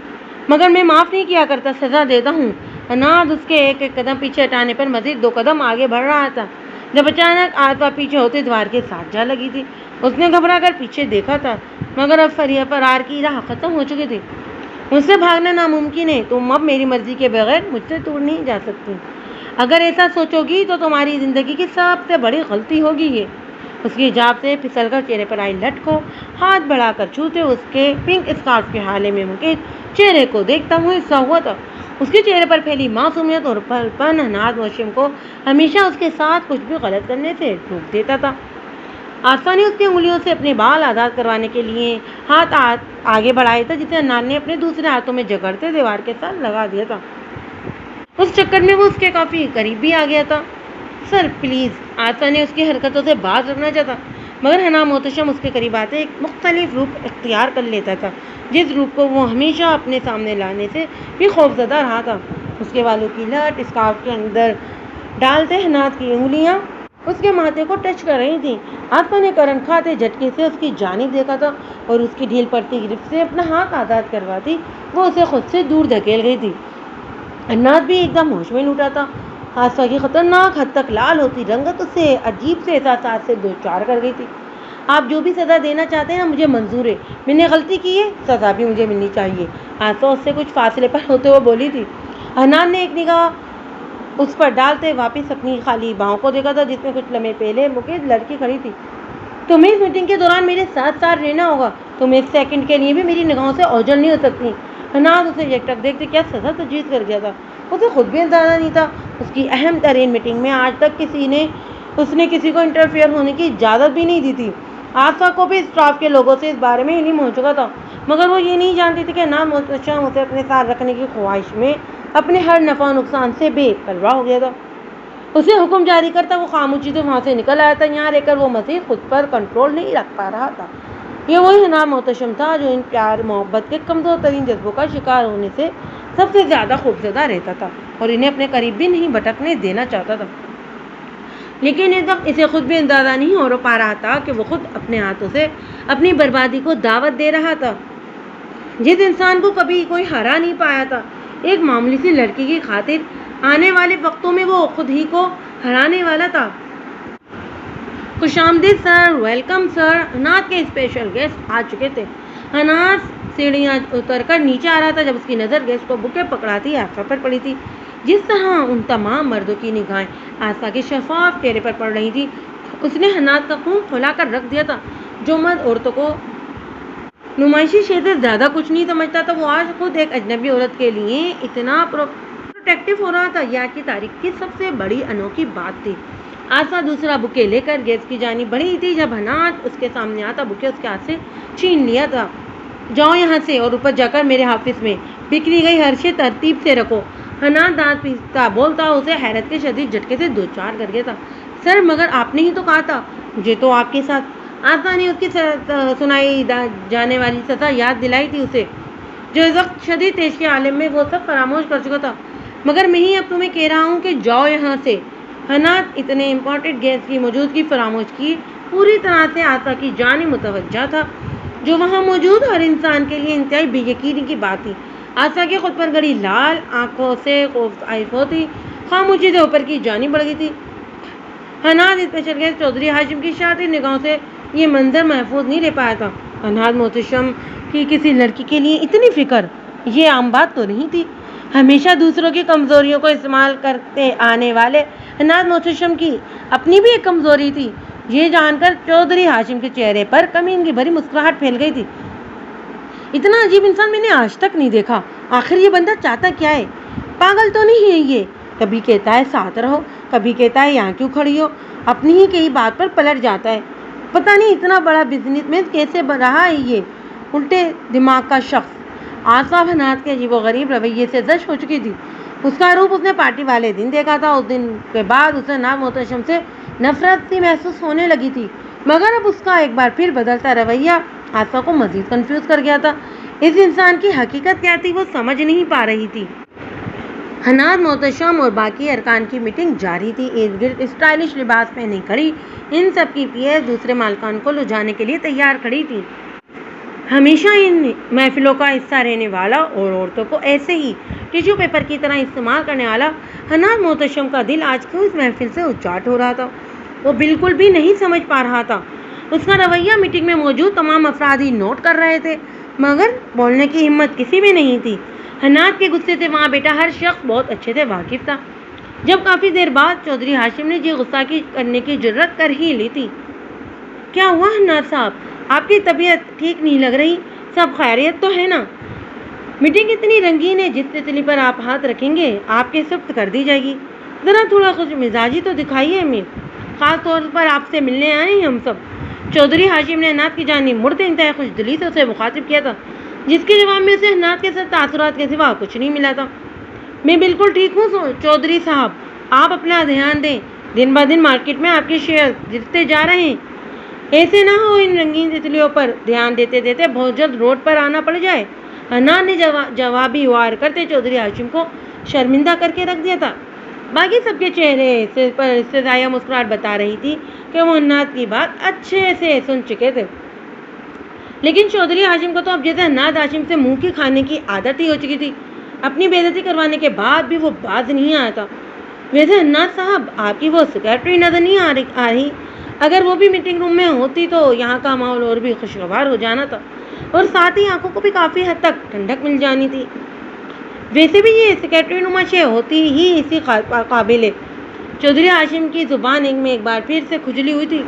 مگر میں معاف نہیں کیا کرتا، سزا دیتا ہوں۔ حناد اس کے ایک ایک قدم پیچھے ہٹانے پر مزید 2 قدم آگے بڑھ رہا تھا، جب اچانک آصفہ پیچھے ہوتے دیوار کے ساتھ جا لگی تھی۔ اس نے گھبرا کر پیچھے دیکھا تھا، مگر اب فرار کی راہ ختم ہو چکی تھی۔ مجھ سے بھاگنا ناممکن ہے، تم اب میری مرضی کے بغیر مجھ سے دور نہیں جا سکتی۔ اگر ایسا سوچو گی تو تمہاری زندگی کی سب سے بڑی غلطی ہوگی یہ۔ اس کی حجاب سے پھسل کر چہرے پر آئی لٹ کو ہاتھ بڑھا کر چھوتے اس کے پنک اسکارف کے حالے میں مکیش چہرے کو دیکھتا ہوا حصہ ہوا تھا۔ اس کے چہرے پر پھیلی معصومیت اور پل پن حناد محتشم کو ہمیشہ اس کے ساتھ کچھ بھی غلط کرنے سے روک دیتا تھا۔ آصفہ نے اس کی انگلیوں سے اپنے بال آزاد کروانے کے لیے ہاتھ آگے بڑھایا تھا، جسے حناد نے اپنے دوسرے ہاتھوں میں جگڑتے دیوار کے ساتھ لگا دیا تھا۔ اس چکر میں وہ اس کے کافی قریب بھی آ گیا تھا۔ سر پلیز، آصفہ نے اس کی حرکتوں سے باز رکھنا چاہتا، مگر حناد محتشم اس کے قریب آتے ایک مختلف روپ اختیار کر لیتا تھا، جس روپ کو وہ ہمیشہ اپنے سامنے لانے سے بھی خوفزدہ رہا تھا۔ اس کے بالوں کی لٹ اسکارف کے اندر ڈالتے حناد کی انگلیاں اس کے ماتھے کو ٹچ کر رہی تھیں۔ آصفہ نے کرنٹ کھاتے جھٹکے سے اس کی جانب دیکھا تھا اور اس کی ڈھیل پڑتی گرفت سے اپنا ہاتھ آزاد کرواتی وہ اسے خود سے دور دھکیل گئی تھی۔ حناد بھی ایک دم ہوش میں لوٹا تھا۔ آصفہ کی خطرناک حد تک لال ہوتی رنگت اسے عجیب سے احساسات سے دوچار کر گئی تھی۔ آپ جو بھی سزا دینا چاہتے ہیں مجھے منظور ہے، میں نے غلطی کی ہے، سزا بھی مجھے ملنی چاہیے، آصفہ اس سے کچھ فاصلے پر ہوتے ہوئے بولی تھی۔ حناد نے ایک نگاہ اس پر ڈالتے واپس اپنی خالی باہوں کو دیکھا تھا، جس میں کچھ لمحے پہلے مکیش لڑکی کھڑی تھی۔ تمہیں اس میٹنگ کے دوران میرے ساتھ ساتھ رہنا ہوگا، تم ایک سیکنڈ کے لیے بھی میری نگاہوں سے اوجھل نہیں ہو سکتی۔ حناد اسے یکٹک دیکھتے کیا سزا تجویز کر گیا تھا، اسے خود بھی اندازہ نہیں تھا۔ اس کی اہم ترین میٹنگ میں آج تک اس نے کسی کو انٹرفیئر ہونے کی اجازت بھی نہیں دی تھی۔ آصفہ کو بھی اسٹاف کے لوگوں سے اس بارے میں علم ہو چکا تھا، مگر وہ یہ نہیں جانتی تھی کہ حناد محتشم اسے اپنے ساتھ رکھنے کی خواہش میں اپنے ہر نفع و نقصان سے بے پرواہ ہو گیا تھا۔ اسے حکم جاری کرتا وہ خاموشی سے وہاں سے نکل آیا تھا۔ یہاں رہ کر وہ مزید خود پر کنٹرول نہیں رکھ پا رہا تھا۔ یہ وہی حناد محتشم تھا جو ان پیار محبت کے کمزور ترین جذبوں کا شکار ہونے سے سب سے زیادہ خوفزدہ رہتا تھا اور انہیں اپنے قریب بھی نہیں بھٹکنے دینا چاہتا تھا، لیکن اس وقت اسے خود بھی اندازہ نہیں ہو پا رہا تھا کہ وہ خود اپنے ہاتھوں سے اپنی بربادی کو دعوت دے رہا تھا۔ جس انسان کو کبھی کوئی ہرا نہیں پایا تھا، ایک معمولی سی لڑکی کی خاطر آنے والے وقتوں میں وہ خود ہی کو ہرانے والا تھا۔ خوش آمدید سر، ویلکم سر۔ حناد کے اسپیشل گیسٹ آ چکے تھے۔ حناد سیڑھیاں اتر کر نیچے آ رہا تھا جب اس کی نظر گیسٹ کو بکے پکڑاتی آسا پر پڑی تھی۔ جس طرح ان تمام مردوں کی نگاہیں آسا کے شفاف چہرے پر پڑ رہی تھی، اس نے حناد کا خون کھولا کر رکھ دیا تھا۔ جو مرد عورتوں کو نمائشی شے سے زیادہ کچھ نہیں سمجھتا تھا، وہ آج خود ایک اجنبی عورت کے لیے اتنا پروٹیکٹیو ہو رہا تھا۔ یہ آج کی تاریخ کی سب سے بڑی انوکھی بات تھی۔ آسا دوسرا بکے لے کر گیس کی جانب بڑھی تھی جب حناد اس کے سامنے آتا بکے اس کے ہاتھ سے چھین لیا تھا۔ جاؤ یہاں سے اور اوپر جا کر میرے آفس میں بکھری گئی ہر شے ترتیب سے رکھو۔ حناد دانت پیستا بولتا اسے حیرت کے شدید جھٹکے سے دو چار کر گیا تھا۔ سر مگر آپ نے ہی تو کہا تھا مجھے تو آپ کے ساتھ۔ آسا نے اس کی سنائی جانے والی سزا یاد دلائی تھی اسے، جو اس وقت شدید تیش کے عالم میں وہ سب فراموش کر چکا تھا۔ مگر میں ہی اب تمہیں کہہ رہا ہوں کہ جاؤ یہاں سے۔ حناد اتنے امپورٹنٹ گیس کی موجودگی فراموش کی پوری طرح سے آسا کی جانب متوجہ تھا، جو وہاں موجود ہر انسان کے لیے انتہائی بے یقینی کی بات تھی۔ آسا کے خود پر گڑی لال آنکھوں سے خوف آئف ہوتی خاموشی سے اوپر کی جانب بڑھ گئی تھی۔ حناد اسپیشل گیسٹ چودھری ہاشم کی شاطر نگاہوں سے یہ منظر محفوظ نہیں رہ پایا تھا۔ حناد محتشم کی کسی لڑکی کے لیے اتنی فکر یہ عام بات تو نہیں تھی۔ ہمیشہ دوسروں کی کمزوریوں کو استعمال کرتے آنے والے حناد محتشم کی اپنی بھی ایک کمزوری تھی۔ یہ جان کر چودھری ہاشم کے چہرے پر کمینگی بھری مسکراہٹ پھیل گئی تھی۔ اتنا عجیب انسان میں نے آج تک نہیں دیکھا۔ آخر یہ بندہ چاہتا کیا ہے؟ پاگل تو نہیں ہے یہ؟ کبھی کہتا ہے ساتھ رہو، کبھی کہتا ہے یہاں کیوں کھڑی ہو، اپنی ہی کئی بات پر پلٹ جاتا ہے۔ پتہ نہیں اتنا بڑا بزنس مین کیسے بن رہا ہے یہ الٹے دماغ کا شخص۔ آسا حناد کے عجیب و غریب رویے سے زش ہو چکی تھی۔ اس کا روپ اس نے پارٹی والے دن دیکھا تھا۔ اس دن کے بعد اسے حناد محتشم سے نفرت سی محسوس ہونے لگی تھی، مگر اب اس کا ایک بار پھر بدلتا رویہ آسا کو مزید کنفیوز کر گیا تھا۔ اس انسان کی حقیقت کیا تھی وہ سمجھ نہیں پا رہی تھی۔ حناد محتشم اور باقی ارکان کی میٹنگ جاری تھی۔ ارد گرد اسٹائلش لباس پہنے کھڑی ان سب کی پیئر دوسرے مالکان کو لجانے کے لیے تیار کھڑی تھی۔ ہمیشہ ان محفلوں کا حصہ رہنے والا اور عورتوں کو ایسے ہی ٹیشو پیپر کی طرح استعمال کرنے والا حناد محتشم کا دل آج کیوں اس محفل سے اچاٹ ہو رہا تھا، وہ بالکل بھی نہیں سمجھ پا رہا تھا۔ اس کا رویہ میٹنگ میں موجود تمام افراد ہی نوٹ کر رہے تھے، مگر بولنے کی ہمت کسی میں نہیں تھی۔ حناد کے غصے سے وہاں بیٹھا ہر شخص بہت اچھے سے واقف تھا۔ جب کافی دیر بعد چودھری ہاشم نے یہ غصہ کرنے کی جرات کر ہی لی تھی۔ کیا ہوا حناد صاحب؟ آپ کی طبیعت ٹھیک نہیں لگ رہی، سب خیریت تو ہے نا؟ میٹنگ اتنی رنگین ہے، جس تتلی پر آپ ہاتھ رکھیں گے آپ کے سبت کر دی جائے گی۔ ذرا تھوڑا خوش مزاجی تو دکھائیے ہمیں، خاص طور پر آپ سے ملنے آئے ہیں ہم سب۔ چودھری ہاشم نے حناد کی جانب مڑتے انتہائی خوش دلی سے اسے مخاطب کیا تھا، جس کے جواب میں اسے حناد کے ساتھ تاثرات کے سوا کچھ نہیں ملا تھا۔ میں بالکل ٹھیک ہوں چودھری صاحب، آپ اپنا دھیان دیں، دن بہ دن مارکیٹ میں آپ کے شیئر گرتے جا رہے ہیں۔ ایسے نہ ہو ان رنگین تتلیوں پر دھیان دیتے دیتے بہت جلد روڈ پر آنا پڑ جائے۔ حناد نے جوابی وار کرتے چودھری ہاشم کو شرمندہ کر کے رکھ دیا تھا۔ باقی سب کے چہرے پر استدعائیہ مسکراہٹ بتا رہی تھی کہ وہ حناد کی بات اچھے سے سن چکے تھے، لیکن چودھری ہاشم کو تو اب جیسے حناد ہاشم سے منہ کی کھانے کی عادت ہی ہو چکی تھی۔ اپنی بے عزتی کروانے کے بعد بھی وہ باز نہیں آیا تھا۔ ویسے حناد صاحب، آپ کی وہ سیکرٹری نظر نہیں آ رہی، اگر وہ بھی میٹنگ روم میں ہوتی تو یہاں کا ماحول اور بھی خوشگوار ہو جانا تھا، اور ساتھ ہی آنکھوں کو بھی کافی حد تک ٹھنڈک مل جانی تھی۔ ویسے بھی یہ سیکرٹری نما شے ہوتی ہی اسی قابل ہے۔ چودھری ہاشم کی زبان میں ایک بار پھر سے کھجلی ہوئی تھی،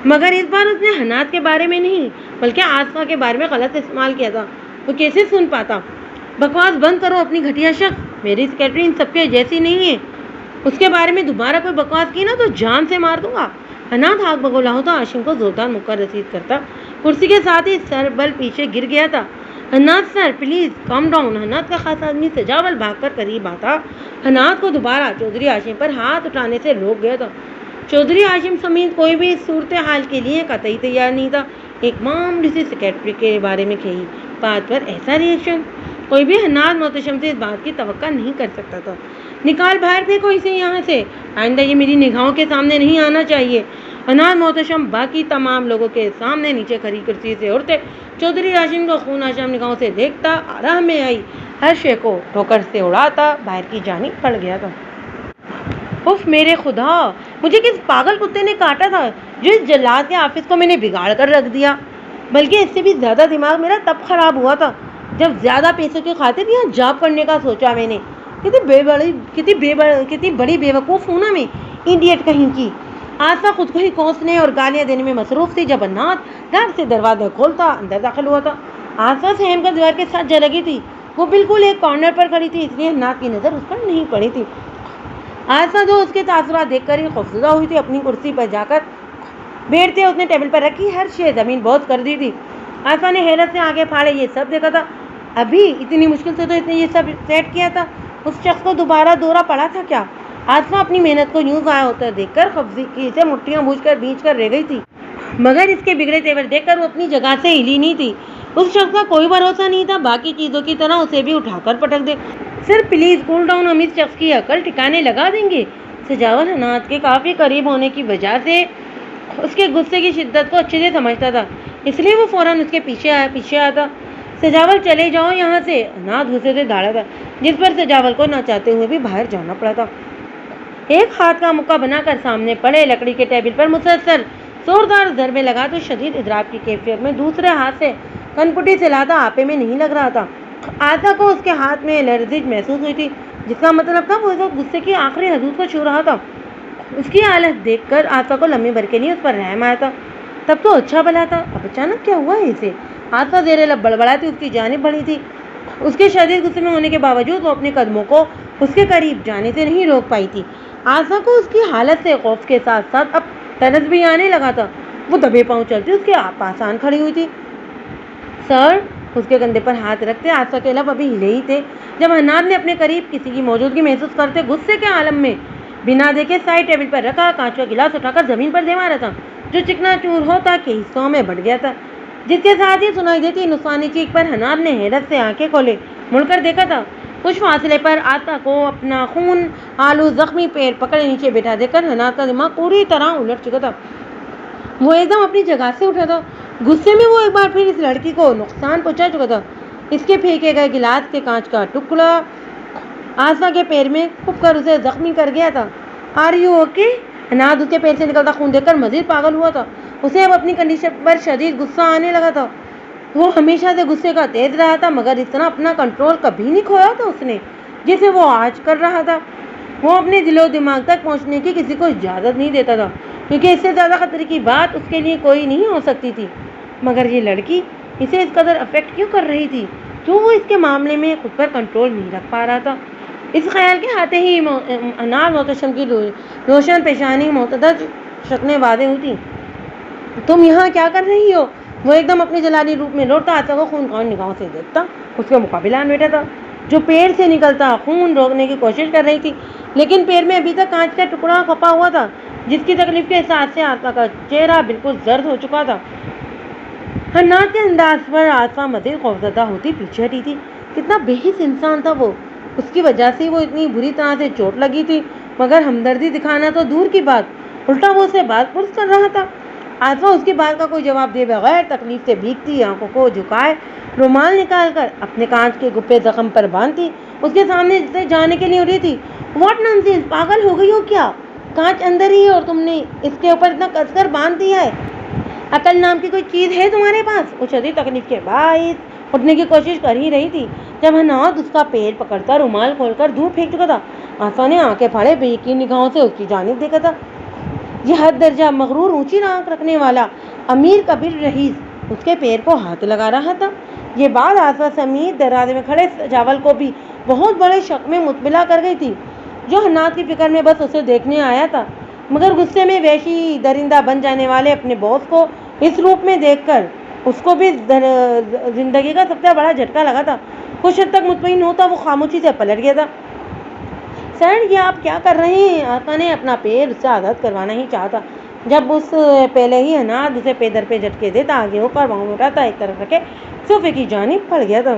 مگر اس بار اس نے حناد کے بارے میں نہیں بلکہ آسا کے بارے میں غلط استعمال کیا تھا۔ وہ کیسے سن پاتا؟ بکواس بند کرو اپنی گھٹیا شخص، میری سیکرٹری ان سب کے جیسی نہیں ہے، اس کے بارے میں دوبارہ کوئی بکواس کی نا تو جان سے مار دوں گا۔ حناد ہاتھ بگولا ہوتا ہاشم کو زوردار مکہ رسید کرتا کرسی کے ساتھ ہی سر بل پیچھے گر گیا تھا۔ حناد سر پلیز کام ڈاؤن۔ حناد کا خاص آدمی سجاول بھاگ کر قریب آتا حناد کو دوبارہ چودھری ہاشم پر ہاتھ اٹھانے سے روک گیا تھا۔ چودھری ہاشم سمیت کوئی بھی اس صورتحال کے لیے قطعی تیار نہیں تھا۔ ایک معمولی سی سیکرٹری کے بارے میں کہی بات پر ایسا ریئیکشن، کوئی بھی حناد محتشم سے اس بات کی توقع نہیں کر سکتا تھا۔ نکال باہر پھینکو اسے یہاں سے، آئندہ یہ میری نگاہوں کے سامنے نہیں آنا چاہیے۔ حناد محتشم باقی تمام لوگوں کے سامنے نیچے کھڑی کرسی سے اٹھتے، چودھری ہاشم کو خون آشام نگاہوں سے دیکھتا، راہ میں آئی ہر شے کو ٹھوکر سے اڑاتا باہر کی جانب پڑ گیا تھا۔ اف میرے خدا، مجھے کس پاگل کتے نے کاٹا تھا جو اس جلاد کے آفس کو میں نے بگاڑ کر رکھ دیا؟ بلکہ اس سے بھی زیادہ دماغ میرا تب خراب ہوا تھا جب زیادہ پیسوں کی خاطر یہاں جاب کرنے کا سوچا میں نے۔ کتنی بڑی بے وقوف ہوں نا میں، ایڈیٹ کہیں کی۔ آسا خود کو ہی کوسنے اور گالیاں دینے میں مصروف تھی جب انات گھر سے دروازہ کھولتا اندر داخل ہوا تھا۔ آسا سہم کر دیوار کے ساتھ جا لگی تھی، وہ بالکل ایک کارنر پر کھڑی تھی، اس لیے انات کی نظر اس پر نہیں پڑی تھی۔ آسا جو اس کے تاثرات دیکھ کر ہی خوفزدہ ہوئی تھی، اپنی کرسی پر جا کر بیٹھتے اس نے ٹیبل پر رکھی ہر شے زمین بوس کر دی تھی۔ آسا نے حیرت سے آنکھیں پھاڑے یہ سب دیکھا تھا۔ ابھی اتنی مشکل سے تو اس نے یہ سب سیٹ کیا تھا، اس شخص کو دوبارہ دورہ پڑا تھا کیا؟ آسا اپنی محنت کو یوں ضائع ہوتا دیکھ کر خفگی سے مٹھیاں بھینچ کر رہ گئی تھی، مگر اس کے بگڑے تیور دیکھ کر وہ اپنی جگہ سے ہلی نہیں تھی۔ اس شخص کا کوئی بھروسہ نہیں تھا، باقی چیزوں کی طرح اسے بھی اٹھا کر پٹک دے۔ سر پلیز کول ڈاؤن، ہم اس شخص کی عقل ٹھکانے لگا دیں گے۔ سجاول حنات کے کافی قریب ہونے کی وجہ سے اس کے غصے کی شدت کو اچھے سے سمجھتا تھا، اس لیے وہ فوراً اس کے پیچھے آتا۔ سجاول چلے جاؤ یہاں سے، حنات غصے سے دھاڑا تھا، جس پر سجاول کو نہ چاہتے ہوئے بھی باہر جانا پڑا تھا۔ ایک ہاتھ کا مکہ بنا کر سامنے پڑے لکڑی کے ٹیبل پر مسلسل زوردار ضربے لگا تو شدید اضطراب کی کیفیت میں دوسرے ہاتھ سے کنپٹی سے لاتا آپے میں نہیں لگ رہا تھا۔ آسا کو اس کے ہاتھ میں لرزش محسوس ہوئی تھی، جس کا مطلب تھا وہ اس وقت غصے کی آخری حدود کو چھو رہا تھا۔ اس کی حالت دیکھ کر آسا کو لمحے بھر کے لیے اس پر رحم آیا تھا۔ تب تو اچھا بھلا تھا، اب اچانک کیا ہوا ہے اسے؟ آسا زیر لب بڑبڑاتی اس کی جانب بڑھی تھی۔ اس کے شدید غصے میں ہونے کے باوجود وہ اپنے قدموں کو اس کے قریب جانے سے نہیں روک پائی تھی۔ آسا کو اس کی حالت سے خوف کے ساتھ ساتھ اب طنز بھی آنے لگا تھا۔ وہ دبے پاؤں چلتی اس کے پاس آن کھڑی ہوئی تھی۔ سر، اس کے کندھے پر ہاتھ رکھتے آسا کے لب ابھی ہلے ہی تھے جب حناد نے اپنے قریب کسی کی موجودگی محسوس کرتے غصے کے عالم میں بنا دیکھے سائڈ ٹیبل پر رکھا کانچ کا گلاس اٹھا کر زمین پر دے مارا تھا، جو چکنا چور ہوتا کے حصوں میں بٹ گیا تھا، جس کے ساتھ ہی سنائی دیتی نسوانی چیخ پر حناد نے حیرت سے آنکھیں کھولے مڑ کر دیکھا تھا۔ کچھ فاصلے پر آسا کو اپنا خون آلو زخمی پیر پکڑے نیچے بیٹھا دے کر حناد کا دماغ پوری طرح الٹ چکا تھا۔ وہ ایک دم اپنی جگہ سے اٹھا تھا، غصے میں وہ ایک بار پھر اس لڑکی کو نقصان پہنچا چکا تھا۔ اس کے پھینکے گئے گلاس کے کانچ کا ٹکڑا آسا کے پیر میں کھپ کر اسے زخمی کر گیا تھا۔ Are you okay? حناد اس کے پیر سے نکلتا خون دیکھ کر مزید پاگل ہوا تھا۔ اسے اب اپنی کنڈیشن پر شدید غصہ آنے لگا تھا۔ وہ ہمیشہ سے غصے کا تیز رہا تھا، مگر اس طرح اپنا کنٹرول کبھی نہیں کھویا تھا اس نے جسے وہ آج کر رہا تھا۔ وہ اپنے دل و دماغ تک پہنچنے کی کسی کو اجازت نہیں دیتا تھا، کیونکہ اس سے زیادہ خطرے کی بات اس کے لیے کوئی نہیں ہو سکتی تھی۔ مگر یہ لڑکی اسے اس قدر افیکٹ کیوں کر رہی تھی؟ کیوں وہ اس کے معاملے میں خود پر کنٹرول نہیں رکھ پا رہا تھا؟ اس خیال کے آتے ہی حناد محتشم کی روشن پیشانی معتدل شکلیں واضح ہوئی تھی۔ تم یہاں کیا کر رہی ہو؟ وہ ایک دم اپنے جلالی روپ میں لوٹتا آسا کو خون خون نگاہوں سے دیکھتا اس کے مقابلہ میں بیٹھا تھا، جو پیر سے نکلتا خون روکنے کی کوشش کر رہی تھی، لیکن پیر میں ابھی تک کانچ کا ٹکڑا کھپا ہوا تھا، جس کی تکلیف کے احساس سے آسا کا چہرہ بالکل زرد ہو چکا تھا۔ حناد کے انداز پر آسا مزید خوفزدہ ہوتی پیچھے ہٹی تھی۔ کتنا بے حس انسان تھا وہ، اس کی وجہ سے وہ اتنی بری طرح سے چوٹ لگی تھی، مگر ہمدردی دکھانا تو دور کی بات، الٹا وہ اسے بات پرس کر رہا تھا۔ آسا اس کی بات کا کوئی جواب دے بغیر تکلیف سے بھیگتی آنکھوں کو جھکائے رومال نکال کر اپنے کانچ کے گپے زخم پر باندھتی اس کے سامنے سے جانے کے لیے اڑی تھی۔ واٹ نانسینس، پاگل ہو گئی ہو کیا؟ کانچ اندر ہی ہے اور تم نے اس کے اوپر اتنا کس کر باندھ دیا ہے۔ عقل نام کی کوئی چیز ہے تمہارے پاس؟ وہ شدید تکلیف کے باعث اٹھنے کی کوشش کر ہی رہی تھی جب حناد اس کا پیر پکڑتا رومال کھول کر دور پھینک چکا تھا۔ آسا نے آنکھیں پھاڑے بے یقین نگاہوں سے اس کی جانب دیکھا تھا۔ یہ حد درجہ مغرور اونچی آنکھ رکھنے والا امیر کبیر رئیس اس کے پیر کو ہاتھ لگا رہا تھا۔ یہ بات آسا سمیت دروازے میں کھڑے سجاول کو بھی بہت بڑے شک میں مطلع کر گئی تھی، جو حناد کی فکر میں بس اسے دیکھنے آیا تھا، مگر غصے میں وحشی درندہ بن جانے والے اپنے باس کو اس روپ میں دیکھ کر اس کو بھی زندگی کا سب سے بڑا جھٹکا لگا تھا۔ کچھ حد تک مطمئن ہوتا وہ خاموشی سے پلٹ گیا تھا۔ سر، یہ آپ کیا کر رہے ہیں؟ آسا نے اپنا پیر اس سے آزاد کروانا ہی چاہتا جب اس پہلے ہی حناد اسے پے در پہ جھٹکے دیتا، آگے ہو کر وہاں اٹھاتا، ایک طرف رکھے صوفے کی جانب پڑ گیا تھا۔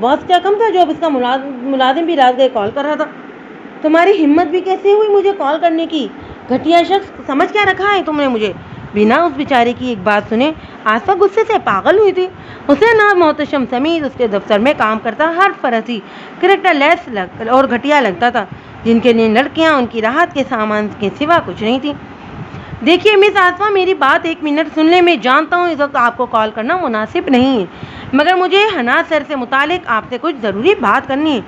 باس کیا کم تھا جو اب اس کا ملازم بھی رات گئے کال کر رہا تھا۔ تمہاری ہمت بھی کیسے ہوئی مجھے کال کرنے کی؟ گھٹیا شخص، سمجھ کیا رکھا ہے تم نے مجھے؟ بنا اس بیچارے کی ایک بات سنے آصفہ غصے سے پاگل ہوئی تھی۔ اسے عناد محتشم سمیت اس کے دفتر میں کام کرتا ہر فرضی کریکٹر لیس اور گھٹیا لگتا تھا، جن کے لیے لڑکیاں ان کی راحت کے سامان کے سوا کچھ نہیں تھی۔ دیکھیے مس آصفہ، میری بات ایک منٹ سن لیں۔ میں جانتا ہوں اس وقت آپ کو کال کرنا مناسب نہیں ہے، مگر مجھے حناد سر سے متعلق آپ سے کچھ ضروری بات کرنی ہے۔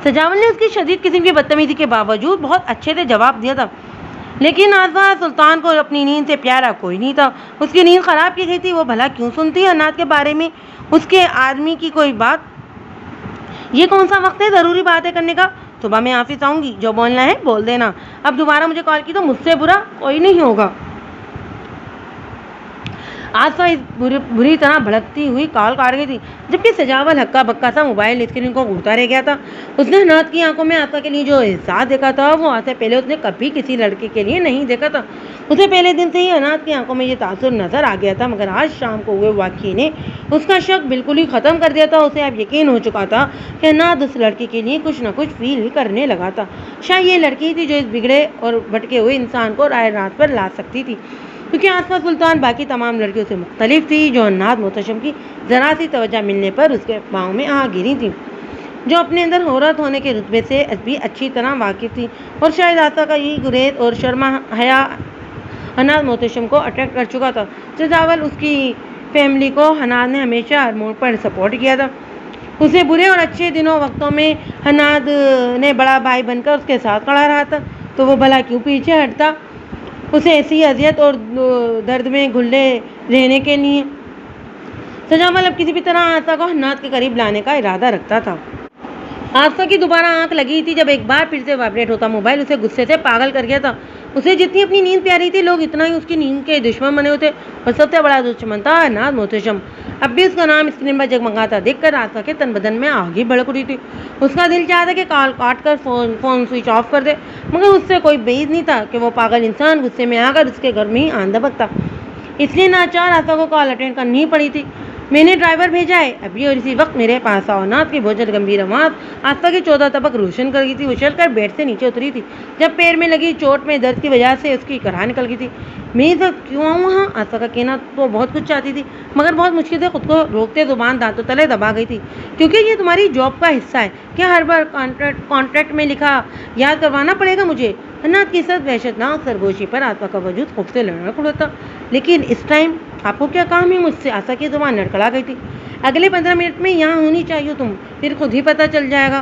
سجاول نے اس کی شدید قسم کی بدتمیزی کے باوجود بہت اچھے سے جواب دیا تھا، لیکن آصفہ سلطان کو اپنی نیند سے پیارا کوئی نہیں تھا۔ اس کی نیند خراب کی گئی تھی، وہ بھلا کیوں سنتی ہے حناد کے بارے میں اس کے آدمی کی کوئی بات؟ یہ کون سا وقت ہے ضروری باتیں کرنے کا؟ صبح میں آفس آؤں گی، جو بولنا ہے بول دینا۔ اب دوبارہ مجھے کال کی تو مجھ سے برا کوئی نہیں ہوگا۔ آصفہ اس بری طرح بھڑکتی ہوئی کال کاٹ گئی تھی، جبکہ سجاول ہکا بکا سا موبائل اسکرین کو گھورتا رہ گیا تھا۔ اس نے حناد کی آنکھوں میں آصفہ کے لیے جو احساس دیکھا تھا وہ آج سے پہلے اس نے کبھی کسی لڑکے کے لیے نہیں دیکھا تھا۔ اسے پہلے دن سے ہی حناد کی آنکھوں میں یہ تاثر نظر آ گیا تھا، مگر آج شام کو ہوئے واقعے نے اس کا شک بالکل ہی ختم کر دیا تھا۔ اسے اب یقین ہو چکا تھا کہ حناد اس لڑکی کے لیے کچھ نہ کچھ فیل کرنے لگا تھا۔ شاید یہ لڑکی تھی جو اس بگڑے اور بھٹکے ہوئے انسان کو رائے راست پر لا سکتی تھی، کیونکہ آصفہ سلطان باقی تمام لڑکیوں سے مختلف تھی جو حناد محتشم کی ذرا سی توجہ ملنے پر اس کے پاؤں میں آ گری تھی، جو اپنے اندر عورت ہونے کے رتبے سے بھی اچھی طرح واقف تھی۔ اور شاید آصفہ کا یہ گریز اور شرما حیا حناد محتشم کو اٹریکٹ کر چکا تھا۔ سجاول اس کی فیملی کو حناد نے ہمیشہ ہر موڑ پر سپورٹ کیا تھا۔ اسے برے اور اچھے دنوں وقتوں میں حناد نے بڑا بھائی بن کر اس کے ساتھ کھڑا رہا تھا، تو وہ بھلا کیوں پیچھے ہٹتا اسے ایسی اذیت اور درد میں گھلے رہنے کے لیے؟ سجاول اب کسی بھی طرح آصفہ کو حناد کے قریب لانے کا ارادہ رکھتا تھا۔ آصفہ کی دوبارہ آنکھ لگی تھی جب ایک بار پھر سے وائبریٹ ہوتا موبائل اسے غصے سے پاگل کر گیا تھا۔ اسے جتنی اپنی نیند پیاری تھی، لوگ اتنا ہی اس کی نیند کے دشمن بنے ہوتے، اور سب سے بڑا دشمن تھا حناد محتشم۔ اب بھی اس کا نام اسکرین پر جگمگاتا دیکھ کر آصفہ کے تن بدن میں آگ ہی بھڑک اٹھی تھی۔ اس کا دل چاہتا کہ کال کاٹ کر فون سوئچ آف کر دے، مگر اس سے کوئی بعید نہیں تھا کہ وہ پاگل انسان غصے میں آ کر اس کے گھر میں ہی آن دبکتا، اس لیے ناچار آصفہ کو کال اٹینڈ کرنی پڑی تھی۔ میں نے ڈرائیور بھیجا ہے، ابھی اور اسی وقت میرے پاس آؤ۔ حناد کی بہت گمبھیر آواز آصفہ کی 14 طبق روشن کر گئی تھی۔ وہ چل کر بیڈ سے نیچے اتری تھی جب پیر میں لگی چوٹ میں درد کی وجہ سے اس کی کرا نکل گئی تھی۔ میں اس وقت کیوں آؤں وہاں؟ آصفہ کا کہنا تو بہت کچھ چاہتی تھی، مگر بہت مشکل سے خود کو روکتے زبان دانتوں تلے دبا گئی تھی۔ کیونکہ یہ تمہاری جاب کا حصہ ہے، کیا ہر بار کانٹریکٹ میں لکھا یاد کروانا پڑے گا مجھے؟ حناد کی سخت وحشتناک سرگوشی پر آصفہ کا وجود خوف سے لڑک اٹھا تھا۔ لیکن اس ٹائم آپ کو کیا کام ہے مجھ سے؟ آصفہ کی زبان لڑکھڑا گئی تھی۔ اگلے 15 منٹ میں یہاں ہونی چاہیے تم، پھر خود ہی پتہ چل جائے گا۔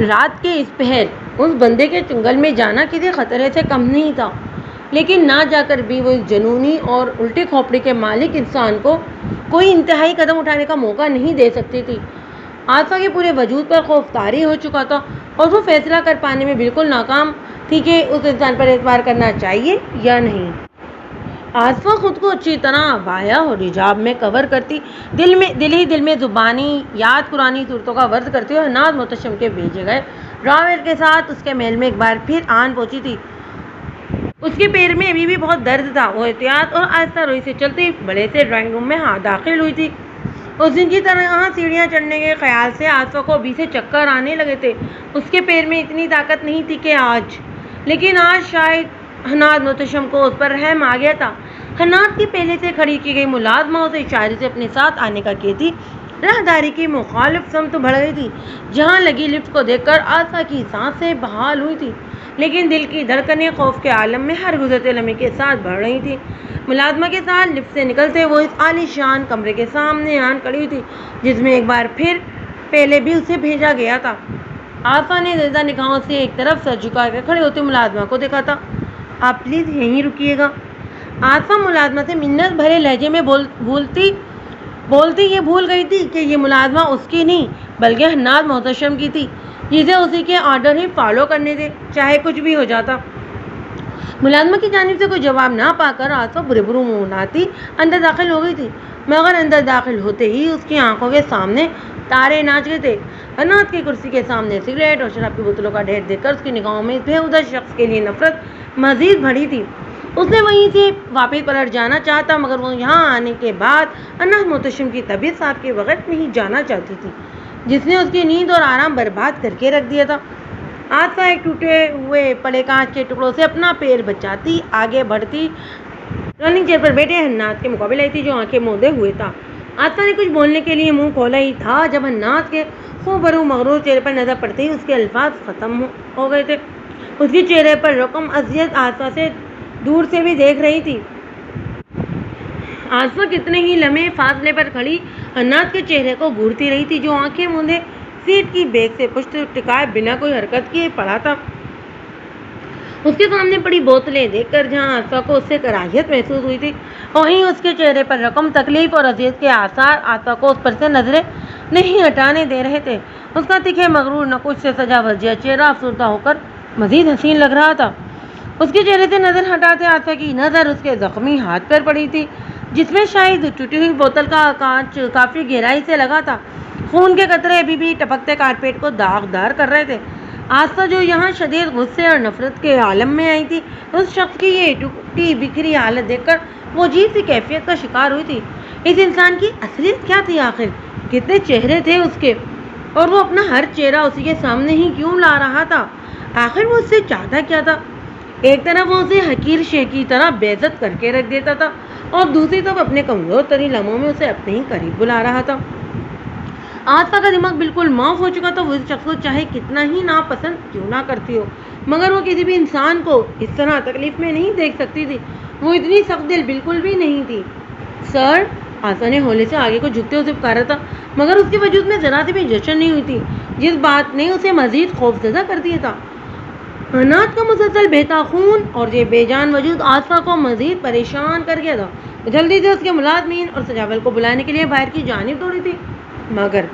رات کے اس پہر اس بندے کے چنگل میں جانا کسی خطرے سے کم نہیں تھا، لیکن نہ جا کر بھی وہ اس جنونی اور الٹی کھوپڑی کے مالک انسان کو کوئی انتہائی قدم اٹھانے کا موقع نہیں دے سکتی تھی۔ آصفہ کے پورے وجود پر خوف طاری ہو چکا تھا اور وہ فیصلہ کر پانے میں بالکل ناکام تھی کہ اس انسان پر اعتبار کرنا چاہیے یا نہیں۔ آصفہ خود کو اچھی طرح عبایا اور حجاب میں کور کرتی دل میں زبانی یاد قرآنی صورتوں کا ورد کرتی ہوئے حناد محتشم کے بھیجے گئے ڈرائیور کے ساتھ اس کے محل میں ایک بار پھر آن پہنچی تھی۔ اس کے پیر میں ابھی بھی بہت درد تھا۔ وہ احتیاط اور آہستہ روئی سے چلتی بڑے سے ڈرائنگ روم میں داخل ہوئی تھی۔ اس دن کی طرح سیڑھیاں چڑھنے کے خیال سے آصفہ کو ابھی سے چکر آنے لگے تھے۔ اس کے پیر میں اتنی طاقت نہیں تھی کہ لیکن آج شاید حناد محتشم کو اس پر رحم آ گیا تھا۔ حناد کی پہلے سے کھڑی کی گئی ملازمہ اسے اشارے سے اپنے ساتھ آنے کا کہتی راہداری کی مخالف سمت بڑھ گئی تھی، جہاں لگی لفٹ کو دیکھ کر آصفہ کی سانسیں بحال ہوئی تھی، لیکن دل کی دھڑکنیں خوف کے عالم میں ہر گزرتے لمحے کے ساتھ بڑھ رہی تھیں۔ ملازمہ کے ساتھ لفٹ سے نکلتے وہ اس عالی شان کمرے کے سامنے آن کھڑی ہوئی تھی جس میں ایک بار پھر پہلے بھی اسے بھیجا گیا تھا۔ آصفہ نے زدہ نگاہوں سے ایک طرف سر جھکا کے کھڑے ہوتے ملازمہ کو دیکھا تھا۔ آپ پلیز یہیں رکیے گا۔ آصفہ ملازمہ سے منت بھرے لہجے میں بولتی یہ بھول گئی تھی کہ یہ ملازمہ اس کی نہیں بلکہ حناد محتشم کی تھی، جسے اسی کے آرڈر ہی فالو کرنے تھے چاہے کچھ بھی ہو جاتا۔ ملازمہ کی جانب سے کوئی جواب نہ پا کر آصفہ برے مناتی اندر داخل ہو گئی تھی، مگر اندر داخل ہوتے ہی اس کی آنکھوں کے سامنے تارے ناچ گئے تھے۔ حنات کی کرسی کے سامنے سگریٹ اور شراب کی بوتلوں کا ڈھیر دیکھ کر اس کی نگاہوں میں بےہودہ شخص کے لیے نفرت مزید بڑھی تھی۔ اس نے وہیں سے واپس پلٹ جانا چاہتا، مگر وہ یہاں آنے کے بعد اناہ محتشم کی طبیعت صاف کے وقت میں ہی جانا چاہتی تھی، جس نے اس کی نیند اور آرام برباد کر کے رکھ دیا تھا۔ آصفہ ایک ٹوٹے ہوئے پڑے کانچ کے ٹکڑوں سے اپنا پیر بچاتی آگے بڑھتی رولنگ چیئر پر بیٹھے حنات کے مقابل آئی تھی، جو آنکھیں موندے ہوئے تھا۔ آصفہ نے کچھ بولنے کے لیے منہ کھولا ہی تھا جب حنات کے خوبرو مغرور چہرے پر نظر پڑتے ہی اس کے الفاظ ختم ہو گئے تھے۔ اس کے چہرے پر رقم اذیت آصفہ سے دور سے بھی دیکھ رہی تھی۔ آصفہ کتنے ہی لمحے فاصلے پر کھڑی حنات کے چہرے کو گھورتی رہی تھی، جو آنکھیں موندے سیٹ کی بیگ سے پشت ٹکائے بنا کوئی حرکت کیے پڑا تھا۔ اس کے سامنے پڑی بوتلیں دیکھ کر جہاں آصفہ کو اس سے کراہیت محسوس ہوئی تھی، وہیں اس کے چہرے پر رقم تکلیف اور اذیت کے آثار آصفہ کو اس پر سے نظریں نہیں ہٹانے دے رہے تھے۔ اس کا تکھے مغرور نقوش سے سجا وجہ چہرہ افسردہ ہو کر مزید حسین لگ رہا تھا۔ اس کے چہرے سے نظر ہٹاتے آصفہ کی نظر اس کے زخمی ہاتھ پر پڑی تھی، جس میں شاید ٹوٹی ہوئی بوتل کا کانچ کافی گہرائی سے لگا تھا۔ خون کے قطرے ابھی بھی ٹپکتے کارپیٹ کو داغدار کر رہے تھے۔ آصفہ جو یہاں شدید غصے اور نفرت کے عالم میں آئی تھی، اس شخص کی یہ ٹوٹی بکھری حالت دیکھ کر وہ عجیب سی کیفیت کا شکار ہوئی تھی۔ اس انسان کی اصلیت کیا تھی آخر؟ کتنے چہرے تھے اس کے، اور وہ اپنا ہر چہرہ اسی کے سامنے ہی کیوں لا رہا تھا؟ آخر وہ اس سے چاہتا کیا تھا؟ ایک طرف وہ اسے حقیر شے کی طرح بے عزت کر کے رکھ دیتا تھا، اور دوسری طرف اپنے کمزور ترین لمحوں میں اسے اپنے ہی قریب بلا رہا تھا۔ آصفہ کا دماغ بالکل معاف ہو چکا تھا۔ وہ اس شخص کو چاہے کتنا ہی ناپسند کیوں نہ کرتی ہو، مگر وہ کسی بھی انسان کو اس طرح تکلیف میں نہیں دیکھ سکتی تھی۔ وہ اتنی سخت دل بالکل بھی نہیں تھی۔ سر، آصفہ نے ہولے سے آگے کو جھکتے اسے پکارا تھا، مگر اس کے وجود میں ذرا سی بھی جشن نہیں ہوئی تھی، جس بات نے اسے مزید خوفزدہ کر دیا تھا۔ حنات کا مسلسل بہتا خون اور یہ بے جان وجود آصفہ کو مزید پریشان کر گیا تھا۔ جلدی سے اس کے ملازمین اور سجاول کو بلانے کے لیے باہر کی جانب دوڑی تھی، مگر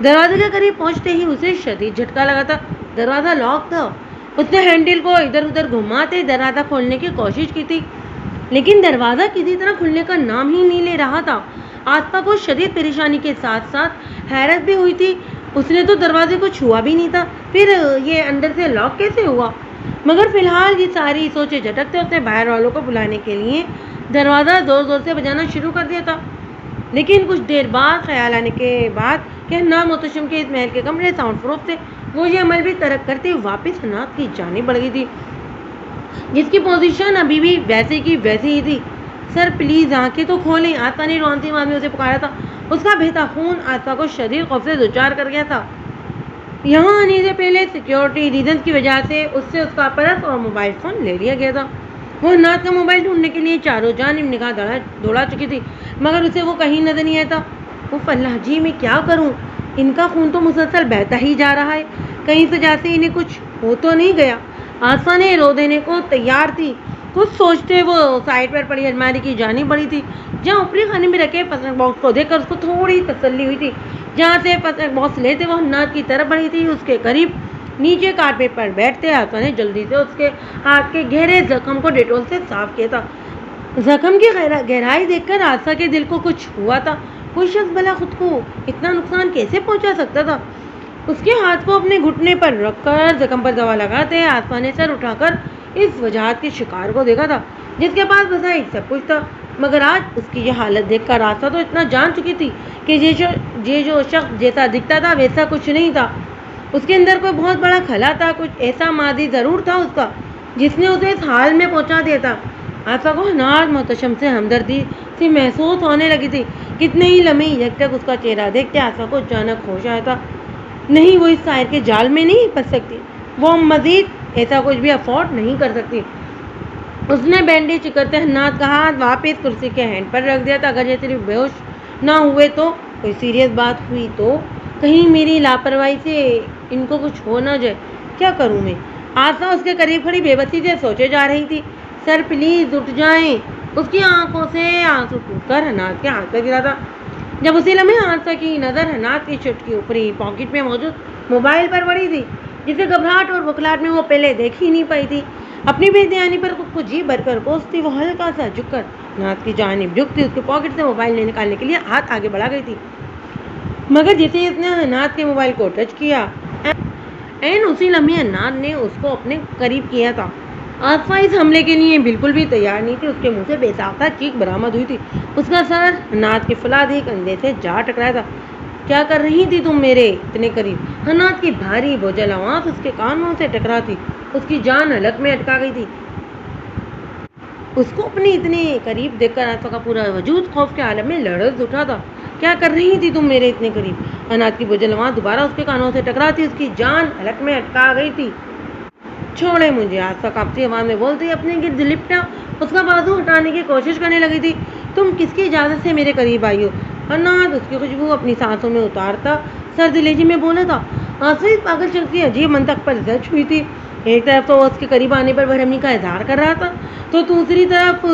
دروازے کے قریب پہنچتے ہی اسے شدید جھٹکا لگا تھا۔ دروازہ لاک تھا۔ اس نے ہینڈل کو ادھر ادھر گھماتے دروازہ کھولنے کی کوشش کی تھی، لیکن دروازہ کسی طرح کھلنے کا نام ہی نہیں لے رہا تھا۔ آصفہ کو شدید پریشانی کے ساتھ ساتھ حیرت بھی ہوئی تھی۔ اس نے تو دروازے کو چھوا بھی نہیں تھا، پھر یہ اندر سے لاک کیسے ہوا؟ مگر فی الحال یہ ساری سوچیں جھٹکتے اس نے باہر والوں کو بلانے کے لیے دروازہ زور زور سے بجانا شروع کر دیا تھا۔ لیکن کچھ دیر بعد خیال آنے کے بعد کہ حنات محتشم کے اس محل کے کمرے ساؤنڈ پروف تھے، وہ یہ عمل بھی ترک کرتے واپس حنات کی جانب بڑھ گئی تھی، جس کی پوزیشن ابھی بھی ویسے کی ویسی ہی تھی۔ سر پلیز آنکھیں تو کھولیں، آصفہ نے روانتی آواز میں اسے پکارا تھا۔ اس کا بہتا خون آصفہ کو شدید خوف سے دوچار کر گیا تھا۔ یہاں آنے سے پہلے سیکیورٹی ریزنز کی وجہ سے اس سے اس کا پرس اور موبائل فون لے لیا گیا تھا۔ وہ حنات کا موبائل ڈھونڈنے کے لیے چاروں جانب نگاہ دوڑا چکی تھی، مگر اسے وہ کہیں نظر نہیں آیا تھا۔ اوف اللہ جی، میں کیا کروں؟ ان کا خون تو مسلسل بہتا ہی جا رہا ہے، کہیں سے جیسے انہیں کچھ ہو تو نہیں گیا۔ آصفہ نے رو دینے کو تیار تھی۔ کچھ سوچتے وہ سائڈ پر پڑی الماری کی جانب بڑھی تھی، جہاں اوپری خانے میں رکھے فرسٹ باکس کو دیکھ کر اس کو تھوڑی تسلی ہوئی تھی۔ جہاں سے فرسٹ باکس لیتے وہ حنات کی طرف بڑھی تھی، اس کے قریب نیچے کارپیٹ پر بیٹھتے آصفہ نے جلدی سے اس کے ہاتھ کے گہرے زخم کو ڈیٹول سے صاف کیا تھا۔ زخم کی گہرائی دیکھ کر آصفہ کے دل کو کچھ ہوا تھا۔ کوئی شخص بھلا خود کو اتنا نقصان کیسے پہنچا سکتا تھا؟ اس کے ہاتھ کو اپنے گھٹنے پر رکھ کر زخم پر دوا لگاتے آصفہ نے سر اٹھا کر اس وجاہت کے شکار کو دیکھا تھا، جس کے پاس بظاہر سب کچھ تھا، مگر آج اس کی یہ حالت دیکھ کر آصفہ تو اتنا جان چکی تھی کہ یہ جو شخص جیسا دکھتا تھا ویسا کچھ نہیں تھا۔ اس کے اندر کوئی بہت بڑا خلا تھا، کچھ ایسا ماضی ضرور تھا اس کا جس نے اسے اس حال میں پہنچا دیا تھا۔ آصفہ کو حنات محتشم سے ہمدردی سی محسوس ہونے لگی تھی۔ کتنے ہی لمحے یک ٹک اس کا چہرہ دیکھتے آصفہ کو اچانک ہوش آیا تھا، نہیں وہ اس سائر کے جال میں نہیں پھنس سکتی، وہ مزید ایسا کچھ بھی افورڈ نہیں کر سکتی۔ اس نے بینڈیج کرتے حنات کا ہاتھ واپس کرسی کے ہینڈ پر رکھ دیا تھا۔ اگر یہ صرف بے ہوش نہ ہوئے تو کوئی سیریس بات ہوئی تو کہیں میری لاپرواہی سے ان کو کچھ ہو نہ جائے، کیا کروں میں؟ آصفہ اس کے قریب کھڑی بے بسی سے سوچے جا رہی تھی۔ سر پلیز اٹھ جائیں۔ اس کی آنکھوں سے آنسو ٹوٹ کر حنات کے ہاتھ پر گرا تھا۔ جب اسی لمحے آصفہ کی نظر حنات کی شرٹ کی اوپری پاکٹ میں موجود موبائل پر پڑی تھی، جسے گھبراہٹ اور بخلاہٹ میں وہ پہلے دیکھ ہی نہیں پائی تھی۔ اپنی بے دھیانی پر خود کو جی بھر کر کوستی وہ ہلکا سا جھک کر نعت کی جانب جھکتی اس کے پاکٹ سے موبائل نکالنے کے لیے ہاتھ آگے بڑھا گئی تھی، مگر جیسے ہی اس نے نعت کے موبائل کو ٹچ کیا این اسی لمحے نعت نے اس کو اپنے قریب کیا تھا۔ آصفہ اس حملے کے لیے بالکل بھی تیار نہیں تھی، اس کے منہ سے بے ساختہ چیخ برآمد ہوئی تھی، اس کا سر نعت کے فولادی کندھے سے جا ٹکرایا تھا۔ کیا کر رہی تھی تم میرے اتنے قریب؟ نعت کی بھاری بوجھل آواز اس کے کانوں سے ٹکرا تھی، اس کی جان حلق میں اٹکا گئی تھی۔ اس کو اپنے اتنے قریب دیکھ کر آصفہ کا پورا وجود خوف کے عالم میں لرز اٹھا تھا۔ کیا کر رہی تھی تم میرے اتنے قریب؟ نعت کی بوجھل آواز دوبارہ اس کے کانوں سے ٹکرا تھی، اس کی جان حلق میں اٹکا گئی تھی۔ چھوڑے مجھے، آصفہ کانپتی آواز میں بولتی اپنے گرد لپٹا اس کا بازو ہٹانے کی کوشش کرنے لگی تھی۔ تم کس کی اجازت سے میرے قریب آئی ہو؟ نعت اس کی خوشبو اپنی سانسوں میں اتارتا سرد لہجے میں بولا تھا۔ آصفہ اس پاگل شخص کی عجیب منطق پر زچ ہوئی تھی۔ ایک طرف تو وہ اس کے قریب آنے پر برہمی کا اظہار کر رہا تھا، تو دوسری طرف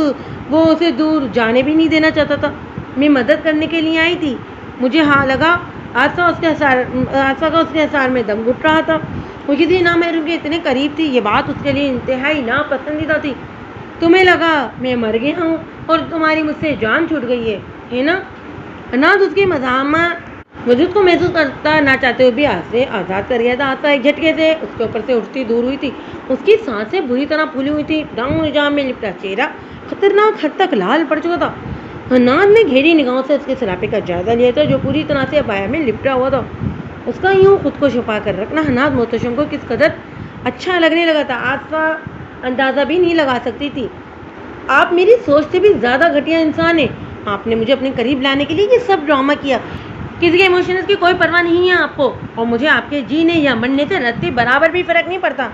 وہ اسے دور جانے بھی نہیں دینا چاہتا تھا۔ میں مدد کرنے کے لیے آئی تھی، مجھے ہاں لگا۔ آصفہ کا اس کے اثار میں دم گھٹ رہا تھا، وہ کسی نامحرم کے اتنے قریب تھی، یہ بات اس کے لیے انتہائی ناپسندیدہ تھی۔ تمہیں لگا میں مر گیا ہوں اور تمہاری مجھ سے جان چھوٹ گئی ہے نا؟ نعت اس کی مزاحمت وجود کو محسوس کرتا نہ چاہتے ہوئے بھی ہاتھ سے آزاد کر گیا تھا۔ آصفہ ایک جھٹکے سے اس کے اوپر سے اٹھتی دور ہوئی تھی، اس کی سانسیں بری طرح پھولی ہوئی تھی، داؤں نجام میں لپٹا چہرہ خطرناک حد تک لال پڑ چکا تھا۔ نعت نے گہری نگاہوں سے اس کے سراپے کا جائزہ لیا تھا جو پوری طرح سے ابایا میں لپٹا ہوا تھا۔ اس کا یوں خود کو چھپا کر رکھنا نعت محتشم کو کس قدر اچھا لگنے لگا تھا آصفہ اندازہ بھی نہیں لگا سکتی تھی۔ آپ میری سوچ سے بھی زیادہ گھٹیا انسان ہیں، آپ نے مجھے اپنے قریب لانے کے لیے یہ سب ڈرامہ کیا، کسی کے ایموشنز کی کوئی پرواہ نہیں ہے آپ کو، اور مجھے آپ کے جینے یا مرنے سے رتی برابر بھی فرق نہیں پڑتا۔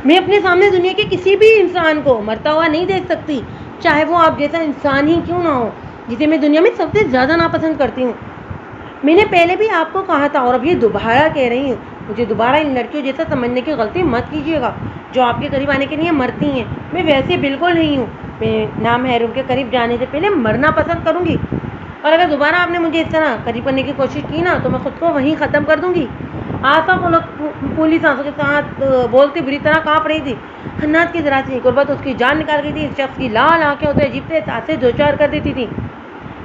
میں اپنے سامنے دنیا کے کسی بھی انسان کو مرتا ہوا نہیں دیکھ سکتی، چاہے وہ آپ جیسا انسان ہی کیوں نہ ہو، جسے میں دنیا میں سب سے زیادہ ناپسند کرتی ہوں۔ میں نے پہلے بھی آپ کو کہا تھا اور اب یہ دوبارہ کہہ رہی ہوں، مجھے دوبارہ ان لڑکیوں جیسا سمجھنے کی غلطی مت کیجیے گا جو آپ کے قریب آنے کے لیے مرتی ہیں۔ میں ویسے بالکل نہیں ہوں، میں نامحرم کے قریب جانے سے پہلے مرنا پسند کروں گی، اور اگر دوبارہ آپ نے مجھے اس طرح قریب کرنے کی کوشش کی نا تو میں خود کو وہیں ختم کر دوں گی۔ آصفہ پولی سانسوں کے ساتھ بولتی بری طرح کانپ رہی تھی۔ نعت کی ذرا سی قربت اس کی جان نکال گئی تھی، اس شخص کی لال آنکھیں اسے عجیب سے احساس سے دوچار کر دیتی تھیں۔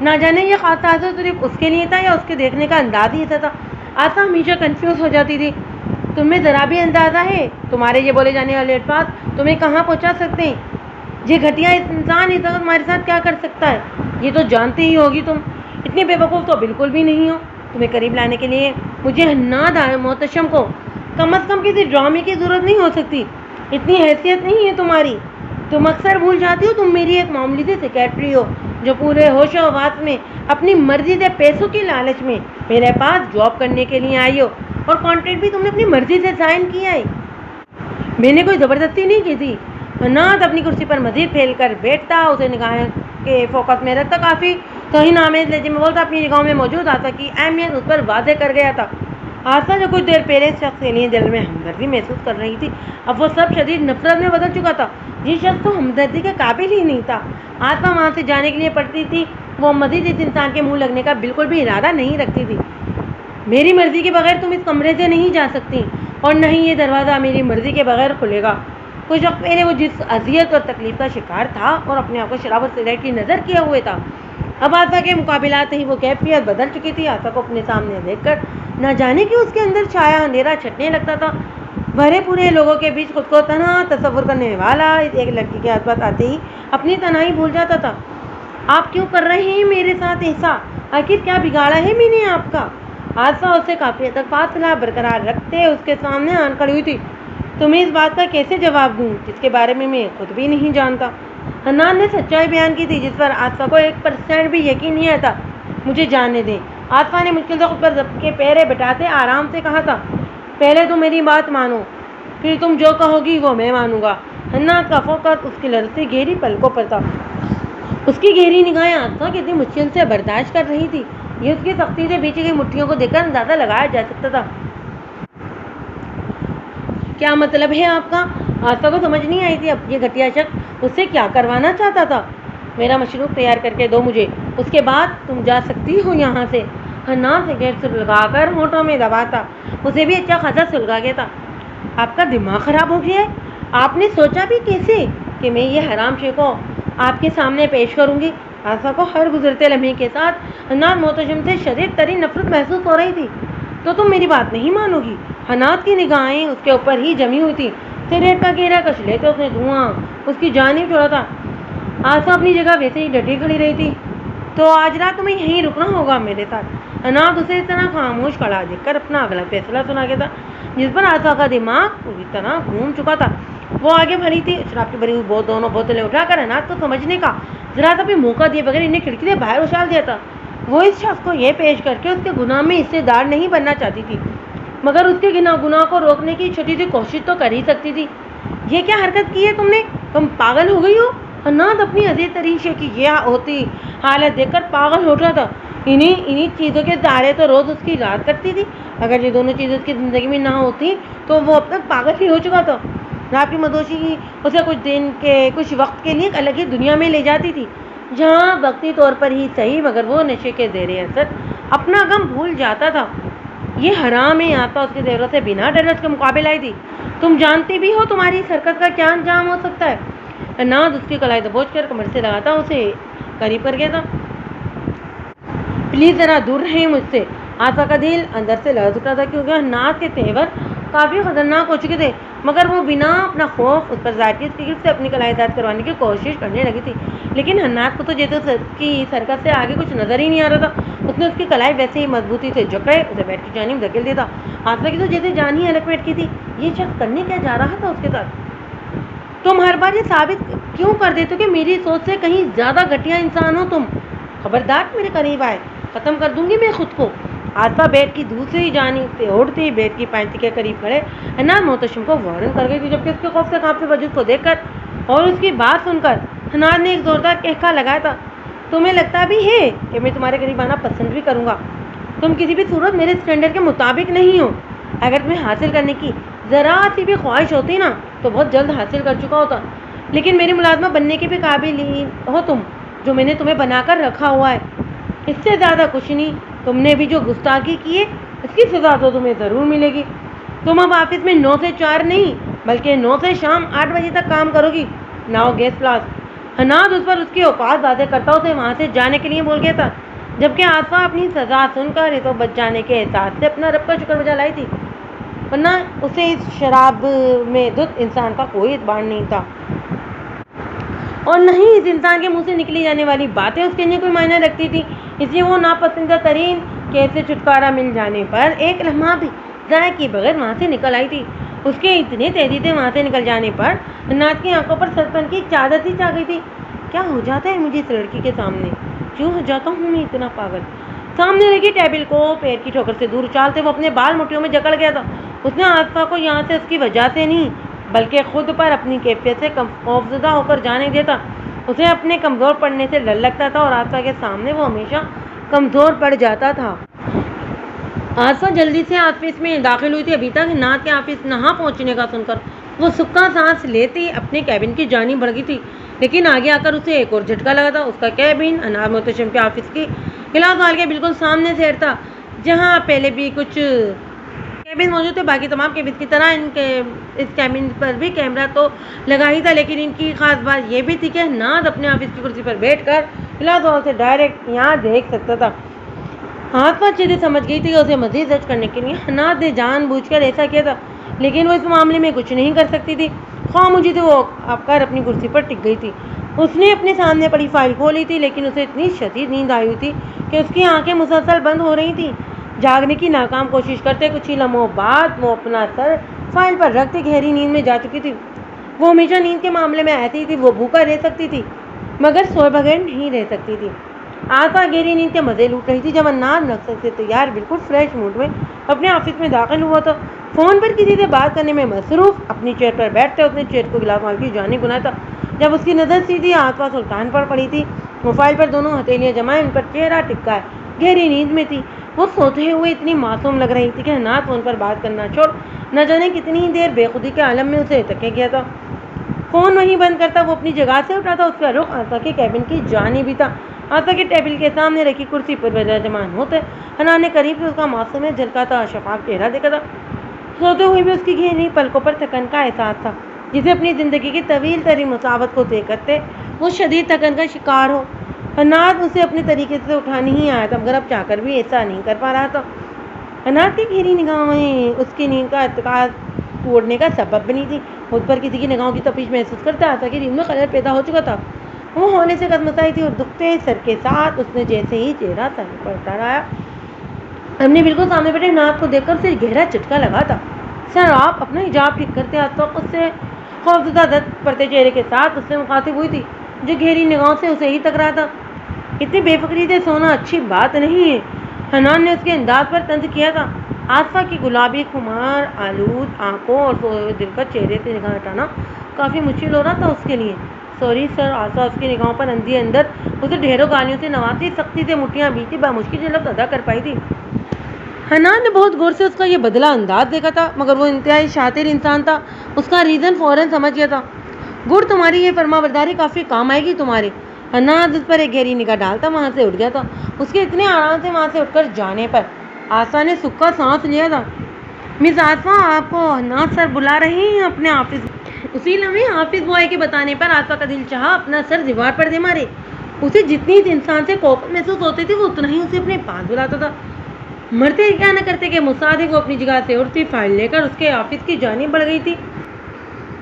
نہ جانے یہ خاص تاثر صرف اس کے لیے تھا یا اس کے دیکھنے کا انداز ہی ایسا تھا۔ آصفہ ہمیشہ کنفیوز ہو جاتی تھی۔ تمہیں ذرا بھی اندازہ ہے تمہارے یہ بولے جانے والے الفاظ تمہیں کہاں پہنچا سکتے ہیں؟ یہ گھٹیا انسان اس وقت تمہارے ساتھ کیا کر سکتا ہے یہ تو جانتی ہی ہوگی تم۔ اتنی بے وقوف تو بالکل بھی نہیں ہو۔ تمہیں قریب لانے کے لیے مجھے نعت محتشم کو کم از کم کسی ڈرامے کی ضرورت نہیں ہو سکتی، اتنی حیثیت نہیں ہے تمہاری۔ تم اکثر بھول جاتی ہو تم میری ایک معمولی سی سیکرٹری ہو جو پورے ہوش و حواس میں اپنی مرضی سے پیسوں کی لالچ میں میرے پاس جاب کرنے کے لیے آئی ہو، اور کانٹریکٹ بھی تم نے اپنی مرضی سے سائن کیا ہے، میں نے کوئی زبردستی نہیں کی تھی۔ نعت اپنی کرسی پر مزید پھیل کر بیٹھتا، اسے نگاہیں کے فوکس میں رکھتا، کافی توہین آمیز لہجے میں بولتا، اپنی نگاہوں میں موجود آصفہ کی اہمیت اس پر واضح کر گیا تھا۔ آصفہ جو کچھ دیر پہلے اس شخص کے لیے دل میں ہمدردی محسوس کر رہی تھی، اب وہ سب شدید نفرت میں بدل چکا تھا۔ جس شخص تو ہمدردی کے قابل ہی نہیں تھا، آصفہ وہاں سے جانے کے لیے پڑتی تھی، وہ مزید اس انسان کے منہ لگنے کا بالکل بھی ارادہ نہیں رکھتی تھی۔ میری مرضی کے بغیر تم اس کمرے سے نہیں جا سکتی، اور نہ ہی یہ دروازہ میری مرضی کے بغیر کھلے گا۔ کچھ وقت پہلے وہ جس اذیت اور تکلیف کا شکار تھا اور اپنے آپ کو شراب اور سگریٹ کی نظر کیے ہوئے تھا، اب آصفہ کے مقابلات ہی وہ کیفیت بدل چکی تھی۔ آصفہ کو اپنے سامنے دیکھ کر نہ جانے کہ اس کے اندر چھایا اندھیرا چھٹنے لگتا تھا۔ بھرے پورے لوگوں کے بیچ خود کو تنہا تصور کرنے والا اس ایک لڑکی کے ہاتھ پاس آتے ہی اپنی تنہائی بھول جاتا تھا۔ آپ کیوں کر رہے ہیں میرے ساتھ ایسا؟ آخر کیا بگاڑا ہے میں نے آپ کا؟ آصفہ اس سے کافی حد تک فاصلہ برقرار رکھتے اس کے سامنے آن کھڑی ہوئی تھی۔ تمہیں اس بات کا کیسے جواب دوں جس کے بارے میں خود بھی نہیں جانتا؟ نعت نے سچائی بیان کی تھی جس پر آصفہ کو 1% بھی یقین نہیں آتا۔ مجھے جانے دیں، آصفہ نے مشکل سے خود پر ضبط کے پیرے بٹاتے آرام سے کہا تھا۔ پہلے تم میری بات مانو، پھر تم جو کہو گی وہ میں مانوں گا۔ نعت کا فوکس اس کی لرزتی گہری پلکوں پر تھا، اس کی گہری نگاہیں آصفہ کتنی مشکل سے برداشت کر رہی تھی یہ اس کی سختی سے بیچی گئی مٹھیوں کو دیکھ کر اندازہ لگایا جا سکتا تھا۔ کیا مطلب ہے آپ کا؟ آصفہ کو سمجھ نہیں آئی تھی اب یہ گھٹیا شخص اس سے کیا کروانا چاہتا تھا۔ میرا مشروب تیار کر کے دو مجھے، اس کے بعد تم جا سکتی ہو یہاں سے۔ نعت سگریٹ سلگا کر ہونٹوں میں دباتا، اسے بھی اچھا خاصا سلگا گیا تھا۔ آپ کا دماغ خراب ہو گیا ہے؟ آپ نے سوچا بھی کیسے کہ میں یہ حرام شے کو آپ کے سامنے پیش کروں گی؟ آسا کو ہر گزرتے لمحے کے ساتھ حناد محتشم سے شدید ترین نفرت محسوس ہو رہی تھی۔ تو تم میری بات نہیں مانو گی؟ حناد کی نگاہیں اس کے اوپر ہی جمی ہوئی تھی۔ سگریٹ کا گیرا کش لیتے اس نے دھواں اس کی جانب چھوڑا تھا۔ آسا اپنی جگہ ویسے ہی ڈٹی کھڑی رہی تھی۔ تو آج رات تمہیں یہیں رکنا ہوگا میرے ساتھ۔ حناد اسے اس طرح خاموش کھڑا دیکھ کر اپنا اگلا فیصلہ سنا گیا تھا، جس پر آسا کا دماغ پوری طرح گھوم چکا تھا۔ وہ آگے بڑھی تھی، شراب کی بھری ہوئی دونوں بوتلیں اٹھا کر حناد کو سمجھنے کا ذرا سا بھی موقع دیے بغیر انہیں کھڑکی سے باہر اچھال دیا تھا۔ وہ اس شخص کو یہ پیش کر کے اس کے گناہ میں حصے دار نہیں بننا چاہتی تھی، مگر اس کے گناہ کو روکنے کی چھوٹی سی کوشش تو کر ہی سکتی تھی۔ یہ کیا حرکت کی ہے تم نے؟ تم پاگل ہو گئی ہو؟ حناد اپنی عزیز ترین شے کی یہ ہوتی حالت دیکھ کر پاگل ہو رہا تھا۔ انہی چیزوں کے سہارے تو روز اس کی رات کرتی تھی۔ اگر یہ دونوں چیزیں اس کی زندگی میں نہ ہوتی تو وہ اب تک پاگل ہی ہو چکا تھا۔ رات کی مدوشی اسے کچھ وقت کے لیے ایک الگ ہی دنیا میں لے جاتی تھی، جہاں وقتی طور پر ہی صحیح مگر وہ نشے کے زیر اثر اپنا غم بھول جاتا تھا۔ یہ حرام ہے آتا اس کے زیوروں سے بنا ڈرس کے مقابلے آئی تھی۔ تم جانتی بھی ہو تمہاری اس حرکت کا کیا انجام ہو سکتا ہے؟ حناد اس کی کلائی دبوچ کر کمر سے لگاتا اسے قریب کر گیا تھا۔ پلیز ذرا دور رہیں مجھ سے۔ آسا کا دل اندر سے لرز اٹھا تھا، کیونکہ حناد کے تیور کافی خطرناک ہو چکے تھے، مگر وہ بنا اپنا خوف اس پر ظاہر کی اس کی گرفت سے اپنی کلائی آزاد کروانے کی کوشش کرنے لگی تھی۔ لیکن حناد کو تو جیسے اس کی حرکت سے آگے کچھ نظر ہی نہیں آ رہا تھا۔ اس نے اس کی کلائی ویسے ہی مضبوطی سے جکڑے اسے بیٹ کی جانب دھکیل دیا تھا۔ آسا کی تو جیسے جان ہی الگ بیٹھ کی تھی۔ یہ شخص کرنے کیا جا رہا تھا اس کے ساتھ؟ تم ہر بار یہ ثابت کیوں کر دیتے ہو کہ میری سوچ سے کہیں زیادہ گھٹیا انسان ہو تم؟ خبردار میرے قریب آئے، ختم کر دوں گی میں خود کو۔ آسا بیٹ کی دوسری جانب سے اڑتی بیٹ کی پینتی کے قریب کھڑے حناد محتشم کو وارن کر گئی تھی، جبکہ اس کے خوف سے کانپتے وجود کو دیکھ کر اور اس کی بات سن کر حناد نے ایک زوردار کہکا لگایا تھا۔ تمہیں لگتا بھی ہے کہ میں تمہارے قریب آنا پسند بھی کروں گا؟ تم کسی بھی صورت میرے اسٹینڈرڈ کے مطابق نہیں ہو۔ اگر تمہیں حاصل کرنے کی ذرا سی بھی خواہش ہوتی نا تو بہت جلد حاصل کر چکا ہوتا، لیکن میری ملازمہ بننے کے بھی قابل ہی ہو تم، جو میں نے تمہیں بنا کر رکھا ہوا ہے۔ اس سے زیادہ کچھ نہیں۔ تم نے بھی جو گستاخی کی ہے اس کی سزا تو تمہیں ضرور ملے گی۔ تم اب آفس میں 9 سے 4 نہیں بلکہ 9 سے شام 8 بجے تک کام کرو گی۔ Now guess class. حناد اس پر اس کی اوقات واضح کرتا اسے وہاں سے جانے کے لیے بول گیا تھا، جبکہ آسا اپنی سزا سن کر تو بچ جانے کے احساس سے اپنا رب کا شکر بجا لائی تھی، ورنہ اسے اس شراب میں دھت انسان کا کوئی اعتبار نہیں تھا، اور نہ ہی اس انسان کے منہ سے نکلی جانے والی باتیں اس کے لیے کوئی معنی رکھتی تھی۔ اس لیے وہ ناپسندیدہ ترین کیس سے چھٹکارا مل جانے پر ایک لمحہ بھی ضائع کیے بغیر وہاں سے نکل آئی تھی۔ اس کے اتنے تیزی سے وہاں سے نکل جانے پر حناد کی آنکھوں پر سرپن کی ایک چادر سی چھا گئی تھی۔ کیا ہو جاتا ہے مجھے اس لڑکی کے سامنے؟ کیوں ہو جاتا ہوں میں اتنا پاگل؟ سامنے رکھی ٹیبل کو پیر کی ٹھوکر سے دور اچھالتے وہ اپنے بال مٹھیوں میں جکڑ گیا تھا۔ اس نے آسا کو یہاں سے اس کی وجہ سے نہیں بلکہ خود پر اپنی کیفیت سے خوفزدہ ہو کر جانے دیتا۔ اسے اپنے کمزور پڑنے سے ڈر لگتا تھا اور آسا کے سامنے وہ ہمیشہ کمزور پڑ جاتا تھا۔ آسا جلدی سے آفس میں داخل ہوئی تھی۔ ابھی تک حناد کے آفس نہ پہنچنے کا سن کر وہ سکا سانس لیتی اپنے کیبن کی جانب بڑھ گئی تھی، لیکن آگے آ کر اسے ایک اور جھٹکا لگا تھا۔ اس کا کیبن حناد محتشم کے آفس کی کلاس ہال کے بالکل سامنے سے تھا، جہاں پہلے بھی کچھ کیبن موجود تھے۔ باقی تمام کیبن کی طرح اس کیبن پر بھی کیمرہ تو لگا ہی تھا، لیکن ان کی خاص بات یہ بھی تھی کہ حناد اپنے آفس کی کرسی پر بیٹھ کر کلاس ہال سے ڈائریکٹ یہاں دیکھ سکتا تھا۔ ہاتھ پاس چیزیں سمجھ گئی تھی کہ اسے مزید جج کرنے کے لیے حناد نے جان بوجھ کر ایسا کیا تھا، لیکن وہ اس معاملے میں کچھ نہیں کر سکتی تھی۔ خاموشی سے وہ آپ کر اپنی کرسی پر ٹک گئی تھی۔ اس نے اپنے سامنے پڑی فائل کھولی تھی، لیکن اسے اتنی شدید نیند آئی ہوئی تھی کہ اس کی آنکھیں مسلسل بند ہو رہی تھیں۔ جاگنے کی ناکام کوشش کرتے کچھ ہی لمحوں بعد وہ اپنا سر فائل پر رکھتے گہری نیند میں جا چکی تھی۔ وہ ہمیشہ نیند کے معاملے میں ایسی تھی، وہ بھوکا رہ سکتی تھی مگر سوئے بغیر نہیں رہ سکتی تھی۔ آسا گہری نیند کے مزے لوٹ رہی تھی جب حناد نقصد سے تیار بالکل فریش موڈ میں اپنے آفس میں داخل ہوا تھا۔ فون پر کسی سے بات کرنے میں مصروف اپنی چیئر پر بیٹھتے اس نے چیئر کو گلاس مال کی جانب گھمایا تھا۔ جب اس کی نظر سیدھی آسا سلطان پر پڑی تھی، موبائل پر دونوں ہتھیلیاں جمائے ان پر چہرہ ٹکا ہے، گہری نیند میں تھی۔ وہ سوتے ہوئے اتنی معصوم لگ رہی تھی کہ حناد فون پر بات کرنا چھوڑ نہ جانے کتنی دیر بے خودی کے عالم میں اسے تکے گیا تھا۔ فون وہیں بند کرتا وہ اپنی جگہ سے اٹھا تھا۔ اس کا رخ آسا کے کیبن کی جانب ہی تھا۔ آسا کے ٹیبل کے سامنے رکھی کرسی پر وراجمان ہوتے حناد نے قریب سے اس کا معصوم جھلکا تھا شفاف چہرہ دیکھا تھا۔ سوتے ہوئے بھی اس کی گہری پلکوں پر تھکن کا احساس تھا۔ جسے اپنی زندگی کی طویل ترین مسافت کو طے کرتے وہ شدید تھکن کا شکار ہو۔ حناد اسے اپنے طریقے سے اٹھا نہیں آیا تھا، مگر اب چاہ کر بھی ایسا نہیں کر پا رہا تھا۔ حناد کی گہری نگاہیں اس کی نیند کا ارتکاز توڑنے کا سبب بنی تھی۔ خود پر کسی کی نگاہوں کی تپش محسوس کرتا آسا کی نیند میں خلل پیدا ہو چکا تھا۔ وہ ہونے سے قدمسائی تھی اور دکھتے سر کے ساتھ اس نے جیسے ہی چہرہ سر پر اٹھایا، اپنے بالکل سامنے بیٹھے حناد کو دیکھ کر اسے گہرا جھٹکا لگا تھا۔ سر آپ اپنا حجاب ٹھیک کرتے آسا اس سے خوفزدہ زد پڑتے چہرے کے ساتھ اس سے مخاطب ہوئی تھی، جو گہری نگاہوں سے اسے ہی تک رہا تھا۔ اتنی بے فکری سے سونا اچھی بات نہیں ہے، حنان نے اس کے انداز پر طنز کیا تھا۔ آصفا کی گلابی خمار آلود آنکھوں اور سوئے ہوئے دلکش چہرے سے نگاہ ہٹانا کافی مشکل ہو رہا تھا اس کے لیے۔ سوری سر، آصفا اس کی نگاہوں پر اندھی اندر اسے ڈھیروں گالیوں سے نوازتی سختی سے مٹھیاں بیچتی بامشکل سے لفظ ادا کر پائی تھی۔ حنان نے بہت غور سے اس کا یہ بدلہ انداز دیکھا تھا، مگر وہ انتہائی شاطر انسان تھا، اس کا ریزن فوراً سمجھ گیا تھا۔ گڑ تمہاری یہ فرما برداری کافی کام آئے گی تمہارے۔ حنان اس پر ایک گہری نگاہ ڈالتا وہاں سے اٹھ گیا تھا۔ اس کے اتنے آرام سے وہاں سے اٹھ کر جانے پر آسا نے سکھ کا سانس لیا تھا۔ مس آصفا، آپ کو حنان سر بلا رہے ہیں اپنے آفس۔ اسی لمحے آفس بوائے کے بتانے پر آصفا کا دل چاہا اپنا سر دیوار پر دے مارے۔ اسے جتنی اس انسان سے کوفت محسوس ہوتی تھی وہ اتنا ہی اسے اپنے پاس بلاتا تھا۔ مرتے کیا نہ کرتے کہ مصادق وہ اپنی جگہ سے اٹھتی فائل لے کر اس کے آفس کی جانب بڑھ گئی تھی۔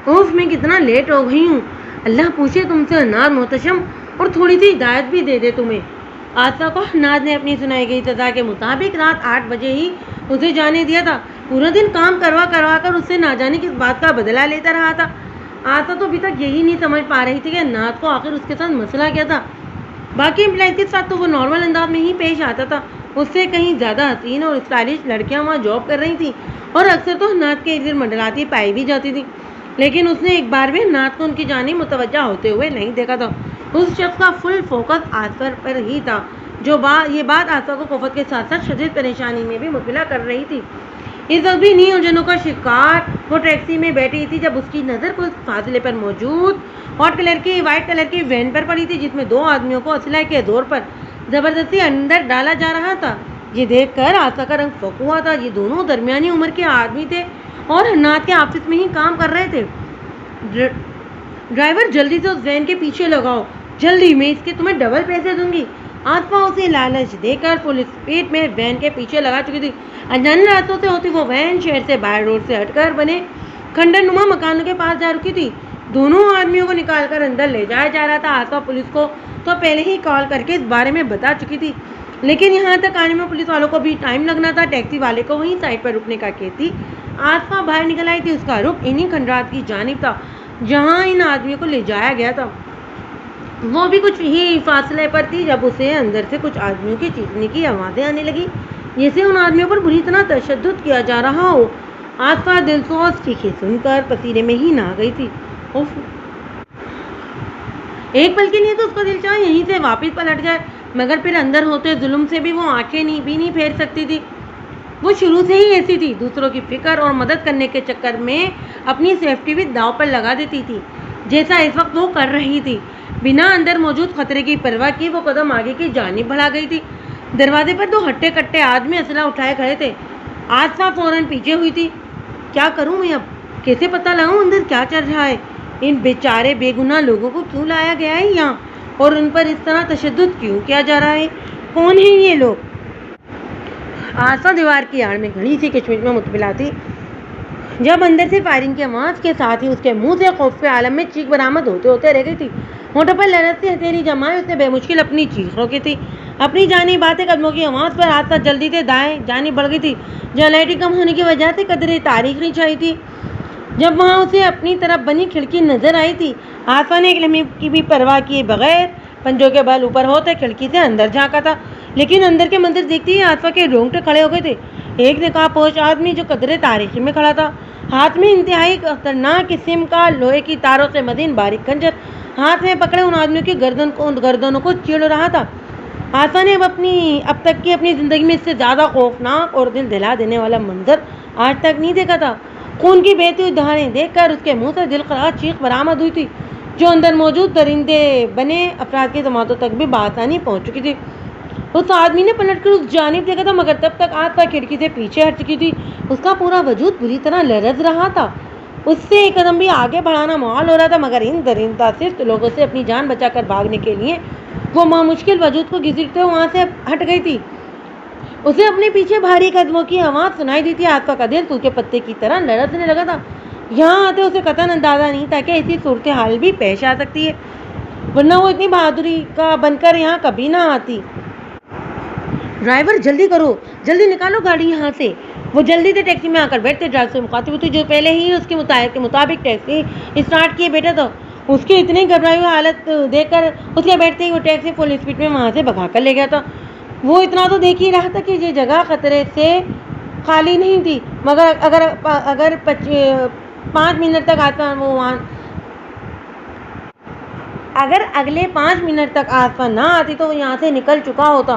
اوف، میں کتنا لیٹ ہو گئی ہوں، اللہ پوچھے تم سے حنان محتشم، اور تھوڑی سی ہدایت بھی دے دے تمہیں۔ آصفا کو حنان نے اپنی سنائی گئی سزا کے مطابق رات 8 بجے ہی اسے جانے دیا تھا۔ پورا دن کام کروا کر اس سے نہ جانے کس بات کا بدلہ لیتا رہا تھا۔ آصفا تو ابھی تک یہی نہیں سمجھ پا رہی تھی کہ حنان کو آخر اس کے ساتھ مسئلہ کیا تھا۔ باقی امپلائز کے ساتھ تو وہ نارمل انداز میں ہی پیش آتا تھا، اس سے کہیں زیادہ حسین اور اسٹائلش لڑکیاں وہاں جاب کر رہی تھیں اور اکثر تو حنان کے ارد منڈلاتی پائی بھی جاتی تھی، لیکن اس نے ایک بار بھی حنان کو ان کی جانب متوجہ ہوتے ہوئے نہیں دیکھا تھا۔ اس شخص کا فل فوکس آصفا پر ہی تھا، جو یہ بات آصفا کو کوفت کے ساتھ ساتھ شدید پریشانی میں بھی مبتلا کر رہی تھی۔ اس وقت بھی انہی الجھنوں کا شکار وہ ٹیکسی میں بیٹھی تھی جب اس کی نظر کچھ فاصلے پر موجود وائٹ کلر کی وین پر پڑی تھی، جس میں 2 آدمیوں کو اسلحے کے زور پر زبردستی اندر ڈالا جا رہا تھا۔ یہ دیکھ کر آصفا کا رنگ فوق ہوا تھا۔ یہ دونوں درمیانی عمر کے آدمی تھے اور حنان کے آفس میں ہی کام کر رہے تھے۔ ڈرائیور، جلدی سے اس وین کے پیچھے لگاؤ، جلدی، میں اس کے تمہیں ڈبل پیسے دوں گی۔ آصفا اسے لالچ دے کر فل اسپیڈ میں وین کے پیچھے لگا چکی تھی۔ انجانے راستوں سے ہوتی وہ وین شہر سے باہر روڈ سے ہٹ کر بنے کھنڈر نما مکانوں کے پاس جا رکی تھی۔ دونوں آدمیوں کو نکال کر اندر لے جایا جا رہا تھا۔ آصفا پولیس کو تو پہلے ہی کال کر کے اس بارے میں بتا چکی تھی، لیکن یہاں تک آنے میں پولیس والوں کو بھی ٹائم لگنا تھا۔ ٹیکسی والے کو وہیں سائڈ پر رکنے کا کہتی آصفا باہر نکل آئی تھی۔ اس کا رخ انہی کھنڈرات کی جانب تھا جہاں ان آدمیوں کو لے جایا گیا تھا۔ وہ بھی کچھ ہی فاصلے پر تھی جب اسے اندر سے کچھ آدمیوں کی چیخنے کی آوازیں آنے لگی، جیسے ان آدمیوں پر بری طرح تشدد کیا جا رہا ہو۔ آصفا دلسوز چیخیں سن کر پسینے میں ہی نہا گئی تھی۔ ایک پل کے لیے تو اس کا دل چاہا یہیں سے واپس پلٹ جائے، مگر پھر اندر ہوتے ظلم سے بھی وہ آنکھیں نہیں پھیر سکتی تھی۔ وہ شروع سے ہی ایسی تھی، دوسروں کی فکر اور مدد کرنے کے چکر میں اپنی سیفٹی بھی داؤ پر لگا دیتی تھی، جیسا اس وقت وہ کر رہی تھی۔ بنا اندر موجود خطرے کی پرواہ کی وہ قدم آگے کی جانب بڑھا گئی تھی۔ دروازے پر 2 ہٹے کٹے آدمی اسلحہ اٹھائے کھڑے تھے۔ آصفا فوراً پیچھے ہوئی تھی۔ کیا کروں میں اب؟ کیسے پتہ لگاؤں اندر کیا چل رہا ہے؟ ان بیچارے بے گناہ لوگوں کو کیوں لایا گیا ہے یہاں، اور ان پر اس طرح تشدد کیوں کیا جا رہا ہے؟ کون ہیں یہ لوگ؟ آصفا دیوار کی آڑ میں گھنی سی کشمکش میں مبتلا تھی جب اندر سے فائرنگ کی آواز کے ساتھ ہی اس کے منہ سے خوف کے عالم میں چیخ برآمد ہوتے رہ گئی تھی۔ ہونٹوں پر لرز سی ہتھیلی جمائے اس نے بے مشکل اپنی چیخ روکی تھی۔ اپنی جانب آتے قدموں کی آواز پر آصفا جلدی سے دائیں جانب بڑھ گئی تھی، جہاں لائٹیں کم ہونے کی وجہ سے قدرے تاریکی چھائی تھی۔ جب وہاں اسے اپنی طرف بنی کھڑکی نظر آئی تھی، آصفا نے ایک لمحے کی بھی پرواہ کیے بغیر پنجوں کے بل اوپر ہوتے کھڑکی سے اندر جھانکا تھا، لیکن اندر کے منظر دیکھتی ہی آصفا کے رونگٹے کھڑے ہو گئے تھے۔ ایک نقاب پوش آدمی جو قدرے تاریکی میں کھڑا تھا، ہاتھ میں انتہائی خطرناک قسم کا لوہے کی تاروں سے مزین باریک خنجر ہاتھ میں پکڑے ان آدمیوں کی گردنوں کو چیڑ رہا تھا۔ آصفا نے اب تک کی اپنی زندگی میں اس سے زیادہ خوفناک اور دل دہلا دینے والا منظر آج تک نہیں دیکھا تھا۔ خون کی بہتی ہوئی دھاریں دیکھ کر اس کے منہ سے دل خراش چیخ برآمد ہوئی تھی، جو اندر موجود درندے بنے افراد کی جماعتوں تک بھی بآسانی پہنچ چکی تھی۔ اس آدمی نے پلٹ کر اس جانب دیکھا تھا، مگر تب تک آصفا کھڑکی سے پیچھے ہٹ چکی تھی۔ اس کا پورا وجود بری طرح لرز رہا تھا۔ اس سے ایک قدم بھی آگے بڑھانا محال ہو رہا تھا، مگر ان درندہ صرف لوگوں سے اپنی جان بچا کر بھاگنے کے لیے وہ مشکل وجود کو گھسیٹتے وہاں سے ہٹ گئی تھی۔ اسے اپنے پیچھے بھاری قدموں کی آواز سنائی دی تھی۔ آسفا کا دل سوکھے پتے کی طرح لرزنے لگا تھا۔ یہاں آتے اسے قطعاً اندازہ نہیں تھا کہ ایسی صورتحال بھی پیش آ سکتی ہے، ورنہ وہ اتنی بہادری کا بن کر یہاں کبھی نہ آتی۔ ڈرائیور جلدی کرو، جلدی نکالو گاڑی یہاں سے۔ وہ جلدی سے ٹیکسی میں آ کر بیٹھتے ڈرائیور سے مخاطب ہوتی جو پہلے ہی اس کے مطابق ٹیکسی اسٹارٹ کیے بیٹھا تھا۔ اس کی اتنی گھبرائی ہوئی حالت دیکھ کر اس کے بیٹھتے ہی وہ ٹیکسی فل اسپیڈ میں وہاں سے بھگا کر لے گیا تھا۔ وہ اتنا تو دیکھ ہی رہا تھا کہ یہ جگہ خطرے سے خالی نہیں تھی، مگر اگر 5 منٹ تک اگر اگلے 5 منٹ تک آسفا نہ آتی تو وہ یہاں سے نکل چکا ہوتا۔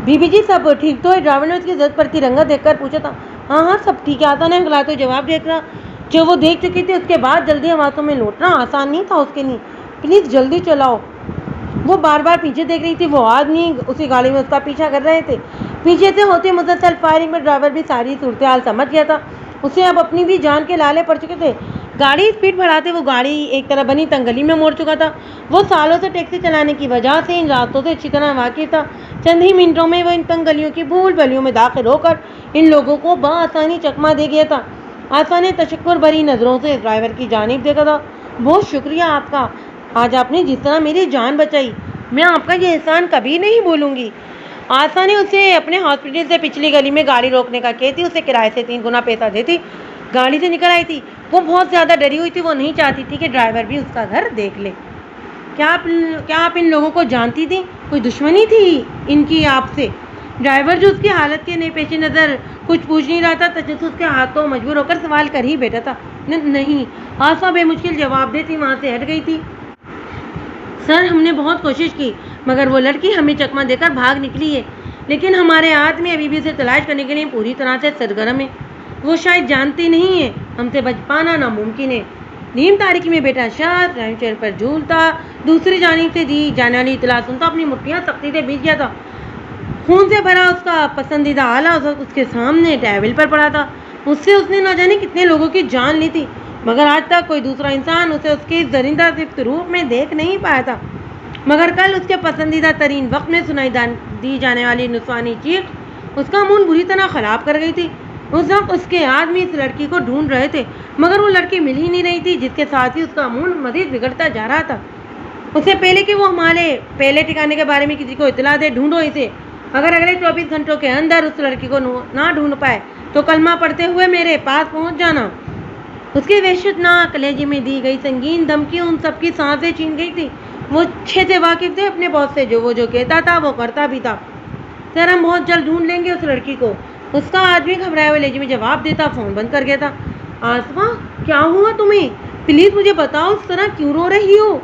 بی بی جی سب ٹھیک تو ہے؟ ڈرائیور نے اس کی زد پڑتی رنگت دیکھ کر پوچھا تھا۔ ہاں ہاں سب ٹھیک ہے، آسفا نے ہنگلاتے ہوئے جواب دیا جو وہ دیکھ چکی تھی۔ اس کے بعد جلدی حواسوں میں لوٹنا آسان نہیں تھا اس کے لیے۔ پلیز جلدی چلاؤ۔ وہ بار بار پیچھے دیکھ رہی تھی۔ وہ آدمی اسی گاڑی میں اس کا پیچھا کر رہے تھے۔ پیچھے سے ہوتی مسلسل فائرنگ میں ڈرائیور بھی ساری صورتحال سمجھ گیا تھا۔ اسے اب اپنی بھی جان کے لالے پڑ چکے تھے۔ گاڑی اسپیڈ بڑھاتے وہ گاڑی ایک طرح بنی تنگ گلی میں موڑ چکا تھا۔ وہ سالوں سے ٹیکسی چلانے کی وجہ سے ان راستوں سے اچھی طرح واقف تھا۔ چند ہی منٹوں میں وہ ان تنگ گلیوں کی بھول بھلیوں میں داخل ہو کر ان لوگوں کو بآسانی چکما دے گیا تھا۔ آسفا نے تشکر بھری نظروں سے ڈرائیور کی جانب دیکھا تھا۔ بہت شکریہ آپ کا، آج آپ نے جس طرح میری جان بچائی، میں آپ کا یہ احسان کبھی نہیں بھولوں گی۔ آسفا نے اسے اپنے ہاسپٹل سے پچھلی گلی میں گاڑی روکنے کا کہتی اسے کرائے سے 3 گنا پیسہ دیتی گاڑی سے نکل آئی تھی۔ وہ بہت زیادہ ڈری ہوئی تھی۔ وہ نہیں چاہتی تھی کہ ڈرائیور بھی اس کا گھر دیکھ لے۔ کیا آپ ان لوگوں کو جانتی تھی؟ کوئی دشمنی تھی ان کی آپ سے؟ ڈرائیور جو اس کی حالت کے پیش نظر کچھ پوچھ نہیں رہا تھا، تجسس کے ہاتھوں مجبور ہو کر سوال کر ہی بیٹھا تھا۔ نہیں، آسفا بے مشکل جواب دیتی وہاں سے ہٹ گئی تھی۔ سر ہم نے بہت کوشش کی، مگر وہ لڑکی ہمیں چکما دے کر بھاگ نکلی ہے، لیکن ہمارے آدمی ابھی بھی اسے تلاش کرنے کے لیے پوری طرح سے سرگرم ہے۔ وہ شاید جانتی نہیں ہے، ہم سے بچ پانا ناممکن ہے۔ نیم تاریکی میں بیٹا شاید رائم چیئر پر جھولتا دوسری جانب سے دی جانے والی اطلاع سنتا اپنی مٹھیاں سختی سے بیچ گیا تھا۔ خون سے بھرا اس کا پسندیدہ آلہ اس کے سامنے ٹیبل پر پڑا تھا۔ اس سے اس نے نہ جانے کتنے لوگوں کی جان لی تھی، مگر آج تک کوئی دوسرا انسان اسے اس کی درندہ صفت روپ میں دیکھ نہیں پایا تھا۔ مگر کل اس کے پسندیدہ ترین وقت میں سنائی دی جانے والی نسوانی چیخ اس کا منہ بری طرح خراب کر گئی تھی۔ اس وقت اس کے آدمی اس لڑکی کو ڈھونڈ رہے تھے، مگر وہ لڑکی مل ہی نہیں رہی تھی، جس کے ساتھ ہی اس کا منہ مزید بگڑتا جا رہا تھا۔ اس سے پہلے کہ وہ ہمارے پہلے ٹھکانے کے بارے میں کسی کو اطلاع دے، ڈھونڈو اسے۔ اگر اگلے 24 گھنٹوں کے اندر اس لڑکی کو نہ ڈھونڈ پائے تو کلمہ پڑھتے ہوئے میرے پاس پہنچ جانا۔ اس کی وحشت ناک لہجے میں دی گئی سنگین دھمکی ان سب کی سانسیں چھین گئی تھی۔ وہ اچھے سے واقف تھے اپنے باس سے، جو کہتا تھا وہ کرتا بھی تھا۔ سر ہم بہت جلد ڈھونڈ لیں گے اس لڑکی کو، اس کا آدمی گھبرائے ہوئے لہجے میں جواب دیتا فون بند کر گیا تھا۔ آسفا کیا ہوا تمہیں؟ پلیز مجھے بتاؤ، اس طرح کیوں رو رہی ہو؟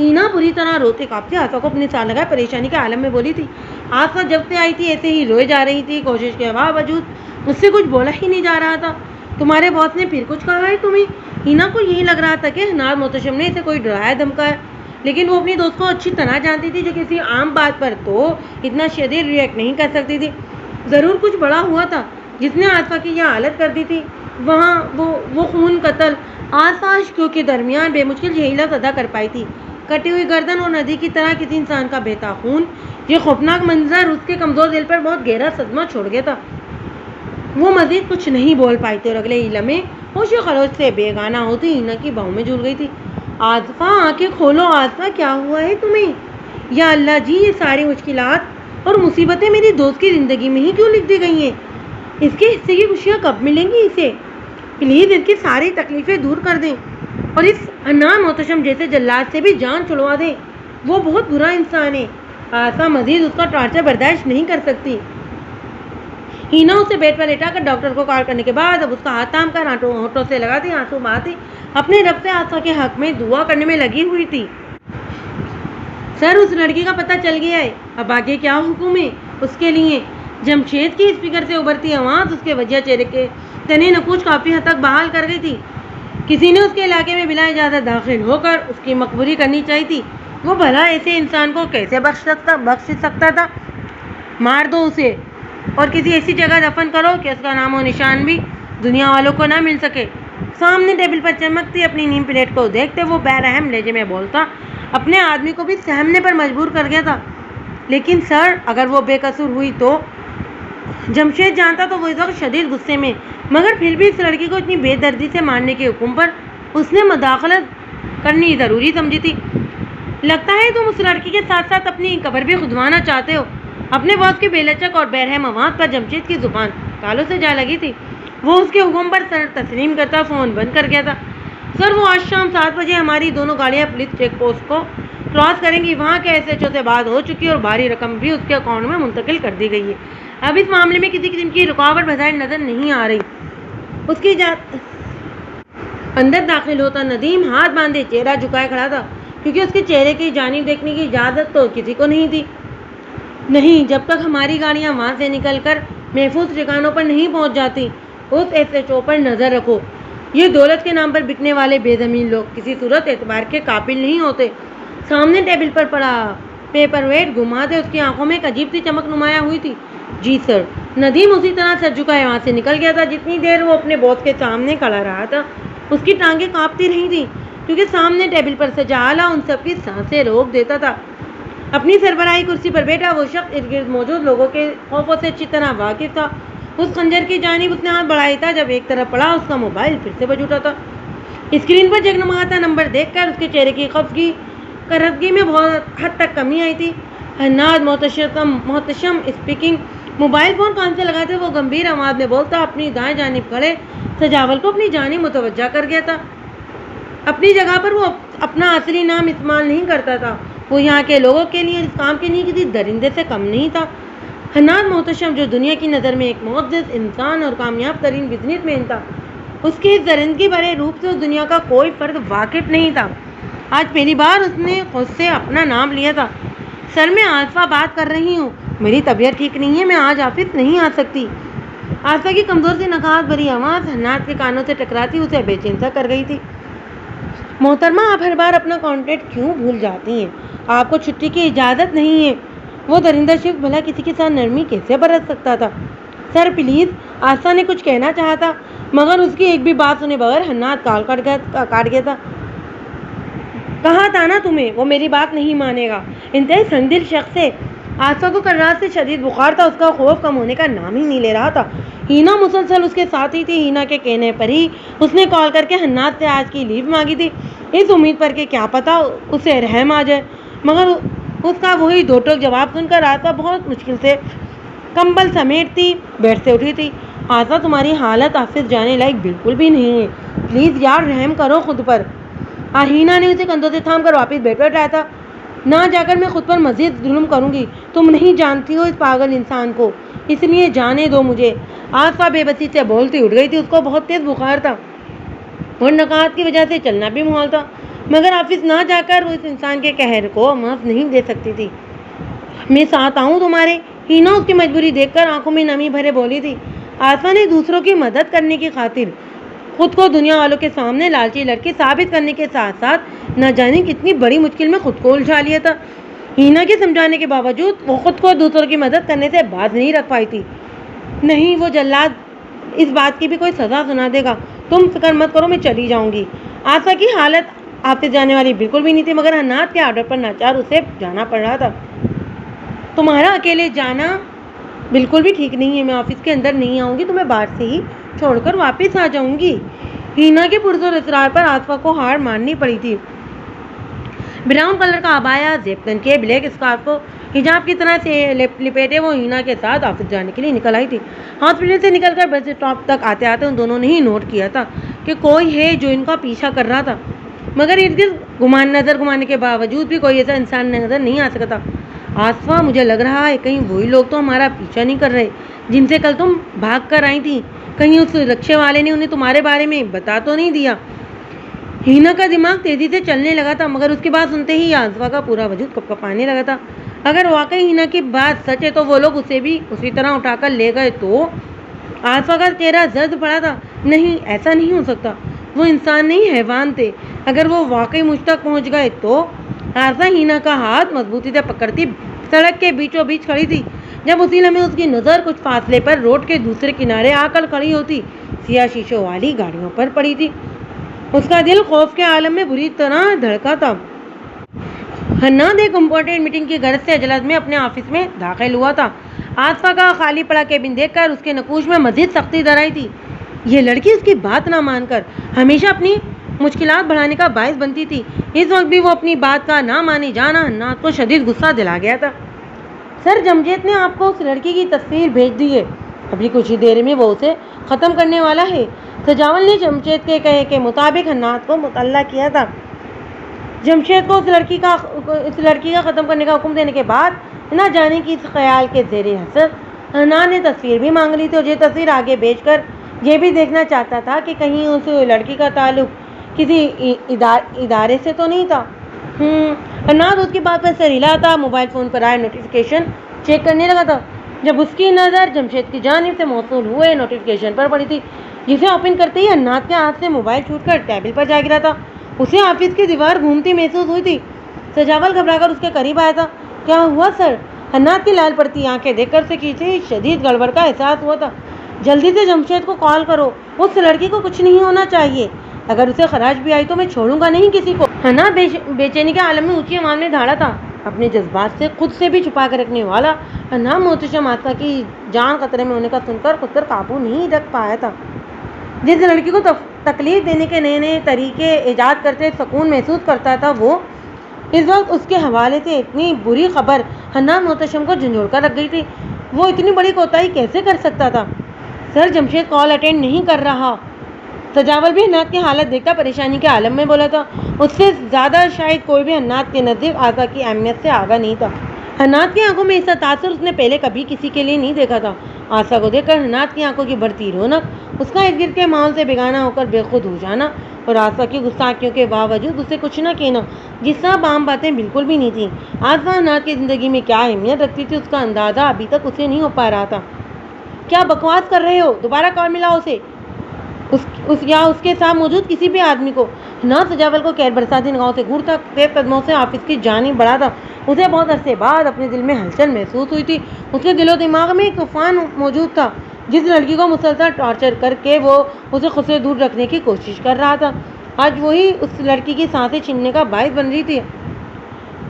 ہینا بری طرح روتے کاپتے آسفا کو اپنے ساتھ لگائے پریشانی کے عالم میں بولی تھی۔ آسفا جب سے آئی تھی ایسے ہی روئے جا رہی تھی، کوشش کے باوجود اس سے کچھ بولا ہی نہیں جا رہا تھا۔ تمہارے باس نے پھر کچھ کہا ہے تمہیں؟ ہینا کو یہی لگ رہا تھا کہ حنار محتشم نے اسے کوئی ڈرایا دھمکایا، لیکن وہ اپنی دوست کو اچھی طرح جانتی تھی جو کسی عام بات پر تو اتنا شدید ریئیکٹ نہیں کر سکتی تھی۔ ضرور کچھ بڑا ہوا تھا جس نے آسفا کی یہ حالت کر دی تھی۔ وہاں وہ خون قتل آسفا اشکوں کے درمیان بے مشکل یہی لفظ ادا کر پائی تھی۔ کٹی ہوئی گردن اور ندی کی طرح کسی انسان کا بہتا خون، یہ خوفناک منظر اس کے کمزور دل پر بہت گہرا صدمہ چھوڑ گیا تھا۔ وہ مزید کچھ نہیں بول پائی تھی اور اگلے ہی لمحے ہوش و خروش سے بیگانہ ہوتی ہینا کی باہوں میں جھول گئی تھی۔ آسفا آنکھیں کھولو، آسفا کیا ہوا ہے تمہیں؟ یا اللہ جی، یہ ساری مشکلات اور مصیبتیں میری دوست کی زندگی میں ہی کیوں لکھ دی گئی ہیں؟ اس کے حصے کی خوشیاں کب ملیں گی اسے؟ پلیز اس کی ساری تکلیفیں دور کر دیں اور اس حنار محتشم جیسے جلاد سے بھی جان چھڑوا دیں۔ وہ بہت برا انسان ہے۔ آسفا مزید اس کا ٹارچر برداشت نہیں کر سکتی۔ ہینا اسے بیڈ پر لیٹا کر ڈاکٹر کو کال کرنے کے بعد اب اس کا ہاتھ تھام کر ہونٹوں سے لگاتی آنسو بہاتی اپنے رب سے آسفا کے حق میں دعا کرنے میں لگی ہوئی تھی۔ سر اس لڑکی کا پتہ چل گیا ہے، اب آگے کیا حکم ہے اس کے لیے؟ جمشید کی اسپیکر سے ابھرتی آواز اس کے وجہ چہرے کے تنے نقوش کافی حد تک بحال کر گئی تھی۔ کسی نے اس کے علاقے میں بلا اجازت داخل ہو کر اس کی مقبوری کرنی چاہیے تھی۔ وہ بھلا ایسے انسان کو کیسے بخش سکتا تھا؟ مار دو اسے اور کسی ایسی جگہ دفن کرو کہ اس کا نام و نشان بھی دنیا والوں کو نہ مل سکے۔ سامنے ٹیبل پر چمکتی اپنی نیم پلیٹ کو دیکھتے وہ بےرحم لہجے میں بولتا، اپنے آدمی کو بھی سہمنے پر مجبور کر گیا تھا۔ لیکن سر، اگر وہ بے قصور ہوئی تو؟ جمشید جانتا تو وہ اس وقت شدید غصے میں، مگر پھر بھی اس لڑکی کو اتنی بے دردی سے مارنے کے حکم پر اس نے مداخلت کرنی ضروری سمجھی تھی۔ لگتا ہے تم اس لڑکی کے ساتھ ساتھ اپنی قبر بھی کھدوانا چاہتے ہو۔ اپنے باس کی بے لچک اور بےرحم آواز پر جمشید کی زبان تالوں سے جا لگی تھی۔ وہ اس کے حکم پر سر تسلیم کرتا فون بند کر گیا تھا۔ سر، وہ آج شام 7 بجے ہماری دونوں گاڑیاں پولیس چیک پوسٹ کو کراس کریں گی۔ وہاں کے SHO سے بات ہو چکی اور بھاری رقم بھی اس کے اکاؤنٹ میں منتقل کر دی گئی ہے۔ اب اس معاملے میں کسی قسم کی رکاوٹ بظاہر نظر نہیں آ رہی۔ اس کی اندر داخل ہوتا ندیم ہاتھ باندھے چہرہ جھکائے کھڑا تھا، کیونکہ اس کے چہرے کی جانب دیکھنے کی اجازت تو کسی کو نہیں تھی۔ نہیں، جب تک ہماری گاڑیاں وہاں سے نکل کر محفوظ ٹھکانوں پر نہیں پہنچ جاتی، اس SHO پر نظر رکھو۔ یہ دولت کے نام پر بکنے والے بے زمین لوگ کسی صورت اعتبار کے قابل نہیں ہوتے۔ سامنے ٹیبل پر پڑا پیپر ویٹ گھماتے اس کی آنکھوں میں ایک عجیب سی چمک نمایاں ہوئی تھی۔ جی سر۔ ندیم اسی طرح سر جھکائے وہاں سے نکل گیا تھا۔ جتنی دیر وہ اپنے باس کے سامنے کھڑا رہا تھا، اس کی ٹانگیں کانپتی رہی تھیں، کیونکہ سامنے ٹیبل پر سجا آلہ ان سب کی سانسیں روک دیتا تھا۔ اپنی سربراہی کرسی پر بیٹھا وہ شخص ارد گرد موجود لوگوں کے خوفوں سے اچھی طرح واقف تھا۔ اس خنجر کی جانب اس نے ہاتھ بڑھایا تھا جب ایک طرف پڑا، اس کا موبائل پھر سے بج اٹھا تھا۔ اسکرین پر جگمگاتا نمبر دیکھ کر اس کے چہرے کی کرہدگی میں بہت حد تک کمی آئی تھی۔ حناد محتشم اسپیکنگ۔ موبائل فون کان سے لگاتے وہ گمبھیر آواز میں بولتا اپنی دائیں جانب کھڑے سجاول کو اپنی جانب متوجہ کر گیا تھا۔ اپنی جگہ پر وہ اپنا اصلی نام استعمال نہیں کرتا تھا۔ وہ یہاں کے لوگوں کے لیے اس کام کے لیے کسی درندے سے کم نہیں تھا۔ حناد محتشم جو دنیا کی نظر میں ایک معزز انسان اور کامیاب ترین بزنس مین تھا، اس کی اس درندگی بھرے روپ سے اس دنیا کا کوئی فرد واقف نہیں تھا۔ آج پہلی بار اس نے خود سے اپنا نام لیا تھا۔ سر، میں آصفہ بات کر رہی ہوں۔ میری طبیعت ٹھیک نہیں ہے، میں آج آفس نہیں آ سکتی۔ آصفہ کی کمزور سی نکہت بھری آواز حناد کے کانوں سے ٹکراتی اسے بے چین سا کر گئی تھی۔ محترمہ، آپ ہر بار اپنا کانٹیکٹ کیوں بھول جاتی ہیں؟ آپ کو چھٹی کی اجازت نہیں ہے۔ وہ درندہ شخص بھلا کسی کے ساتھ نرمی کیسے برت سکتا تھا؟ سر پلیز، آصفہ نے کچھ کہنا چاہا تھا، مگر اس کی ایک بھی بات سنے بغیر حناد کال کاٹ گیا تھا۔ کہا تھا نا تمہیں، وہ میری بات نہیں مانے گا۔ انتہائی سنگدل شخص ہے۔ آصفہ کو کل رات سے شدید بخار تھا، اس کا خوف کم ہونے کا نام ہی نہیں لے رہا تھا۔ ہینا مسلسل اس کے ساتھ ہی تھی۔ ہینا کے کہنے پر ہی اس نے کال کر کے حناد سے آج کی لیو مانگی تھی، اس امید پر کہ کیا پتہ اسے رحم آ جائے، مگر اس کا وہی دو ٹوک جواب سن کر آصفہ بہت مشکل سے کمبل سمیٹتی بیڈ سے اٹھی تھی۔ آصفہ، تمہاری حالت آفس جانے لائق بالکل بھی نہیں ہے، پلیز یار رحم کرو خود پر۔ ہینا نے اسے کندھوں سے تھام کر واپس بیڈ پر اٹھایا تھا۔ نہ جا کر میں خود پر مزید ظلم کروں گی، تم نہیں جانتی ہو اس پاگل انسان کو، اس لیے جانے دو مجھے۔ آصفہ بے بسی سے بولتی اٹھ گئی تھی۔ اس کو بہت تیز بخار تھا اور نکہت کی وجہ سے چلنا بھی محال تھا، مگر آفس نہ جا کر وہ اس انسان کے قہر کو معاف نہیں دے سکتی تھی۔ میں ساتھ آؤں تمہارے؟ ہینا اس کی مجبوری دیکھ کر آنکھوں میں نمی بھرے بولی تھی۔ آصفہ نے دوسروں کی مدد کرنے کی خاطر خود کو دنیا والوں کے سامنے لالچی لڑکی ثابت کرنے کے ساتھ ساتھ نہ جانے کتنی بڑی مشکل میں خود کو الجھا لیا تھا۔ ہینا کے سمجھانے کے باوجود وہ خود کو دوسروں کی مدد کرنے سے باز نہیں رکھ پائی تھی۔ نہیں، وہ جلاد اس بات کی بھی کوئی سزا سنا دے گا۔ تم فکر مت کرو، میں چلی جاؤں گی۔ آصفہ کی حالت آفس جانے والی بالکل بھی نہیں تھی، مگر حناد کے آرڈر پر ناچار اسے جانا پڑ رہا تھا۔ تمہارا اکیلے جانا بالکل بھی ٹھیک نہیں ہے، میں آفس کے اندر نہیں آؤں گی، تمہیں باہر سے ہی چھوڑ کر واپس آ جاؤں گی۔ ہینا کے پرزور اصرار پر آصفہ کو ہار ماننی پڑی تھی۔ براؤن کلر کا عبایا زیب تن کے بلیک اسکارف کو حجاب کی طرح سے لپیٹے وہ ہینا کے ساتھ آفس جانے کے لیے نکل آئی تھی۔ ہاسپٹل سے نکل کر بس اسٹاپ تک آتے آتے ان دونوں نے ہی نوٹ کیا تھا کہ کوئی ہے جو ان کا پیچھا کر رہا تھا، مگر ارد گرد نظر گھمانے کے باوجود بھی کوئی ایسا انسان نظر نہیں آ سکتا۔ آصفہ، مجھے لگ رہا ہے کہیں وہی لوگ تو ہمارا پیچھا نہیں کر رہے جن سے کل تم بھاگ کر آئی تھی؟ کہیں اس رکشے والے نے انہیں تمہارے بارے میں بتا تو نہیں دیا؟ ہینا کا دماغ تیزی سے چلنے لگا تھا، مگر اس کی بات سنتے ہی آصفہ کا پورا وجود کپکپانے لگا تھا۔ اگر واقعی ہینا کی بات سچ ہے تو وہ لوگ اسے بھی اسی طرح اٹھا کر لے گئے تو؟ آصفہ کا چہرہ زرد پڑا تھا۔ نہیں، ایسا نہیں ہو سکتا، وہ انسان نہیں حیوان تھے۔ اگر وہ واقعی مجھ تک پہنچ گئے تو؟ آصفہ ہینا کا ہاتھ مضبوطی سے پکڑتی سڑک کے بیچوں بیچ کھڑی تھی۔ جب اسی لمحے اس کی نظر کچھ فاصلے پر روڈ کے دوسرے کنارے آ کر کھڑی ہوتی، سیاہ شیشوں والی گاڑیوں پر پڑی تھی۔ اس کا دل خوف کے عالم میں بری طرح دھڑکا تھا۔ حناد ایک امپورٹنٹ میٹنگ کی غرض سے جلد میں اپنے آفس میں داخل ہوا تھا۔ آصفہ کا خالی پڑا کیبن دیکھ کر اس کے نقوش میں مزید سختی در آئی تھی۔ یہ لڑکی اس کی بات نہ مان کر ہمیشہ اپنی مشکلات بڑھانے کا باعث بنتی تھی۔ اس وقت بھی وہ اپنی بات کا نہ مانے جانا حناد کو شدید غصہ دلا گیا تھا۔ سر جمشید نے آپ کو اس لڑکی کی تصویر بھیج دی ہے، ابھی کچھ ہی دیر میں وہ اسے ختم کرنے والا ہے۔ سجاول نے جمشید کے کہے کے مطابق حناد کو مطلع کیا تھا۔ جمشید کو اس لڑکی کا ختم کرنے کا حکم دینے کے بعد نہ جانے کی اس خیال کے زیر اثر حناد نے تصویر بھی مانگ لی تھی، اور یہ تصویر آگے بھیج کر یہ بھی دیکھنا چاہتا تھا کہ کہیں اس لڑکی کا تعلق کسی ادارے سے تو نہیں تھا۔ حناد اس کی بات پر سر ہلاتا موبائل فون پر آئے نوٹیفیکیشن چیک کرنے لگا تھا، جب اس کی نظر جمشید کی جانب سے موصول ہوئے نوٹیفیکیشن پر پڑی تھی، جسے اوپن کرتے ہی حناد کے ہاتھ سے موبائل چھوٹ کر ٹیبل پر جا گرا تھا۔ اسے آفس کی دیوار گھومتی محسوس ہوئی تھی۔ سجاول گھبرا کر اس کے قریب آیا تھا۔ کیا ہوا سر؟ حناد کی لال پڑتی آنکھیں دیکھ کر اسے کسی شدید گڑبڑ کا احساس ہوا تھا۔ جلدی سے جمشید کو کال کرو، اس لڑکی کو کچھ نہیں ہونا چاہیے، اگر اسے خراش بھی آئی تو میں چھوڑوں گا نہیں کسی کو۔ حناد بے چینی کے عالم میں اونچی آواز میں دھاڑا تھا۔ اپنے جذبات سے خود سے بھی چھپا کر رکھنے والا حناد محتشم آصفہ کی جان خطرے میں ہونے کا سن کر خود پر قابو نہیں رکھ پایا تھا۔ جس لڑکی کو تکلیف دینے کے نئے نئے طریقے ایجاد کرتے سکون محسوس کرتا تھا، وہ اس وقت اس کے حوالے سے اتنی بری خبر حناد محتشم کو جھنجھوڑ کر رکھ گئی تھی۔ وہ اتنی بڑی کوتاہی کیسے کر سکتا تھا؟ سر جمشید کال اٹینڈ نہیں کر رہا۔ سجاول بھی حناد کی حالت دیکھ کر پریشانی کے عالم میں بولا تھا۔ اس سے زیادہ شاید کوئی بھی حناد کے نزدیک آصفہ کی اہمیت سے آگاہ نہیں تھا۔ حناد کی آنکھوں میں ایسا تاثر اس نے پہلے کبھی کسی کے لیے نہیں دیکھا تھا۔ آصفہ کو دیکھ کر حناد کی آنکھوں کی بڑھتی رونق، اس کا ارد گرد کے ماحول سے بیگانہ ہو کر بے خود ہو جانا، اور آصفہ کی گستاخیوں کے باوجود اسے کچھ نہ کہنا، جس طرح عام باتیں بالکل بھی نہیں تھیں۔ آصفہ حناد کی زندگی میں کیا اہمیت رکھتی تھی، اس کا اندازہ ابھی تک اسے نہیں ہو پا رہا تھا۔ کیا بکواس کر رہے ہو؟ دوبارہ کال ملاؤ اسے، یا اس کے ساتھ موجود کسی بھی آدمی کو۔ حناد سجاول کو قہر برساتی نگاہوں سے گھورتا تیز قدموں سے آفس کی جانب بڑھا تھا۔ اسے بہت عرصے بعد اپنے دل میں ہلچل محسوس ہوئی تھی۔ اس کے دل و دماغ میں ایک طوفان موجود تھا۔ جس لڑکی کو مسلسل ٹارچر کر کے وہ اسے خود سے دور رکھنے کی کوشش کر رہا تھا، آج وہی اس لڑکی کی سانسیں چھیننے کا باعث بن رہی تھی،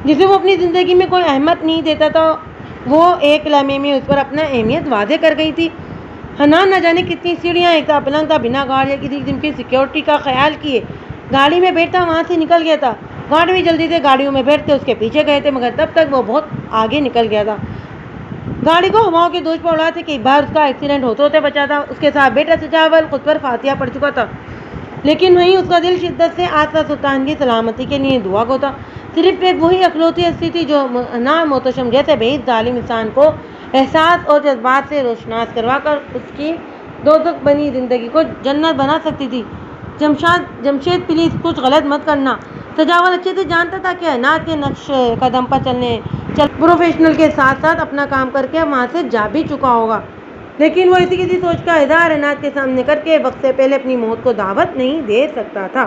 جسے وہ اپنی زندگی میں کوئی اہمیت نہیں دیتا تھا۔ وہ ایک لمحے میں اس پر اپنا اہمیت واضح کر گئی تھی۔ حناد نہ جانے کتنی سیڑھیاں ایکتا پلنگ تھا، بنا گارڈ یا کسی قسم کی سیکیورٹی کا خیال کیے گاڑی میں بیٹھتا وہاں سے نکل گیا تھا۔ گارڈ بھی جلدی سے گاڑیوں میں بیٹھتے اس کے پیچھے گئے تھے، مگر تب تک وہ بہت آگے نکل گیا تھا۔ گاڑی کو ہواؤں کے دوش پر اڑاتے کئی بار اس کا ایکسیڈنٹ ہوتے ہوتے بچا تھا۔ اس کے ساتھ بیٹا سجاول خود پر فاتحہ پڑھ چکا تھا، لیکن وہیں اس کا دل شدت سے آصفہ سلطان کی سلامتی کے لیے دعا گو تھا۔ صرف ایک وہی اکلوتی ہستی تھی جو حناد محتشم جیسے بے حس ظالم انسان کو احساس اور جذبات سے روشناس کروا کر اس کی دوزخ بنی زندگی کو جنت بنا سکتی تھی۔ جمشید پلیز کچھ غلط مت کرنا۔ سجاول اچھے سے جانتا تھا کہ حناد کے نقش قدم پر پروفیشنل کے ساتھ ساتھ اپنا کام کر کے وہاں سے جا بھی چکا ہوگا، لیکن وہ کسی سوچ کا اظہار حناد کے سامنے کر کے وقت سے پہلے اپنی موت کو دعوت نہیں دے سکتا تھا۔